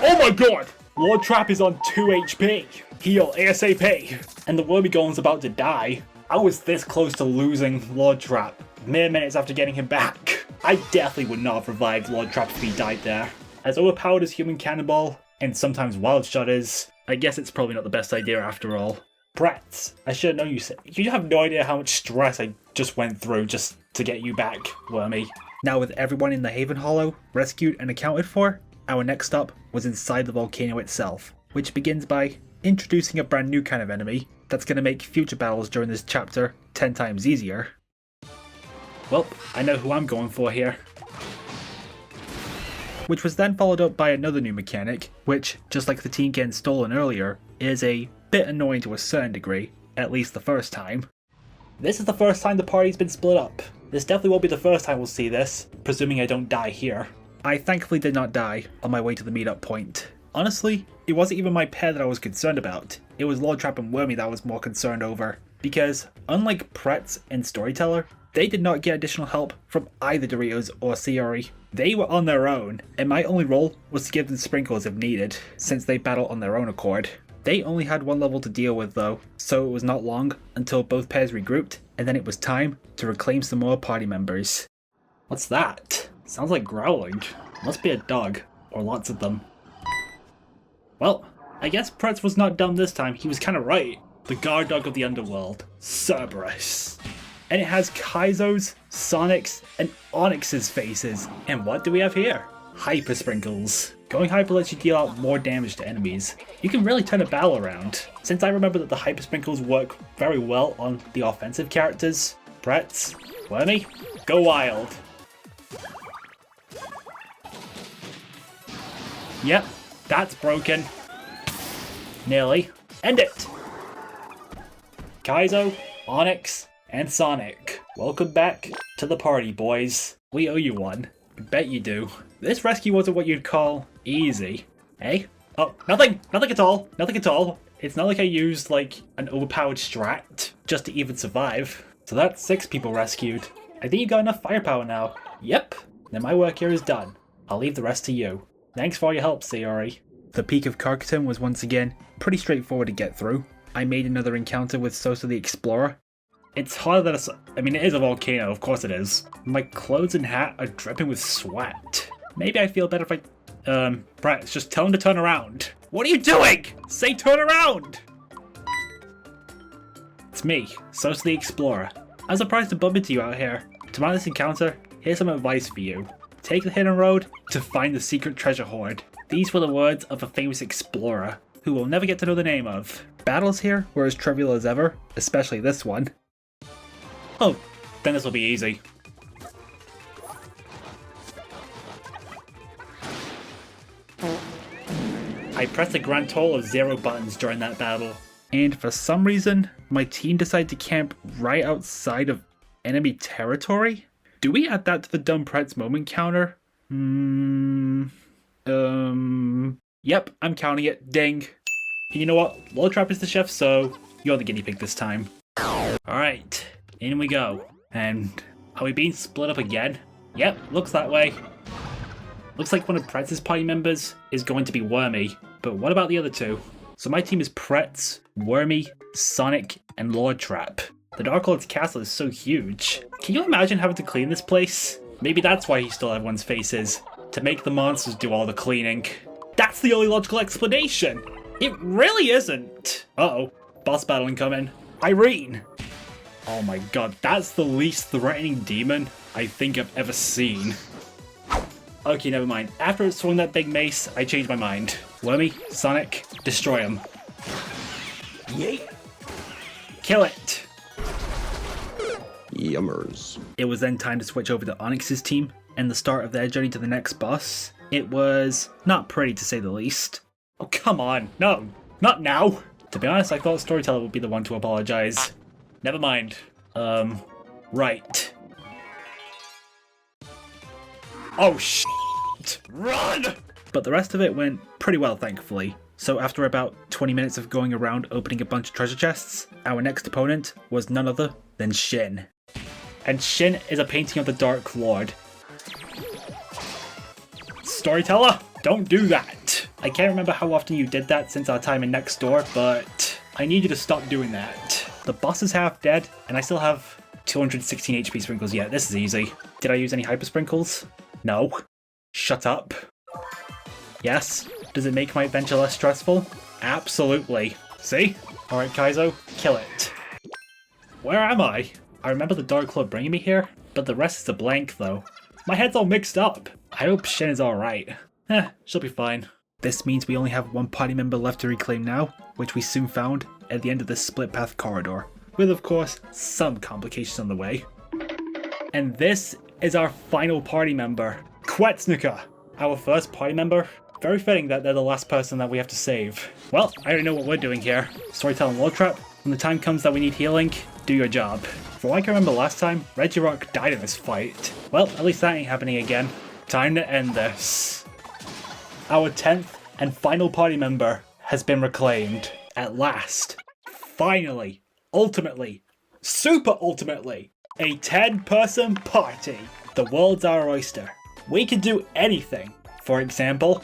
Oh my god! Lord Trap is on 2 HP! Heal ASAP! And the Wormy Golem's about to die. I was this close to losing Lord Trap, mere minutes after getting him back. I definitely would not have revived Lord Trap if he died there. As overpowered as Human Cannonball, and sometimes Wild Shot is, I guess it's probably not the best idea after all. Brats, I should have known you said. You have no idea how much stress I just went through just to get you back, Wormy. Now with everyone in the Haven Hollow rescued and accounted for, our next stop was inside the volcano itself, which begins by introducing a brand new kind of enemy that's going to make future battles during this chapter 10 times easier. Well, I know who I'm going for here. Which was then followed up by another new mechanic, which, just like the team getting stolen earlier, is a bit annoying to a certain degree, at least the first time. This is the first time the party's been split up. This definitely won't be the first time we'll see this, presuming I don't die here. I thankfully did not die on my way to the meetup point, Honestly, it wasn't even my pair that I was concerned about. It was Lord Trap and Wormy that I was more concerned over. Because, unlike Pretz and Storyteller, they did not get additional help from either Doritos or Ciori. They were on their own, and my only role was to give them sprinkles if needed, since they battle on their own accord. They only had one level to deal with though, so it was not long until both pairs regrouped, and then it was time to reclaim some more party members. What's that? Sounds like growling. Must be a dog, or lots of them. Well, I guess Pretz was not dumb this time, he was kinda right. The guard dog of the underworld, Cerberus. And it has Kaizo's, Sonic's, and Onyx's faces. And what do we have here? Hyper Sprinkles. Going hyper lets you deal out more damage to enemies. You can really turn a battle around. Since I remember that the Hyper Sprinkles work very well on the offensive characters, Pretz, Wormy, go wild. Yep, that's broken. Nearly. End it! Kaizo, Onyx, and Sonic. Welcome back to the party, boys. We owe you one. I bet you do. This rescue wasn't what you'd call easy. Eh? Oh, nothing! Nothing at all! Nothing at all! It's not like I used, like, an overpowered strat just to even survive. So that's 6 people rescued. I think you got enough firepower now. Yep. Then my work here is done. I'll leave the rest to you. Thanks for all your help, Ciori. The Peak of Carcaton was once again pretty straightforward to get through. I made another encounter with Sosa the Explorer. It's harder than it is a volcano, of course it is. My clothes and hat are dripping with sweat. Maybe I feel better if Pretz, just tell him to turn around. What are you doing? Say turn around! It's me, Sosa the Explorer. I'm surprised to bump into you out here. To mount this encounter, here's some advice for you. Take the hidden road to find the secret treasure hoard. These were the words of a famous explorer, who we'll never get to know the name of. Battles here were as trivial as ever, especially this one. Oh, then this will be easy. I pressed a grand total of 0 buttons during that battle. And for some reason, my team decided to camp right outside of enemy territory? Do we add that to the Dumb Pretz moment counter? Yep, I'm counting it. Ding. And you know what? Lord Trap is the chef, so you're the guinea pig this time. Alright, in we go. And are we being split up again? Yep, looks that way. Looks like one of Pretz's party members is going to be Wormy, but what about the other 2? So my team is Pretz, Wormy, Sonic, and Lord Trap. The Dark Lord's castle is so huge. Can you imagine having to clean this place? Maybe that's why he stole everyone's faces. To make the monsters do all the cleaning. That's the only logical explanation! It really isn't! Uh-oh. Boss battle incoming. Irene! Oh my god, that's the least threatening demon I think I've ever seen. Okay, never mind. After it swung that big mace, I changed my mind. Wormy, Sonic, destroy him. Yay! Kill it! Yummers. It was then time to switch over to Onyx's team, and the start of their journey to the next boss. It was not pretty to say the least. Oh, come on. No, not now. To be honest, I thought Storyteller would be the one to apologize. Never mind. Right. Oh, shit. Run! But the rest of it went pretty well, thankfully. So after about 20 minutes of going around opening a bunch of treasure chests, our next opponent was none other than Shin. And Shin is a painting of the Dark Lord. Storyteller, don't do that! I can't remember how often you did that since our time in Neksdor, but I need you to stop doing that. The boss is half dead, and I still have 216 HP sprinkles yet. This is easy. Did I use any hyper sprinkles? No. Shut up. Yes. Does it make my adventure less stressful? Absolutely. See? Alright, Kaizo, kill it. Where am I? I remember the Dark Lord bringing me here, but the rest is a blank though. My head's all mixed up. I hope Shin is alright. She'll be fine. This means we only have one party member left to reclaim now, which we soon found at the end of this split path corridor, with of course some complications on the way. And this is our final party member, Quetznica, our first party member. Very fitting that they're the last person that we have to save. Well, I already know what we're doing here. Storyteller and Lord Trap, when the time comes that we need healing, do your job. From what I can remember last time, Regirock died in this fight. Well, at least that ain't happening again. Time to end this. Our 10th and final party member has been reclaimed. At last. Finally. Ultimately. Super ultimately. A 10-person party. The world's our oyster. We can do anything. For example,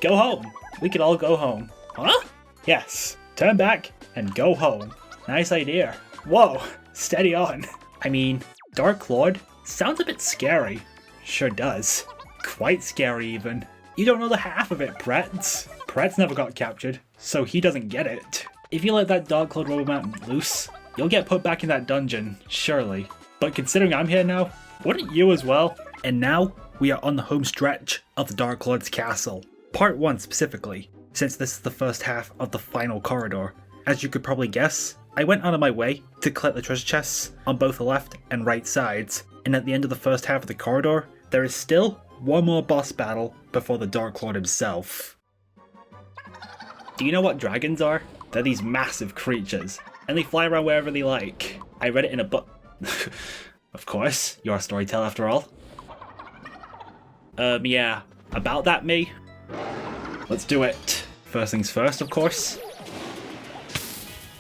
go home. We could all go home. Huh? Yes. Turn back and go home. Nice idea. Whoa. Steady on. I mean, Dark Lord sounds a bit scary. Sure does. Quite scary even. You don't know the half of it, Pretz. Pretz never got captured, so he doesn't get it. If you let that Dark Lord Robomap loose, you'll get put back in that dungeon, surely. But considering I'm here now, wouldn't you as well? And now, we are on the home stretch of the Dark Lord's castle. Part 1 specifically, since this is the first half of the final corridor. As you could probably guess, I went out of my way to collect the treasure chests on both the left and right sides, and at the end of the first half of the corridor, there is still one more boss battle before the Dark Lord himself. Do you know what dragons are? They're these massive creatures, and they fly around wherever they like. I read it in a book. Of course, you're a storyteller after all. Yeah, about that, me? Let's do it. First things first, of course.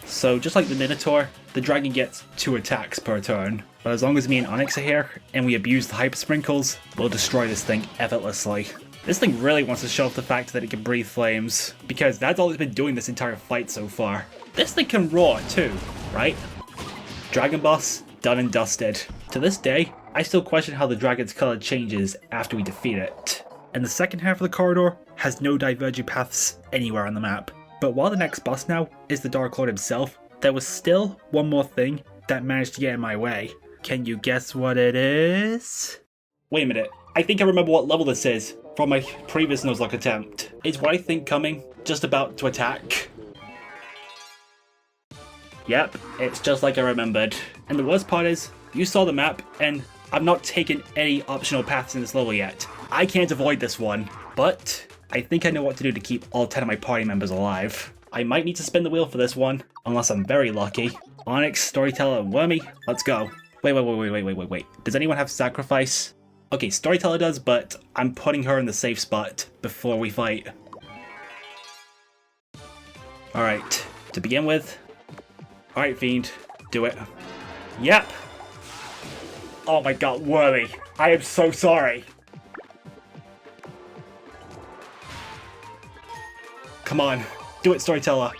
So, just like the Minotaur, the dragon gets 2 attacks per turn. But as long as me and Onyx are here, and we abuse the Hyper Sprinkles, we'll destroy this thing effortlessly. This thing really wants to show off the fact that it can breathe flames, because that's all it's been doing this entire fight so far. This thing can roar too, right? Dragon boss, done and dusted. To this day, I still question how the dragon's colour changes after we defeat it. And the second half of the corridor has no diverging paths anywhere on the map. But while the next boss now is the Dark Lord himself, there was still one more thing that managed to get in my way. Can you guess what it is? Wait a minute, I think I remember what level this is from my previous Nuzlocke attempt. Is what I think coming just about to attack? Yep, it's just like I remembered. And the worst part is, you saw the map, and I've not taken any optional paths in this level yet. I can't avoid this one, but I think I know what to do to keep all 10 of my party members alive. I might need to spin the wheel for this one, unless I'm very lucky. Onyx, Storyteller, and Wormy, let's go. Wait. Does anyone have sacrifice? Okay, Storyteller does, but I'm putting her in the safe spot before we fight. Alright, to begin with. Alright, Fiend, do it. Yep! Oh my god, Wormy, I am so sorry. Come on, do it, Storyteller.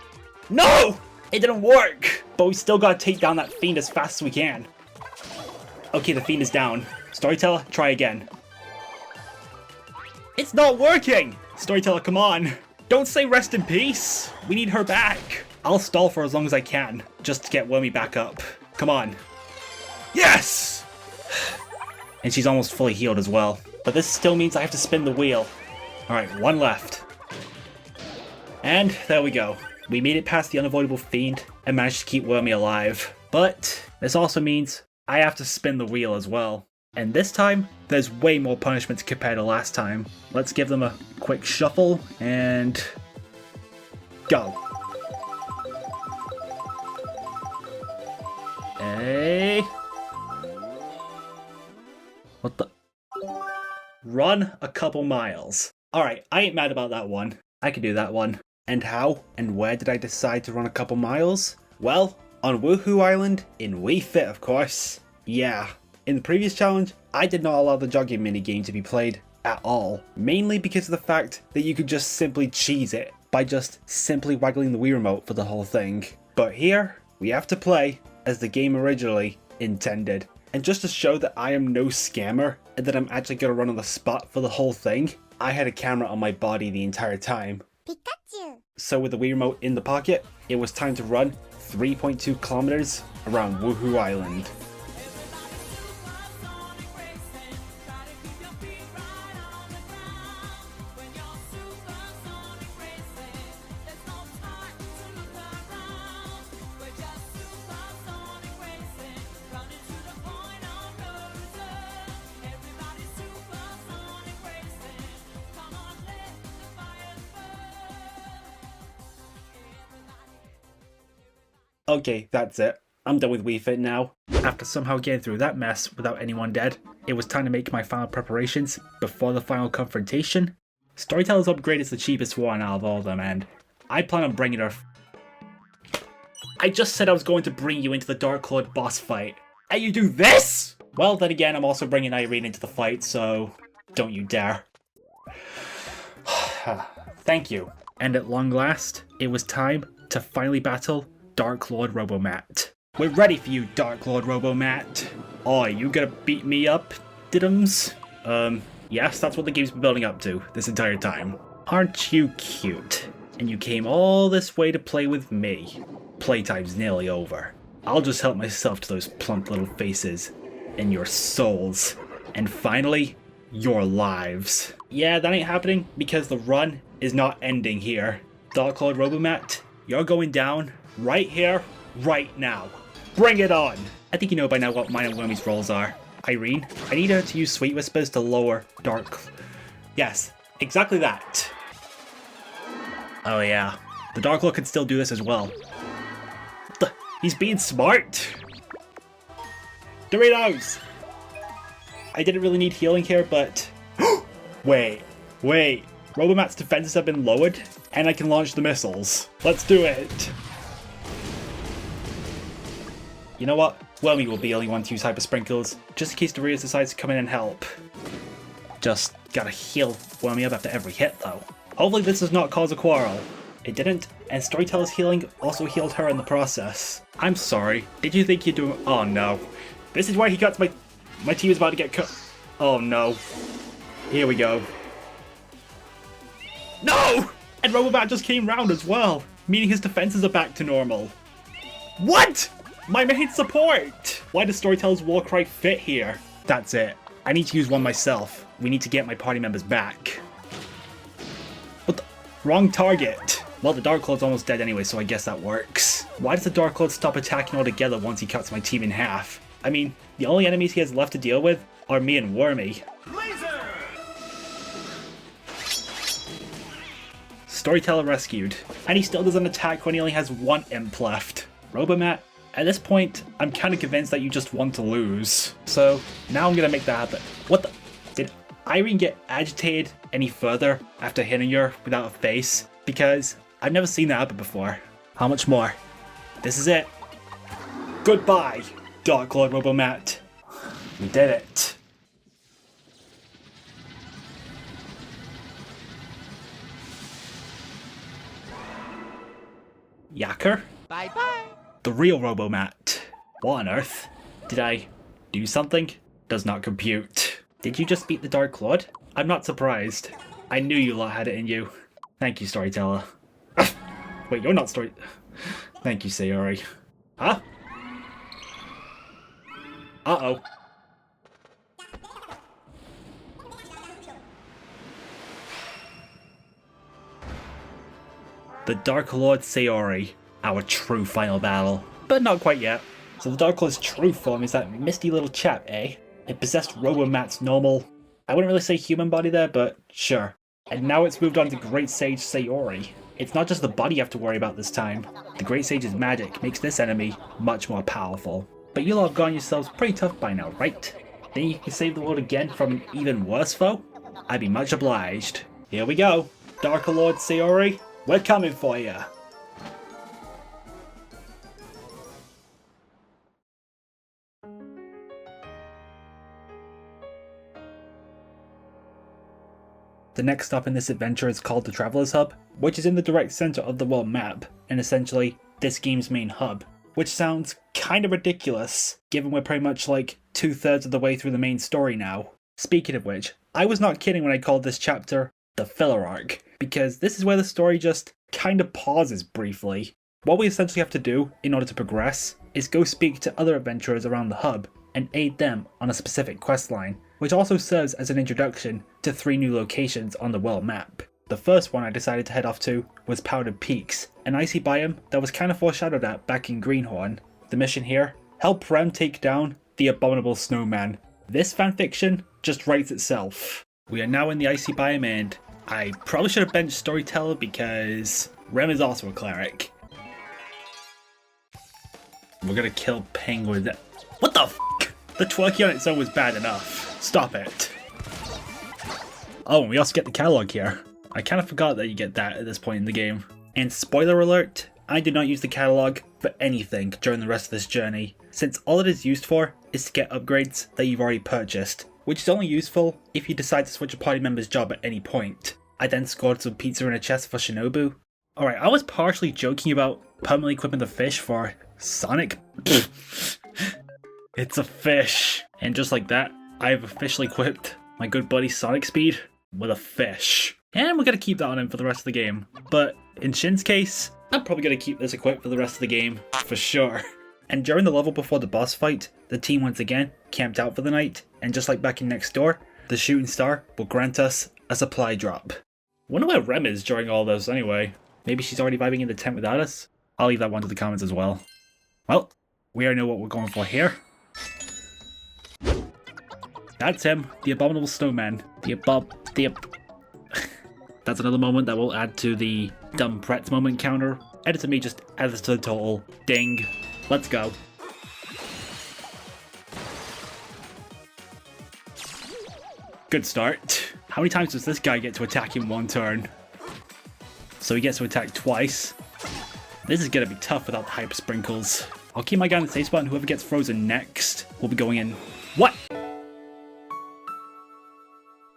No! It didn't work! But we still gotta take down that Fiend as fast as we can. Okay, the Fiend is down. Storyteller, try again. It's not working! Storyteller, come on. Don't say rest in peace. We need her back. I'll stall for as long as I can, just to get Wormy back up. Come on. Yes! And she's almost fully healed as well. But this still means I have to spin the wheel. Alright, one left. And there we go. We made it past the unavoidable Fiend and managed to keep Wormy alive. But this also means I have to spin the wheel as well. And this time, there's way more punishments compared to last time. Let's give them a quick shuffle and go. Hey. What the? Run a couple miles. Alright, I ain't mad about that one. I can do that one. And how and where did I decide to run a couple miles? Well, on Woohoo Island, in Wii Fit of course. Yeah, in the previous challenge, I did not allow the jogging minigame to be played at all. Mainly because of the fact that you could just simply cheese it by just simply waggling the Wii remote for the whole thing. But here, we have to play as the game originally intended. And just to show that I am no scammer and that I'm actually gonna run on the spot for the whole thing, I had a camera on my body the entire time. Pikachu! So with the Wii remote in the pocket, it was time to run 3.2 kilometers around Woohoo Island. Okay, that's it. I'm done with Wii Fit now. After somehow getting through that mess without anyone dead, it was time to make my final preparations before the final confrontation Storyteller's upgrade is the cheapest one out of all of them, and I plan on bringing her... I just said I was going to bring you into the Dark Lord boss fight, and you do this?! Well, then again, I'm also bringing Arid into the fight, so don't you dare. Thank you. And at long last, it was time to finally battle Dark Lord Robomat. We're ready for you, Dark Lord Robomat. Oh, you gonna beat me up, Diddums? Yes, that's what the game's been building up to this entire time. Aren't you cute? And you came all this way to play with me. Playtime's nearly over. I'll just help myself to those plump little faces and your souls. And finally, your lives. Yeah, that ain't happening because the run is not ending here. Dark Lord Robomat, you're going down right here, right now. Bring it on! I think you know by now what mine and Wormy's roles are. Irene, I need her to use Sweet Whispers to lower Dark... Yes, exactly that. Oh yeah, the Dark Lord can still do this as well. He's being smart! Doritos! I didn't really need healing here, but... Wait. Robomat's defenses have been lowered, and I can launch the missiles. Let's do it! You know what? Wormy will be the only one to use Hyper Sprinkles, just in case Doritos decides to come in and help. Just gotta heal Wormy up after every hit, though. Hopefully this does not cause a quarrel. It didn't, and Storyteller's healing also healed her in the process. I'm sorry, did you think you'd do- Oh no. This is why he got my team is about to get cut. Oh no. Here we go. No! And Robomat just came round as well, meaning his defenses are back to normal. What?! My main support! Why does Storyteller's Warcry fit here? That's it. I need to use one myself. We need to get my party members back. What the? Wrong target. Well, the Dark Lord's almost dead anyway, so I guess that works. Why does the Dark Lord stop attacking altogether once he cuts my team in half? I mean, the only enemies he has left to deal with are me and Wormy. Laser! Storyteller rescued. And he still doesn't attack when he only has one imp left. Robomat, at this point, I'm kind of convinced that you just want to lose. So, now I'm gonna make that happen. What the? Did Irene get agitated any further after hitting her without a face? Because I've never seen that happen before. How much more? This is it. Goodbye, Dark Lord Robomat. We did it. Yakker? Bye-bye. The real Robomat. What on earth? Did I do something? Does not compute. Did you just beat the Dark Lord? I'm not surprised. I knew you lot had it in you. Thank you, Storyteller. Wait, you're not Story... Thank you, Sayori. Huh? Uh-oh. The Dark Lord Sayori, our true final battle. But not quite yet. So the Dark Lord's true form is that misty little chap, eh? It possessed Robomat's normal... I wouldn't really say human body there, but sure. And now it's moved on to Great Sage Sayori. It's not just the body you have to worry about this time. The Great Sage's magic makes this enemy much more powerful. But you'll have gotten yourselves pretty tough by now, right? Then you can save the world again from an even worse foe? I'd be much obliged. Here we go. Dark Lord Sayori, we're coming for you. The next stop in this adventure is called the Traveler's Hub, which is in the direct center of the world map, and essentially this game's main hub. Which sounds kind of ridiculous, given we're pretty much like 2/3 of the way through the main story now. Speaking of which, I was not kidding when I called this chapter the filler arc, because this is where the story just kind of pauses briefly. What we essentially have to do in order to progress is go speak to other adventurers around the hub and aid them on a specific questline, which also serves as an introduction to 3 new locations on the world map. The first one I decided to head off to was Powdered Peaks, an icy biome that was kind of foreshadowed at back in Greenhorn. The mission here? Help Rem take down the abominable snowman. This fanfiction just writes itself. We are now in the icy biome and I probably should have benched Storyteller because Rem is also a cleric. We're gonna kill Penguin. What the f***? The twerky on its own was bad enough. Stop it. Oh, and we also get the catalog here. I kind of forgot that you get that at this point in the game. And spoiler alert, I did not use the catalog for anything during the rest of this journey, since all it is used for is to get upgrades that you've already purchased, which is only useful if you decide to switch a party member's job at any point. I then scored some pizza in a chest for Shinobu. Alright, I was partially joking about permanently equipping the fish for Sonic. It's a fish. And just like that, I have officially equipped my good buddy Sonic Speed with a fish. And we're going to keep that on him for the rest of the game. But in Shin's case, I'm probably going to keep this equipped for the rest of the game, for sure. And during the level before the boss fight, the team once again camped out for the night, and just like back in Neksdor, the shooting star will grant us a supply drop. Wonder where Rem is during all this anyway. Maybe she's already vibing in the tent without us? I'll leave that one to the comments as well. Well, we already know what we're going for here. That's him, the abominable snowman. That's another moment that we'll add to the dumb pretz moment counter. Editor me just add this to the total. Ding. Let's go. Good start. How many times does this guy get to attack in one turn? So he gets to attack twice. This is gonna be tough without the hyper sprinkles. I'll keep my guy in the safe spot, and whoever gets frozen next will be going in. What?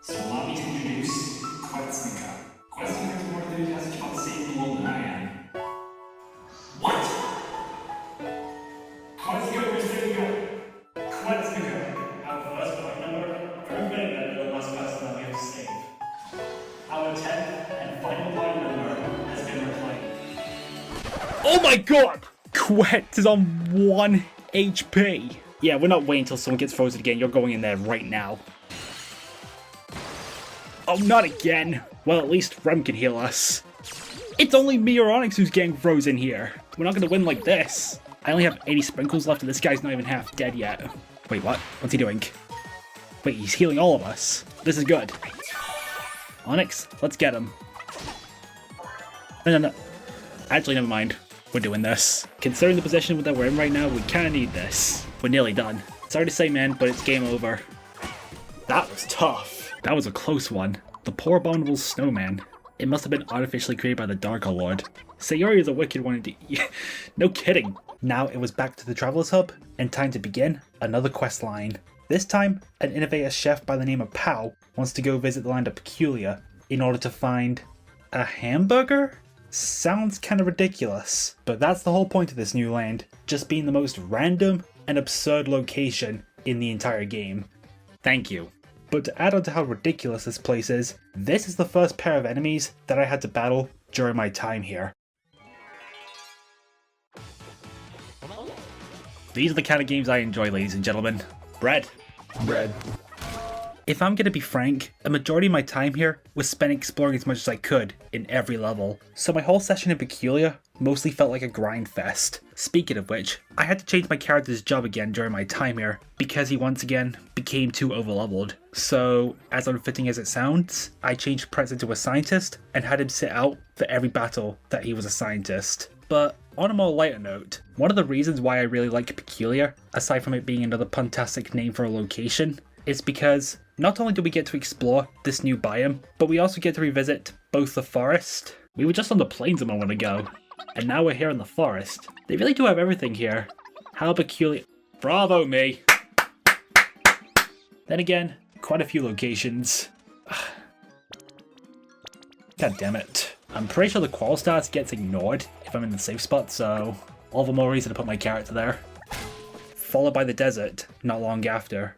So allow me to introduce Quetzalcoatl. Quetzalcoatl is more than has about the same role than I am. What? Quetzalcoatl. Our first point number, proven that the last person that we have to save. Our 10th and final point number has been reclaimed. Oh my god! Quetz is on 1 HP. Yeah, we're not waiting until someone gets frozen again. You're going in there right now. Oh, not again. Well, at least Rem can heal us. It's only me or Onyx who's getting frozen here. We're not going to win like this. I only have 80 sprinkles left and this guy's not even half dead yet. Wait, what? What's he doing? Wait, he's healing all of us. This is good. Onyx, let's get him. No. Actually, never mind. We're doing this. Considering the position that we're in right now, we kind of need this. We're nearly done. Sorry to say, man, but it's game over. That was tough. That was a close one. The poor abominable snowman. It must have been artificially created by the Dark Lord. Sayori is a wicked one indeed. No kidding. Now it was back to the Traveler's Hub, and time to begin another quest line. This time, an innovative chef by the name of Pao wants to go visit the land of Peculiar in order to find a hamburger? Sounds kind of ridiculous, but that's the whole point of this new land, just being the most random and absurd location in the entire game. Thank you. But to add on to how ridiculous this place is, this is the first pair of enemies that I had to battle during my time here. These are the kind of games I enjoy, ladies and gentlemen. Bread. If I'm gonna be frank, a majority of my time here was spent exploring as much as I could in every level, so my whole session in Peculiar mostly felt like a grind fest. Speaking of which, I had to change my character's job again during my time here, because he once again became too overleveled. So, as unfitting as it sounds, I changed Pretz into a scientist and had him sit out for every battle that he was a scientist. But on a more lighter note, one of the reasons why I really like Peculiar, aside from it being another puntastic name for a location, is because not only do we get to explore this new biome, but we also get to revisit both the forest. We were just on the plains a moment ago, and now we're here in the forest. They really do have everything here. How peculiar. Bravo me! Then again, quite a few locations. God damn it. I'm pretty sure the qual stats gets ignored if I'm in the safe spot, so all the more reason to put my character there. Followed by the desert, not long after.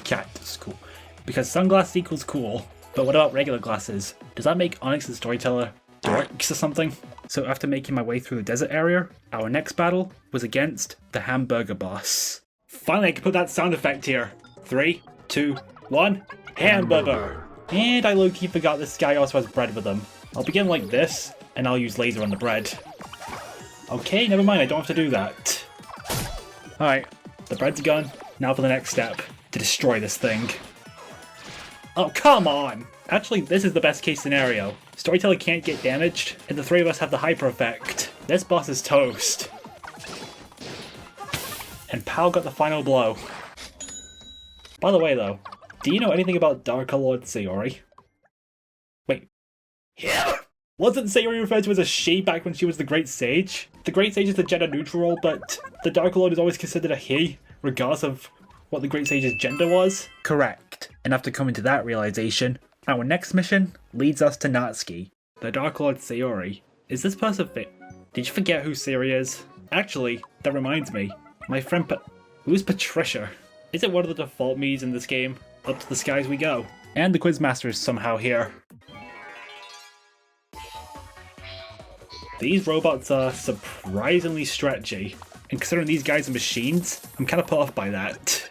Cat is cool. Because sunglasses equals cool. But what about regular glasses? Does that make Onyx and Storyteller dorks or something? So after making my way through the desert area, our next battle was against the hamburger boss. Finally I can put that sound effect here. 3, 2, 1, hamburger! And I low-key forgot this guy also has bread with him. I'll begin like this, and I'll use laser on the bread. Okay, never mind, I don't have to do that. Alright, the bread's gone. Now for the next step, to destroy this thing. Oh, come on! Actually, this is the best case scenario. Storyteller can't get damaged, and the three of us have the hyper effect. This boss is toast. And Pal got the final blow. By the way though, do you know anything about Dark Lord Sayori? Wait. Yeah! Wasn't Sayori referred to as a she back when she was the Great Sage? The Great Sage is the gender neutral role, but the Dark Lord is always considered a he, regardless of what the Great Sage's gender was? Correct. And after coming to that realization, our next mission leads us to Natsuki. The Dark Lord Sayori. Is this person fit? Did you forget who Sayori is? Actually, that reminds me. My friend who's Patricia? Is it one of the default Miis in this game? Up to the skies we go. And the Quizmaster is somehow here. These robots are surprisingly stretchy. And considering these guys are machines, I'm kind of put off by that.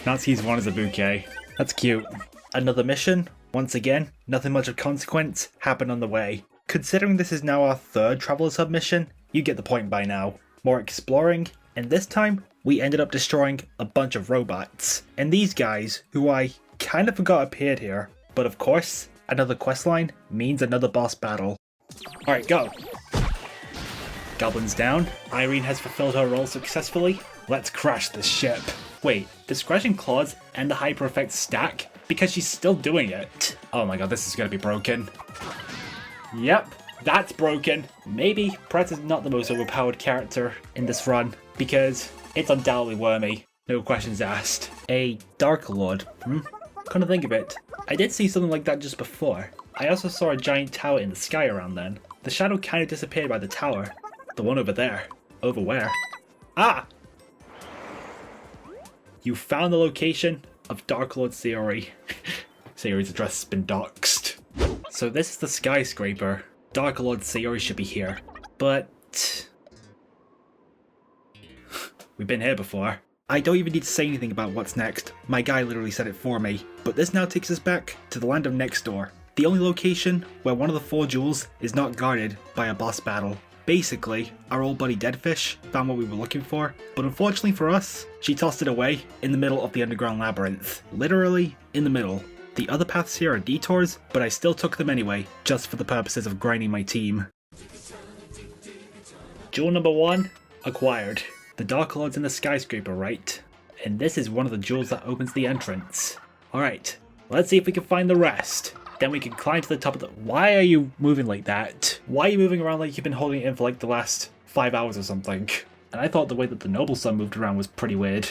Natsuki's one as a bouquet. That's cute. Another mission. Once again, nothing much of consequence happened on the way. Considering this is now our third Traveler submission, you get the point by now. More exploring, and this time, we ended up destroying a bunch of robots. And these guys, who I kind of forgot appeared here. But of course, another questline means another boss battle. Alright, go! Goblins down. Irene has fulfilled her role successfully. Let's crash this ship. Wait, does Crashing Claws and the Hyper Effect stack? Because she's still doing it. Oh my god, this is gonna be broken. Yep, that's broken. Maybe Pretz is not the most overpowered character in this run, because it's undoubtedly wormy. No questions asked. A Dark Lord, Couldn't think of it. I did see something like that just before. I also saw a giant tower in the sky around then. The shadow kind of disappeared by the tower. The one over there. Over where? Ah! You found the location of Dark Lord Sayori. Sayori's address has been doxed. So this is the skyscraper. Dark Lord Sayori should be here. But... we've been here before. I don't even need to say anything about what's next. My guy literally said it for me. But this now takes us back to the land of Neksdor. The only location where one of the 4 jewels is not guarded by a boss battle. Basically, our old buddy Deadfish found what we were looking for, but unfortunately for us, she tossed it away in the middle of the underground labyrinth. Literally, in the middle. The other paths here are detours, but I still took them anyway, just for the purposes of grinding my team. Jewel number 1, acquired. The Dark Lord's in the skyscraper, right? And this is one of the jewels that opens the entrance. Alright, let's see if we can find the rest. Then we can climb to the top of the... Why are you moving like that? Why are you moving around like you've been holding it in for like the last 5 hours or something? And I thought the way that the Noble Son moved around was pretty weird.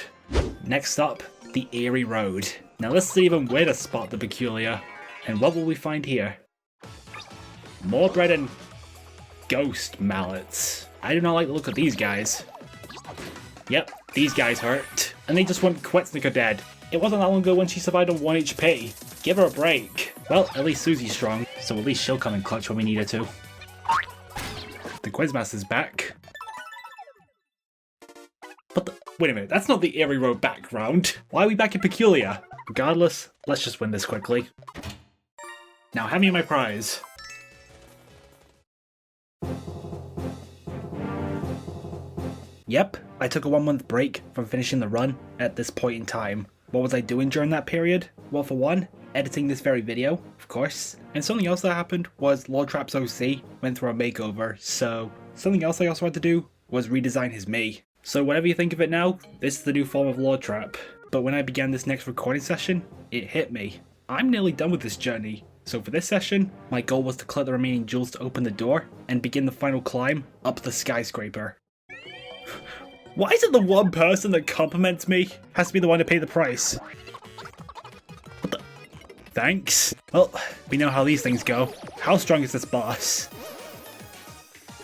Next up, the Eerie Road. Now let's see even where to spot the peculiar. And what will we find here? More bread and ghost mallets. I do not like the look of these guys. Yep, these guys hurt. And they just want Quetznica dead. It wasn't that long ago when she survived on 1 HP. Give her a break. Well, at least Susie's strong, so at least she'll come in clutch when we need her to. The Quizmaster's back. Wait a minute, that's not the Eerie Road background. Why are we back in Peculiar? Regardless, let's just win this quickly. Now hand me my prize. Yep, I took a 1-month break from finishing the run at this point in time. What was I doing during that period? Well, for one, editing this very video, of course. And something else that happened was Lord Trap's OC went through a makeover, so something else I also had to do was redesign his Mii. So whatever you think of it now, this is the new form of Lord Trap. But when I began this next recording session, it hit me. I'm nearly done with this journey. So for this session, my goal was to collect the remaining jewels to open the door and begin the final climb up the skyscraper. Why is it the one person that compliments me has to be the one to pay the price? What the? Thanks. Well, we know how these things go. How strong is this boss?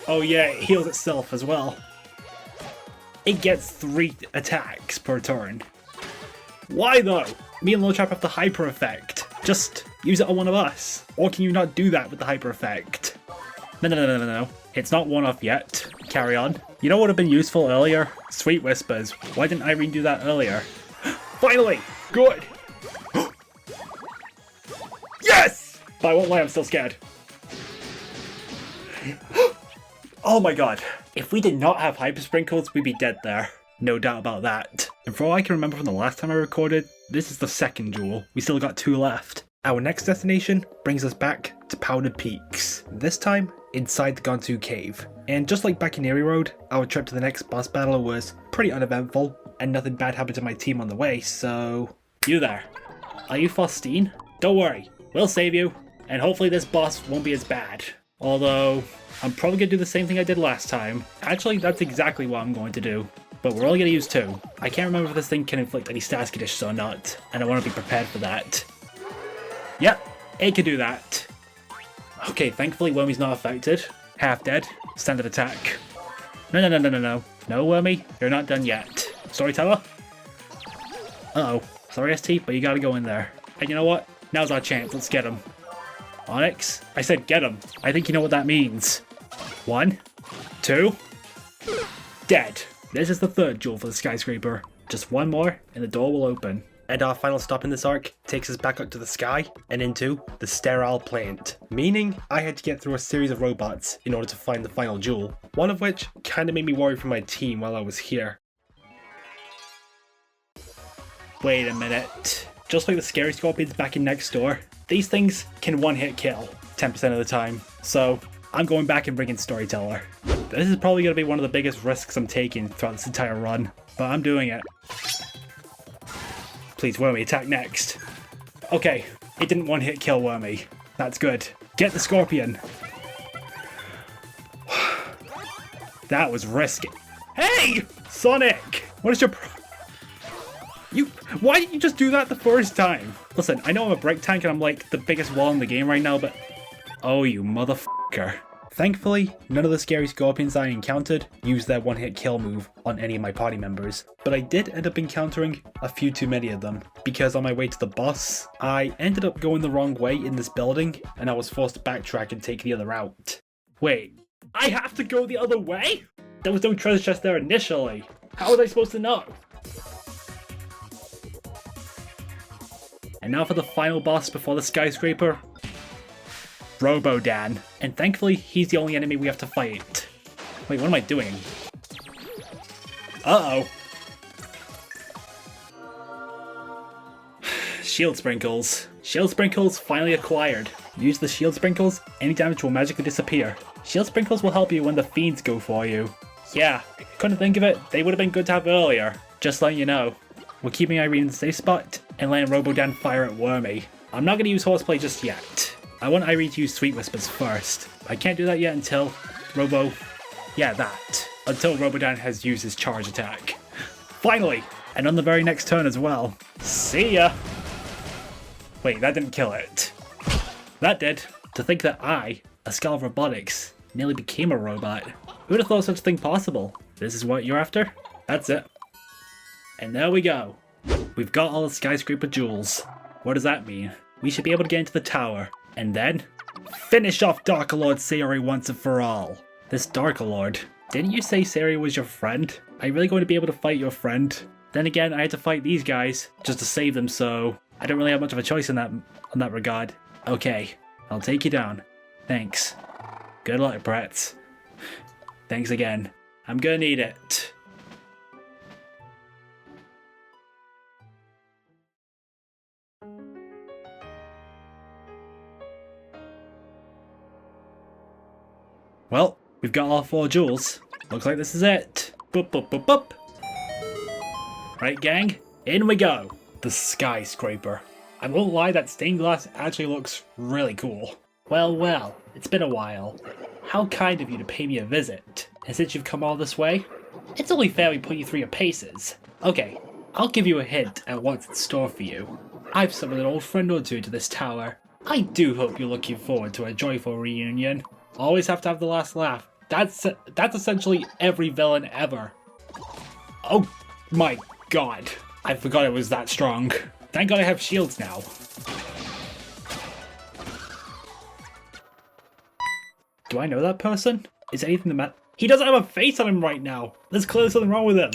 Oh yeah, it heals itself as well. It gets 3 attacks per turn. Why though? Me and Lord Trap have the hyper effect. Just use it on one of us. Or can you not do that with the hyper effect? No. It's not one off yet. Carry on. You know what would have been useful earlier? Sweet Whispers. Why didn't Irene do that earlier? Finally! Good! Yes! But I won't lie, I'm still scared. Oh my god. If we did not have Hyper Sprinkles, we'd be dead there. No doubt about that. And for all I can remember from the last time I recorded, this is the second jewel. We still got 2 left. Our next destination brings us back to Powdered Peaks. This time, inside the Gontu Cave. And just like back in Eerie Road, our trip to the next boss battle was pretty uneventful, and nothing bad happened to my team on the way, so You there. Are you Faustine? Don't worry, we'll save you, and hopefully this boss won't be as bad. Although, I'm probably gonna do the same thing I did last time. Actually, that's exactly what I'm going to do. But we're only gonna use 2. I can't remember if this thing can inflict any stats conditions or not, and I want to be prepared for that. Yep, it can do that. Okay, thankfully Wormy's not affected. Half dead. Standard attack. No. No, Wormy, you're not done yet. Storyteller? Uh-oh. Sorry, ST, but you gotta go in there. And you know what? Now's our chance. Let's get him. Onyx? I said get him. I think you know what that means. 1, 2. Dead. This is the 3rd jewel for the skyscraper. Just 1 more, and the door will open. And our final stop in this arc takes us back up to the sky and into the sterile plant. Meaning, I had to get through a series of robots in order to find the final jewel. One of which kinda made me worry for my team while I was here. Wait a minute. Just like the scary scorpions back in Neksdor, these things can one-hit kill 10% of the time. So, I'm going back and bringing Storyteller. This is probably going to be one of the biggest risks I'm taking throughout this entire run, but I'm doing it. Please, Wormy, attack next. Okay, it didn't one-hit kill Wormy. That's good. Get the scorpion. That was risky. Hey! Sonic! What is your why didn't you just do that the first time? Listen, I know I'm a break tank and I'm like the biggest wall in the game right now, but... Oh, you motherfucker. Thankfully, none of the scary scorpions I encountered used their one-hit kill move on any of my party members, but I did end up encountering a few too many of them, because on my way to the boss, I ended up going the wrong way in this building, and I was forced to backtrack and take the other route. Wait, I have to go the other way? There was no treasure chest there initially. How was I supposed to know? And now for the final boss before the skyscraper. Robodan. And thankfully, he's the only enemy we have to fight. Wait, what am I doing? Uh-oh. Shield Sprinkles. Shield Sprinkles finally acquired. Use the Shield Sprinkles, any damage will magically disappear. Shield Sprinkles will help you when the fiends go for you. Yeah, couldn't think of it, they would have been good to have earlier. Just letting you know. We're keeping Arid in the safe spot and letting Robodan fire at Wormy. I'm not going to use Horseplay just yet. I want Arid to use Sweet Whispers first. I can't do that yet until until Robodan has used his charge attack. Finally! And on the very next turn as well. See ya! Wait, that didn't kill it. That did. To think that I, a skull of robotics, nearly became a robot. Who would have thought such a thing possible? This is what you're after? That's it. And there we go. We've got all the skyscraper jewels. What does that mean? We should be able to get into the tower. And then, finish off Darker Lord Sayori once and for all. This Darker Lord, didn't you say Sayori was your friend? Are you really going to be able to fight your friend? Then again, I had to fight these guys just to save them, so I don't really have much of a choice in that regard. Okay, I'll take you down. Thanks. Good luck, brats. Thanks again. I'm gonna need it. Well, we've got all 4 jewels. Looks like this is it. Boop, boop, boop, boop. Right, gang? In we go. The skyscraper. I won't lie, that stained glass actually looks really cool. Well, it's been a while. How kind of you to pay me a visit. And since you've come all this way, it's only fair we put you through your paces. Okay, I'll give you a hint at what's in store for you. I've summoned an old friend or two to this tower. I do hope you're looking forward to a joyful reunion. Always have to have the last laugh. That's essentially every villain ever. Oh my god. I forgot it was that strong. Thank god I have shields now. Do I know that person? Is anything the matter? He doesn't have a face on him right now. There's clearly something wrong with him.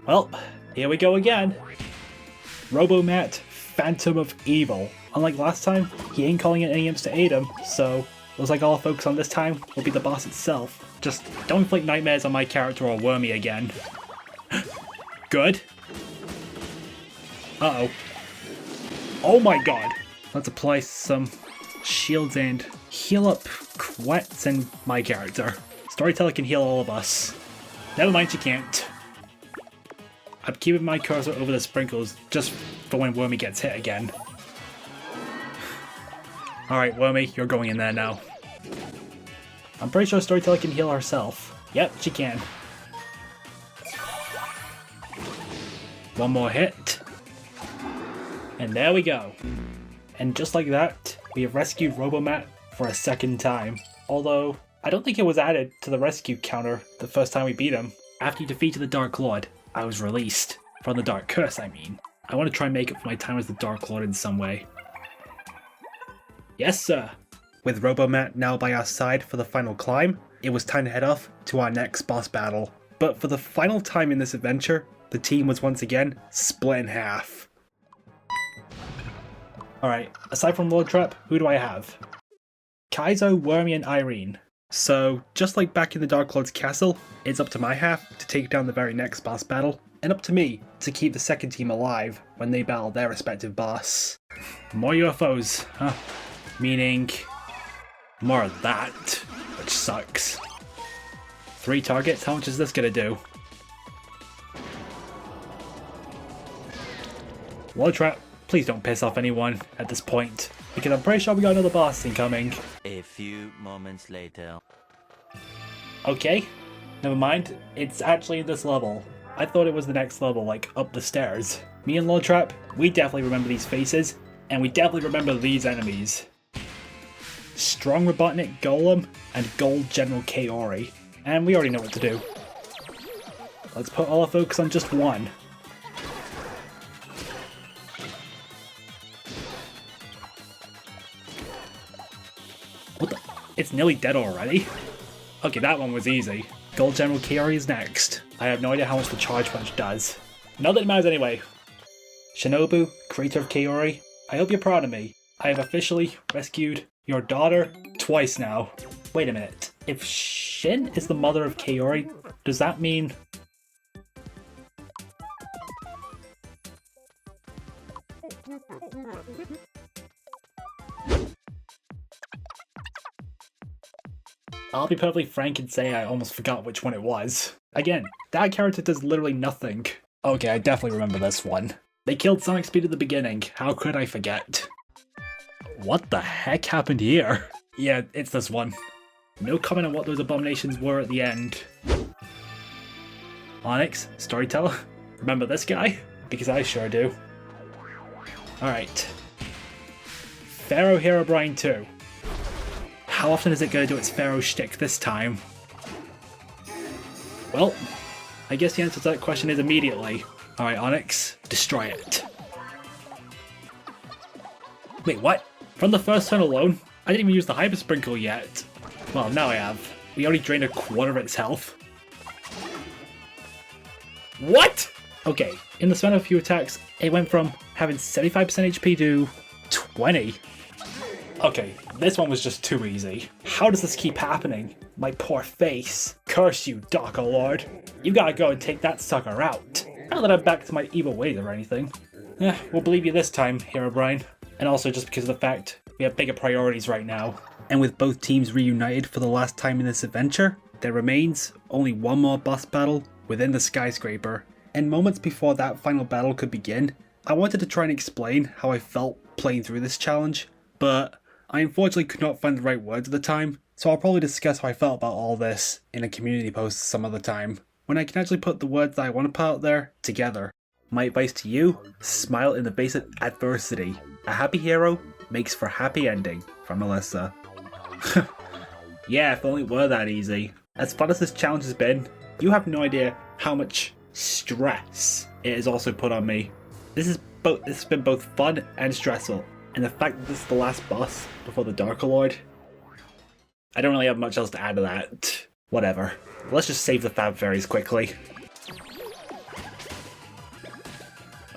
Well, here we go again. Robomat, Phantom of Evil. Unlike last time, he ain't calling in any imps to aid him, so looks like all I'll focus on this time will be the boss itself. Just don't inflict nightmares on my character or Wormy again. Good. Uh-oh. Oh my god. Let's apply some shields and heal up Quetz and my character. Storyteller can heal all of us. Never mind, she can't. I'm keeping my cursor over the sprinkles just for when Wormy gets hit again. Alright, Wormy, you're going in there now. I'm pretty sure Storyteller can heal herself. Yep, she can. One more hit. And there we go. And just like that, we have rescued Robomat for a second time. Although, I don't think it was added to the rescue counter the first time we beat him. After you defeated the Dark Lord, I was released. From the Dark Curse, I mean. I want to try and make up for my time as the Dark Lord in some way. Yes, sir! With Robomat now by our side for the final climb, it was time to head off to our next boss battle. But for the final time in this adventure, the team was once again split in half. Alright, aside from Lord Trap, who do I have? Kaizo, Wormy, and Irene. So, just like back in the Dark Lord's castle, it's up to my half to take down the very next boss battle, and up to me to keep the second team alive when they battle their respective boss. More UFOs, huh? Meaning more of that, which sucks. 3 targets, how much is this gonna do? Lord Trap, please don't piss off anyone at this point, because I'm pretty sure we got another boss incoming. A few moments later. Okay, never mind, it's actually in this level. I thought it was the next level, like up the stairs. Me and Lord Trap, we definitely remember these faces, and we definitely remember these enemies. Strong Robotnik Golem and Gold General Kaori. And we already know what to do. Let's put all our focus on just one. What the? It's nearly dead already? Okay, that one was easy. Gold General Kaori is next. I have no idea how much the charge punch does. Not that it matters anyway. Shinobu, creator of Kaori, I hope you're proud of me. I have officially rescued your daughter twice now. Wait a minute. If Shin is the mother of Kaori, does that mean... I'll be perfectly frank and say I almost forgot which one it was. Again, that character does literally nothing. Okay, I definitely remember this one. They killed Sonic Speed at the beginning. How could I forget? What the heck happened here? Yeah, it's this one. No comment on what those abominations were at the end. Onyx, Storyteller, remember this guy? Because I sure do. Alright. Pharaoh Herobrine 2. How often is it going to do its Pharaoh shtick this time? Well, I guess the answer to that question is immediately. Alright, Onyx, destroy it. Wait, what? From the first turn alone? I didn't even use the Hyper Sprinkle yet. Well, now I have. We already drained a quarter of its health. What? Okay, in the span of a few attacks, it went from having 75% HP to 20. Okay, this one was just too easy. How does this keep happening? My poor face. Curse you, Dark Lord. You gotta go and take that sucker out. Not that I'm back to my evil ways or anything. We'll believe you this time, Herobrine. And also just because of the fact we have bigger priorities right now. And with both teams reunited for the last time in this adventure, there remains only one more boss battle within the skyscraper. And moments before that final battle could begin, I wanted to try and explain how I felt playing through this challenge, but I unfortunately could not find the right words at the time, so I'll probably discuss how I felt about all this in a community post some other time, when I can actually put the words that I want to put out there together. My advice to you, smile in the face of adversity. A happy hero makes for a happy ending, from Melissa. Yeah, if only it were that easy. As fun as this challenge has been, you have no idea how much stress it has also put on me. This has been both fun and stressful, and the fact that this is the last boss before the Dark Lord, I don't really have much else to add to that. Whatever. Let's just save the Fab Fairies quickly.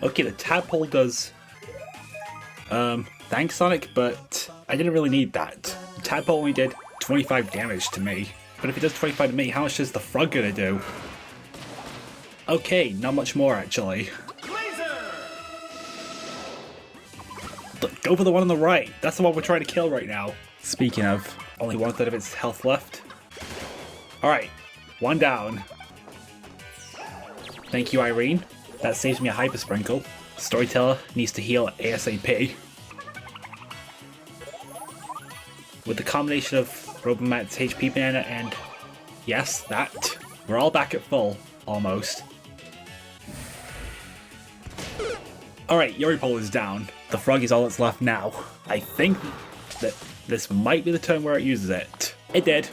Okay, the tadpole does... thanks Sonic, but I didn't really need that. The tadpole only did 25 damage to me. But if it does 25 to me, how much is the frog gonna do? Okay, not much more actually. Go for the one on the right. That's the one we're trying to kill right now. Speaking of, only 1/3 of its health left. Alright, one down. Thank you, Irene. That saves me a Hyper Sprinkle. Storyteller needs to heal ASAP. With the combination of Robomat's HP banana and... yes, that. We're all back at full. Almost. Alright, Herobrine is down. The frog is all that's left now. I think that this might be the turn where it uses it. It did.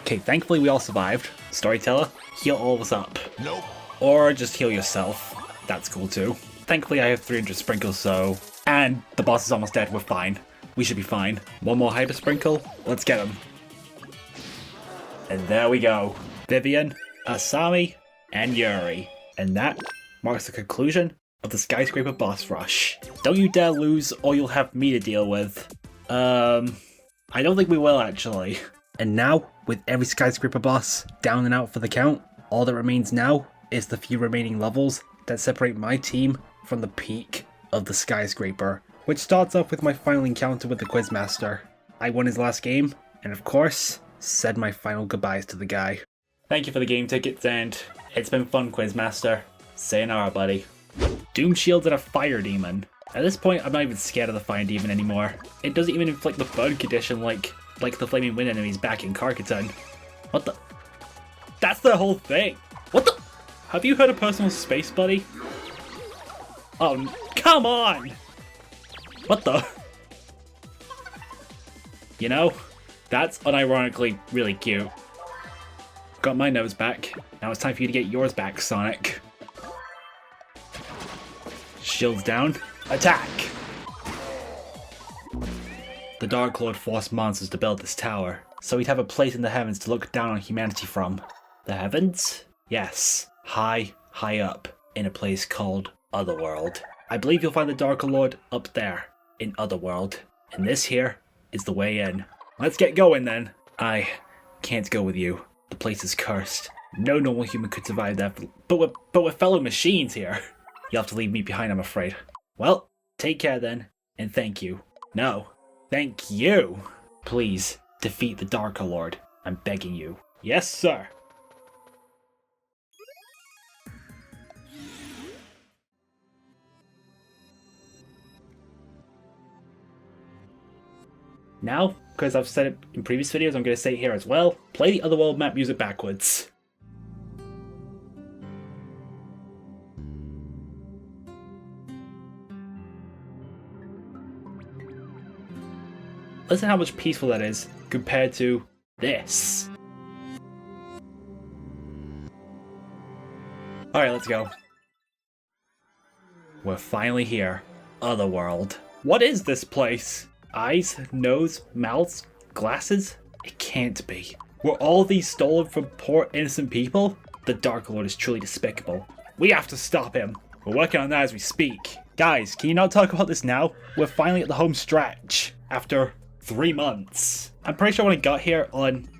Okay, thankfully we all survived. Storyteller, heal all of us up. Nope. Or just heal yourself. That's cool too. Thankfully I have 300 sprinkles, so... and the boss is almost dead, we're fine. We should be fine. One more Hyper Sprinkle, let's get him. And there we go. Vivian, Asami, and Yuri. And that marks the conclusion of the Skyscraper boss rush. Don't you dare lose or you'll have me to deal with. I don't think we will actually. And now, with every Skyscraper boss down and out for the count, all that remains now is the few remaining levels that separate my team from the peak of the Skyscraper, which starts off with my final encounter with the Quizmaster. I won his last game, and of course, said my final goodbyes to the guy. Thank you for the game tickets, and it's been fun, Quizmaster. Sayonara, buddy. Doom shields and a fire demon. At this point, I'm not even scared of the fire demon anymore. It doesn't even inflict the burn condition like the flaming wind enemies back in Karkaton. What the? That's the whole thing. What the? Have you heard of personal space, buddy? Oh, come on! What the? You know, that's unironically really cute. Got my nose back. Now it's time for you to get yours back, Sonic. Shields down. Attack! The Dark Lord forced monsters to build this tower, so he'd have a place in the heavens to look down on humanity from. The heavens? Yes. High, high up, in a place called Otherworld. I believe you'll find the Dark Lord up there, in Otherworld. And this here is the way in. Let's get going then. I can't go with you. The place is cursed. No normal human could survive that, but we're fellow machines here. You'll have to leave me behind, I'm afraid. Well, take care then, and thank you. No, thank you. Please, defeat the Dark Lord. I'm begging you. Yes, sir. Now, because I've said it in previous videos, I'm going to say it here as well. Play the Otherworld map music backwards. Listen how much peaceful that is compared to this. Alright, let's go. We're finally here. Otherworld. What is this place? Eyes, nose, mouths, glasses? It can't be. Were all these stolen from poor innocent people? The Dark Lord is truly despicable. We have to stop him. We're working on that as we speak. Guys, can you not talk about this now? We're finally at the home stretch. After 3 months. I'm pretty sure when I got here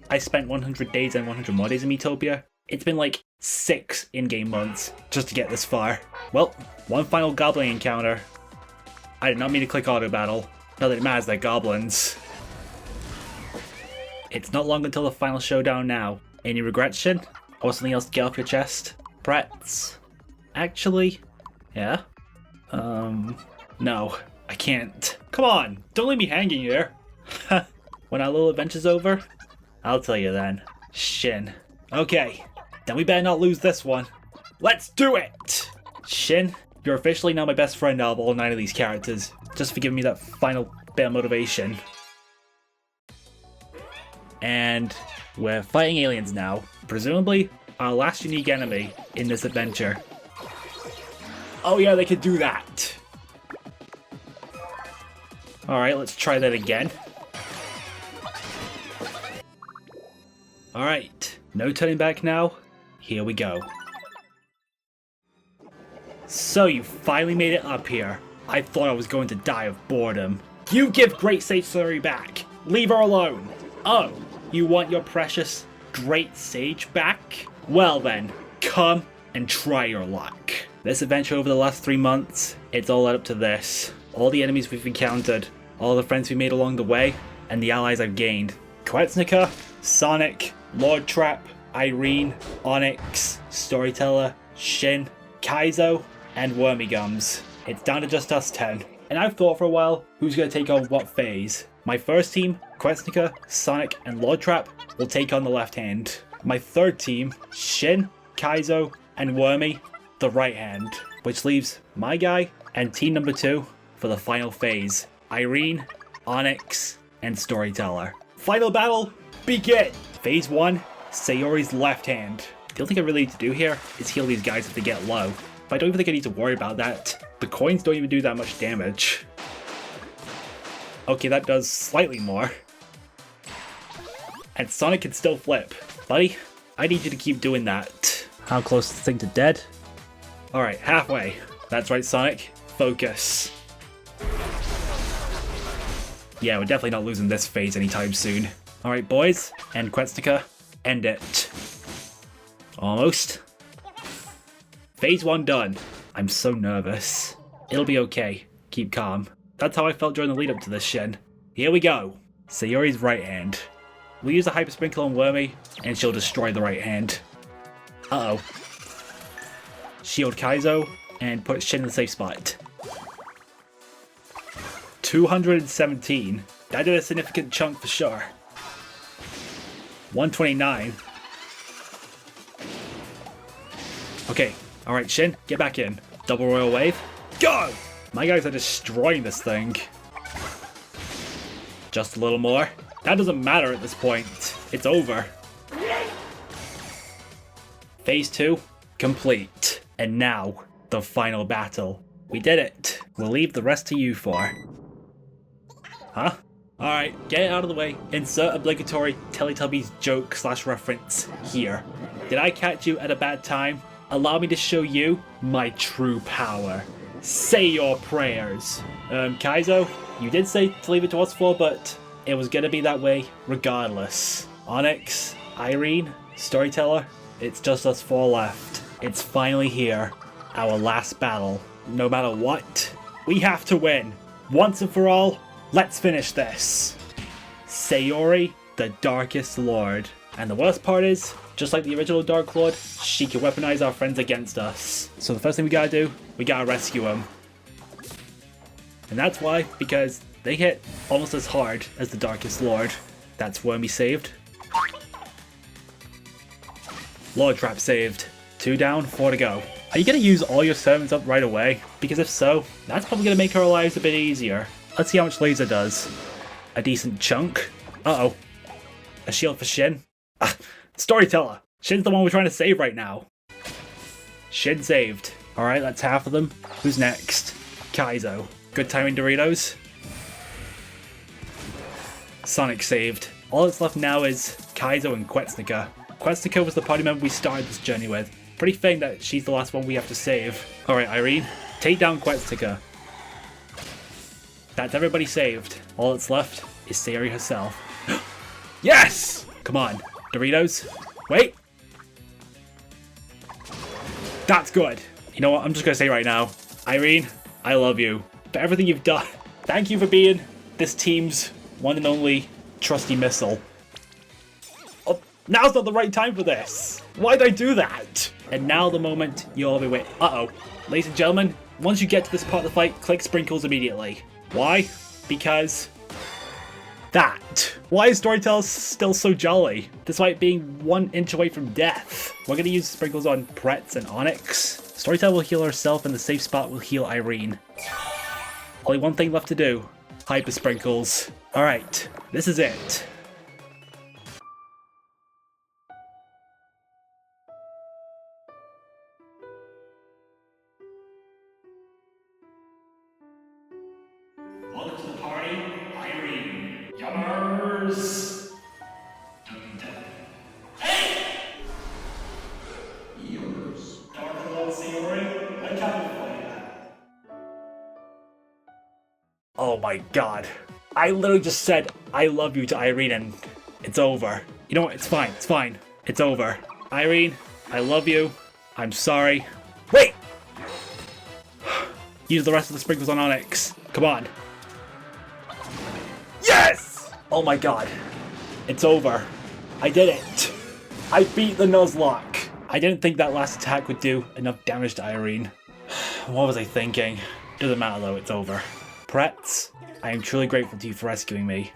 I spent 100 days and 100 more days in Miitopia. It's been like 6 in-game months just to get this far. Well, one final goblin encounter. I did not mean to click auto battle. Not that it matters, they're goblins. It's not long until the final showdown now. Any regrets, Shin? Or something else to get off your chest? Pretz? Actually? Yeah? No. I can't. Come on! Don't leave me hanging here! When our little adventure's over, I'll tell you then. Shin. Okay. Then we better not lose this one. Let's do it! Shin, you're officially now my best friend out of all 9 of these characters. Just for giving me that final bit of motivation. And we're fighting aliens now. Presumably, our last unique enemy in this adventure. Oh yeah, they could do that. Alright, let's try that again. Alright, no turning back now. Here we go. So you finally made it up here. I thought I was going to die of boredom. You give Great Sage Story back. Leave her alone. Oh, you want your precious Great Sage back? Well then, come and try your luck. This adventure over the last 3 months, it's all led up to this. All the enemies we've encountered, all the friends we made along the way, and the allies I've gained. Quetznica, Sonic, Lord Trap, Irene, Onyx, Storyteller, Shin, Kaizo, and Wormygums. It's down to just us 10. And I've thought for a while who's going to take on what phase. My first team, Questica, Sonic, and Lord Trap, will take on the left hand. My third team, Shin, Kaizo, and Wormy, the right hand. Which leaves my guy and team number 2 for the final phase. Irene, Onyx, and Storyteller. Final battle, begin! Phase 1, Sayori's left hand. The only thing I really need to do here is heal these guys if they get low. But I don't even think I need to worry about that. The coins don't even do that much damage. Okay, that does slightly more. And Sonic can still flip. Buddy, I need you to keep doing that. How close is this thing to dead? Alright, halfway. That's right, Sonic. Focus. Yeah, we're definitely not losing this phase anytime soon. Alright, boys, and Questica, end it. Almost. Phase 1 done. I'm so nervous. It'll be okay. Keep calm. That's how I felt during the lead up to this, Shin. Here we go. Sayori's right hand. We'll use a Hyper Sprinkle on Wormy, and she'll destroy the right hand. Uh-oh. Shield Kaizo, and put Shin in the safe spot. 217. That did a significant chunk for sure. 129. Okay, alright Shin, get back in. Double Royal Wave. Go! My guys are destroying this thing. Just a little more. That doesn't matter at this point. It's over. Phase 2, complete. And now, the final battle. We did it. We'll leave the rest to you four. Huh? Alright, get it out of the way. Insert obligatory Teletubbies joke / reference here. Did I catch you at a bad time? Allow me to show you my true power. Say your prayers. Kaizo, you did say to leave it to us four, but it was gonna be that way regardless. Onyx, Irene, Storyteller, it's just us four left. It's finally here. Our last battle. No matter what, we have to win. Once and for all, let's finish this. Sayori, the Darkest Lord. And the worst part is, just like the original Dark Lord, she can weaponize our friends against us. So the first thing we gotta do, we gotta rescue them. And that's why, because they hit almost as hard as the Darkest Lord. That's Wormy saved. Lord Trap saved. 2 down, 4 to go. Are you gonna use all your servants up right away? Because if so, that's probably gonna make our lives a bit easier. Let's see how much laser does. A decent chunk. Uh-oh. A shield for Shin. Ah, Storyteller. Shin's the one we're trying to save right now. Shin saved. Alright, that's half of them. Who's next? Kaizo. Good timing, Doritos. Sonic saved. All that's left now is Kaizo and Questica. Questica was the party member we started this journey with. Pretty fitting that she's the last one we have to save. Alright, Irene. Take down Questica. That's everybody saved. All that's left is Sayori herself. Yes! Come on, Doritos. Wait. That's good. You know what? I'm just gonna say right now, Irene, I love you for everything you've done. Thank you for being this team's one and only trusty missile. Oh, now's not the right time for this. Why'd I do that? And now the moment you'll all be waiting. Uh-oh. Ladies and gentlemen, once you get to this part of the fight, click sprinkles immediately. Why? Because that. Why is Storyteller still so jolly, despite being 1 inch away from death? We're gonna use sprinkles on Pretz and Onyx. Storyteller will heal herself, and the safe spot will heal Irene. Only one thing left to do. Hyper sprinkles. Alright, this is it. Welcome to the party, Irene. Yummers! Hey! Yummers. Dark Lord Sayori, I can't play that. Oh my god. I literally just said I love you to Irene and it's over. You know what? It's fine. It's fine. It's over. Irene, I love you. I'm sorry. Wait! Use the rest of the sprinkles on Onyx. Come on. Yes! Oh my god. It's over. I did it. I beat the Nuzlocke. I didn't think that last attack would do enough damage to Irene. What was I thinking? Doesn't matter though, it's over. Pretz, I am truly grateful to you for rescuing me.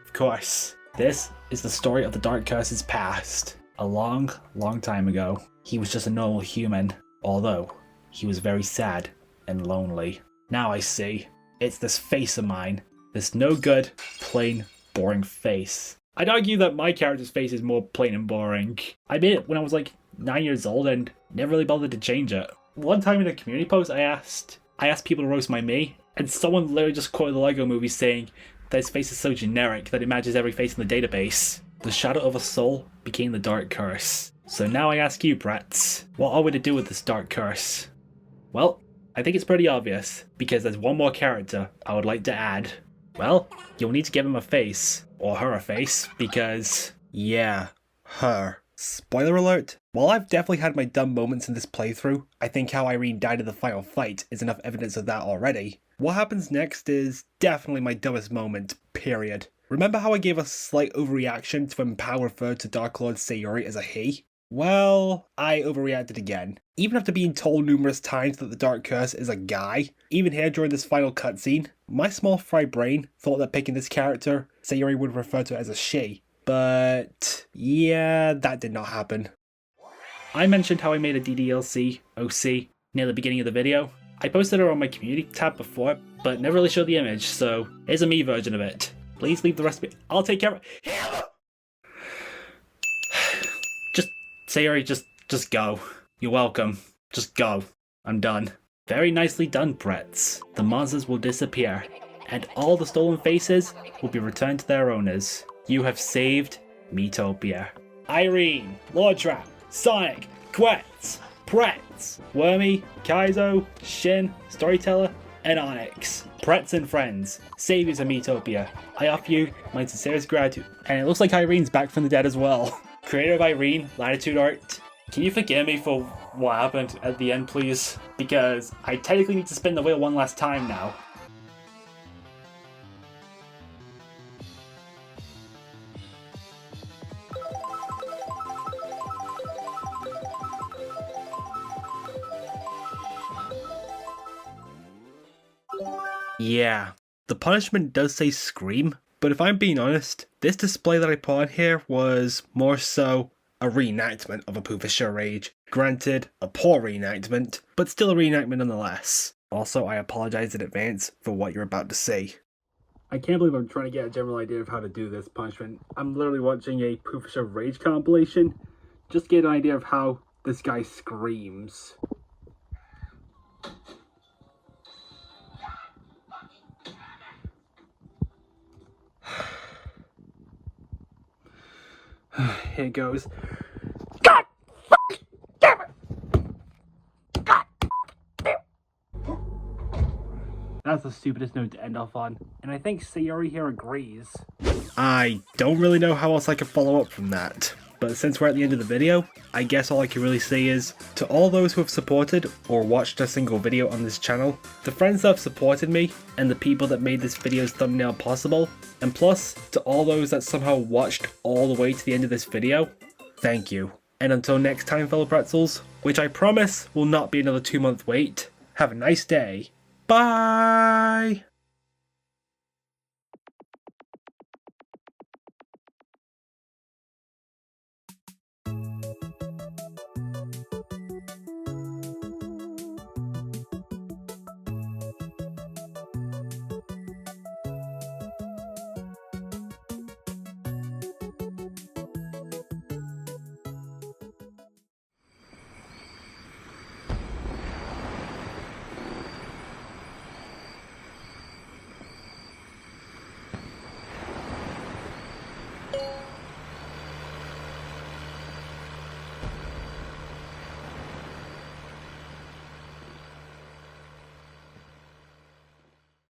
Of course. This is the story of the Dark Curse's past. A long, long time ago, he was just a normal human, although he was very sad and lonely. Now I see. It's this face of mine. This no good, plain, boring face. I'd argue that my character's face is more plain and boring. I made it when I was like 9 years old and never really bothered to change it. One time in a community post I asked people to roast my me, and someone literally just quoted the Lego movie saying that his face is so generic that it matches every face in the database. The shadow of a soul became the Dark Curse. So now I ask you, Pretz, what are we to do with this Dark Curse? Well, I think it's pretty obvious, because there's one more character I would like to add. Well, you'll need to give him a face, or her a face, because, yeah, her. Spoiler alert, while I've definitely had my dumb moments in this playthrough, I think how Irene died in the final fight is enough evidence of that already. What happens next is definitely my dumbest moment, period. Remember how I gave a slight overreaction to when Pow referred to Dark Lord Sayori as a he? Well, I overreacted again. Even after being told numerous times that the Dark Curse is a guy, even here during this final cutscene, my small fried brain thought that picking this character, Sayori would refer to it as a she. But yeah, that did not happen. I mentioned how I made a DDLC OC near the beginning of the video. I posted her on my community tab before, but never really showed the image, so here's a me version of it. Please leave the recipe. I'll take care of it. Sayori, just go. You're welcome. Just go. I'm done. Very nicely done, Pretz. The monsters will disappear, and all the stolen faces will be returned to their owners. You have saved Miitopia. Irene, Lordtrap, Sonic, Quetz, Pretz, Wormy, Kaizo, Shin, Storyteller, and Onyx. Pretz and friends, saviors of Miitopia. I offer you my sincerest gratitude. And it looks like Irene's back from the dead as well. Creator of Irene, Latitude Art, can you forgive me for what happened at the end, please? Because I technically need to spin the wheel one last time now. Yeah, the punishment does say scream, but if I'm being honest, this display that I put on here was more so a reenactment of a Pufisher Rage. Granted, a poor reenactment, but still a reenactment nonetheless. Also, I apologize in advance for what you're about to see. I can't believe I'm trying to get a general idea of how to do this punishment. I'm literally watching a Pufisher Rage compilation, just to get an idea of how this guy screams. Here it goes. God fucking damn it! God damn. That's the stupidest note to end off on, and I think Sayori here agrees. I don't really know how else I can follow up from that, but since we're at the end of the video, I guess all I can really say is, to all those who have supported or watched a single video on this channel, the friends that have supported me, and the people that made this video's thumbnail possible, and plus, to all those that somehow watched all the way to the end of this video, thank you. And until next time, fellow pretzels, which I promise will not be another 2-month wait, have a nice day. Bye!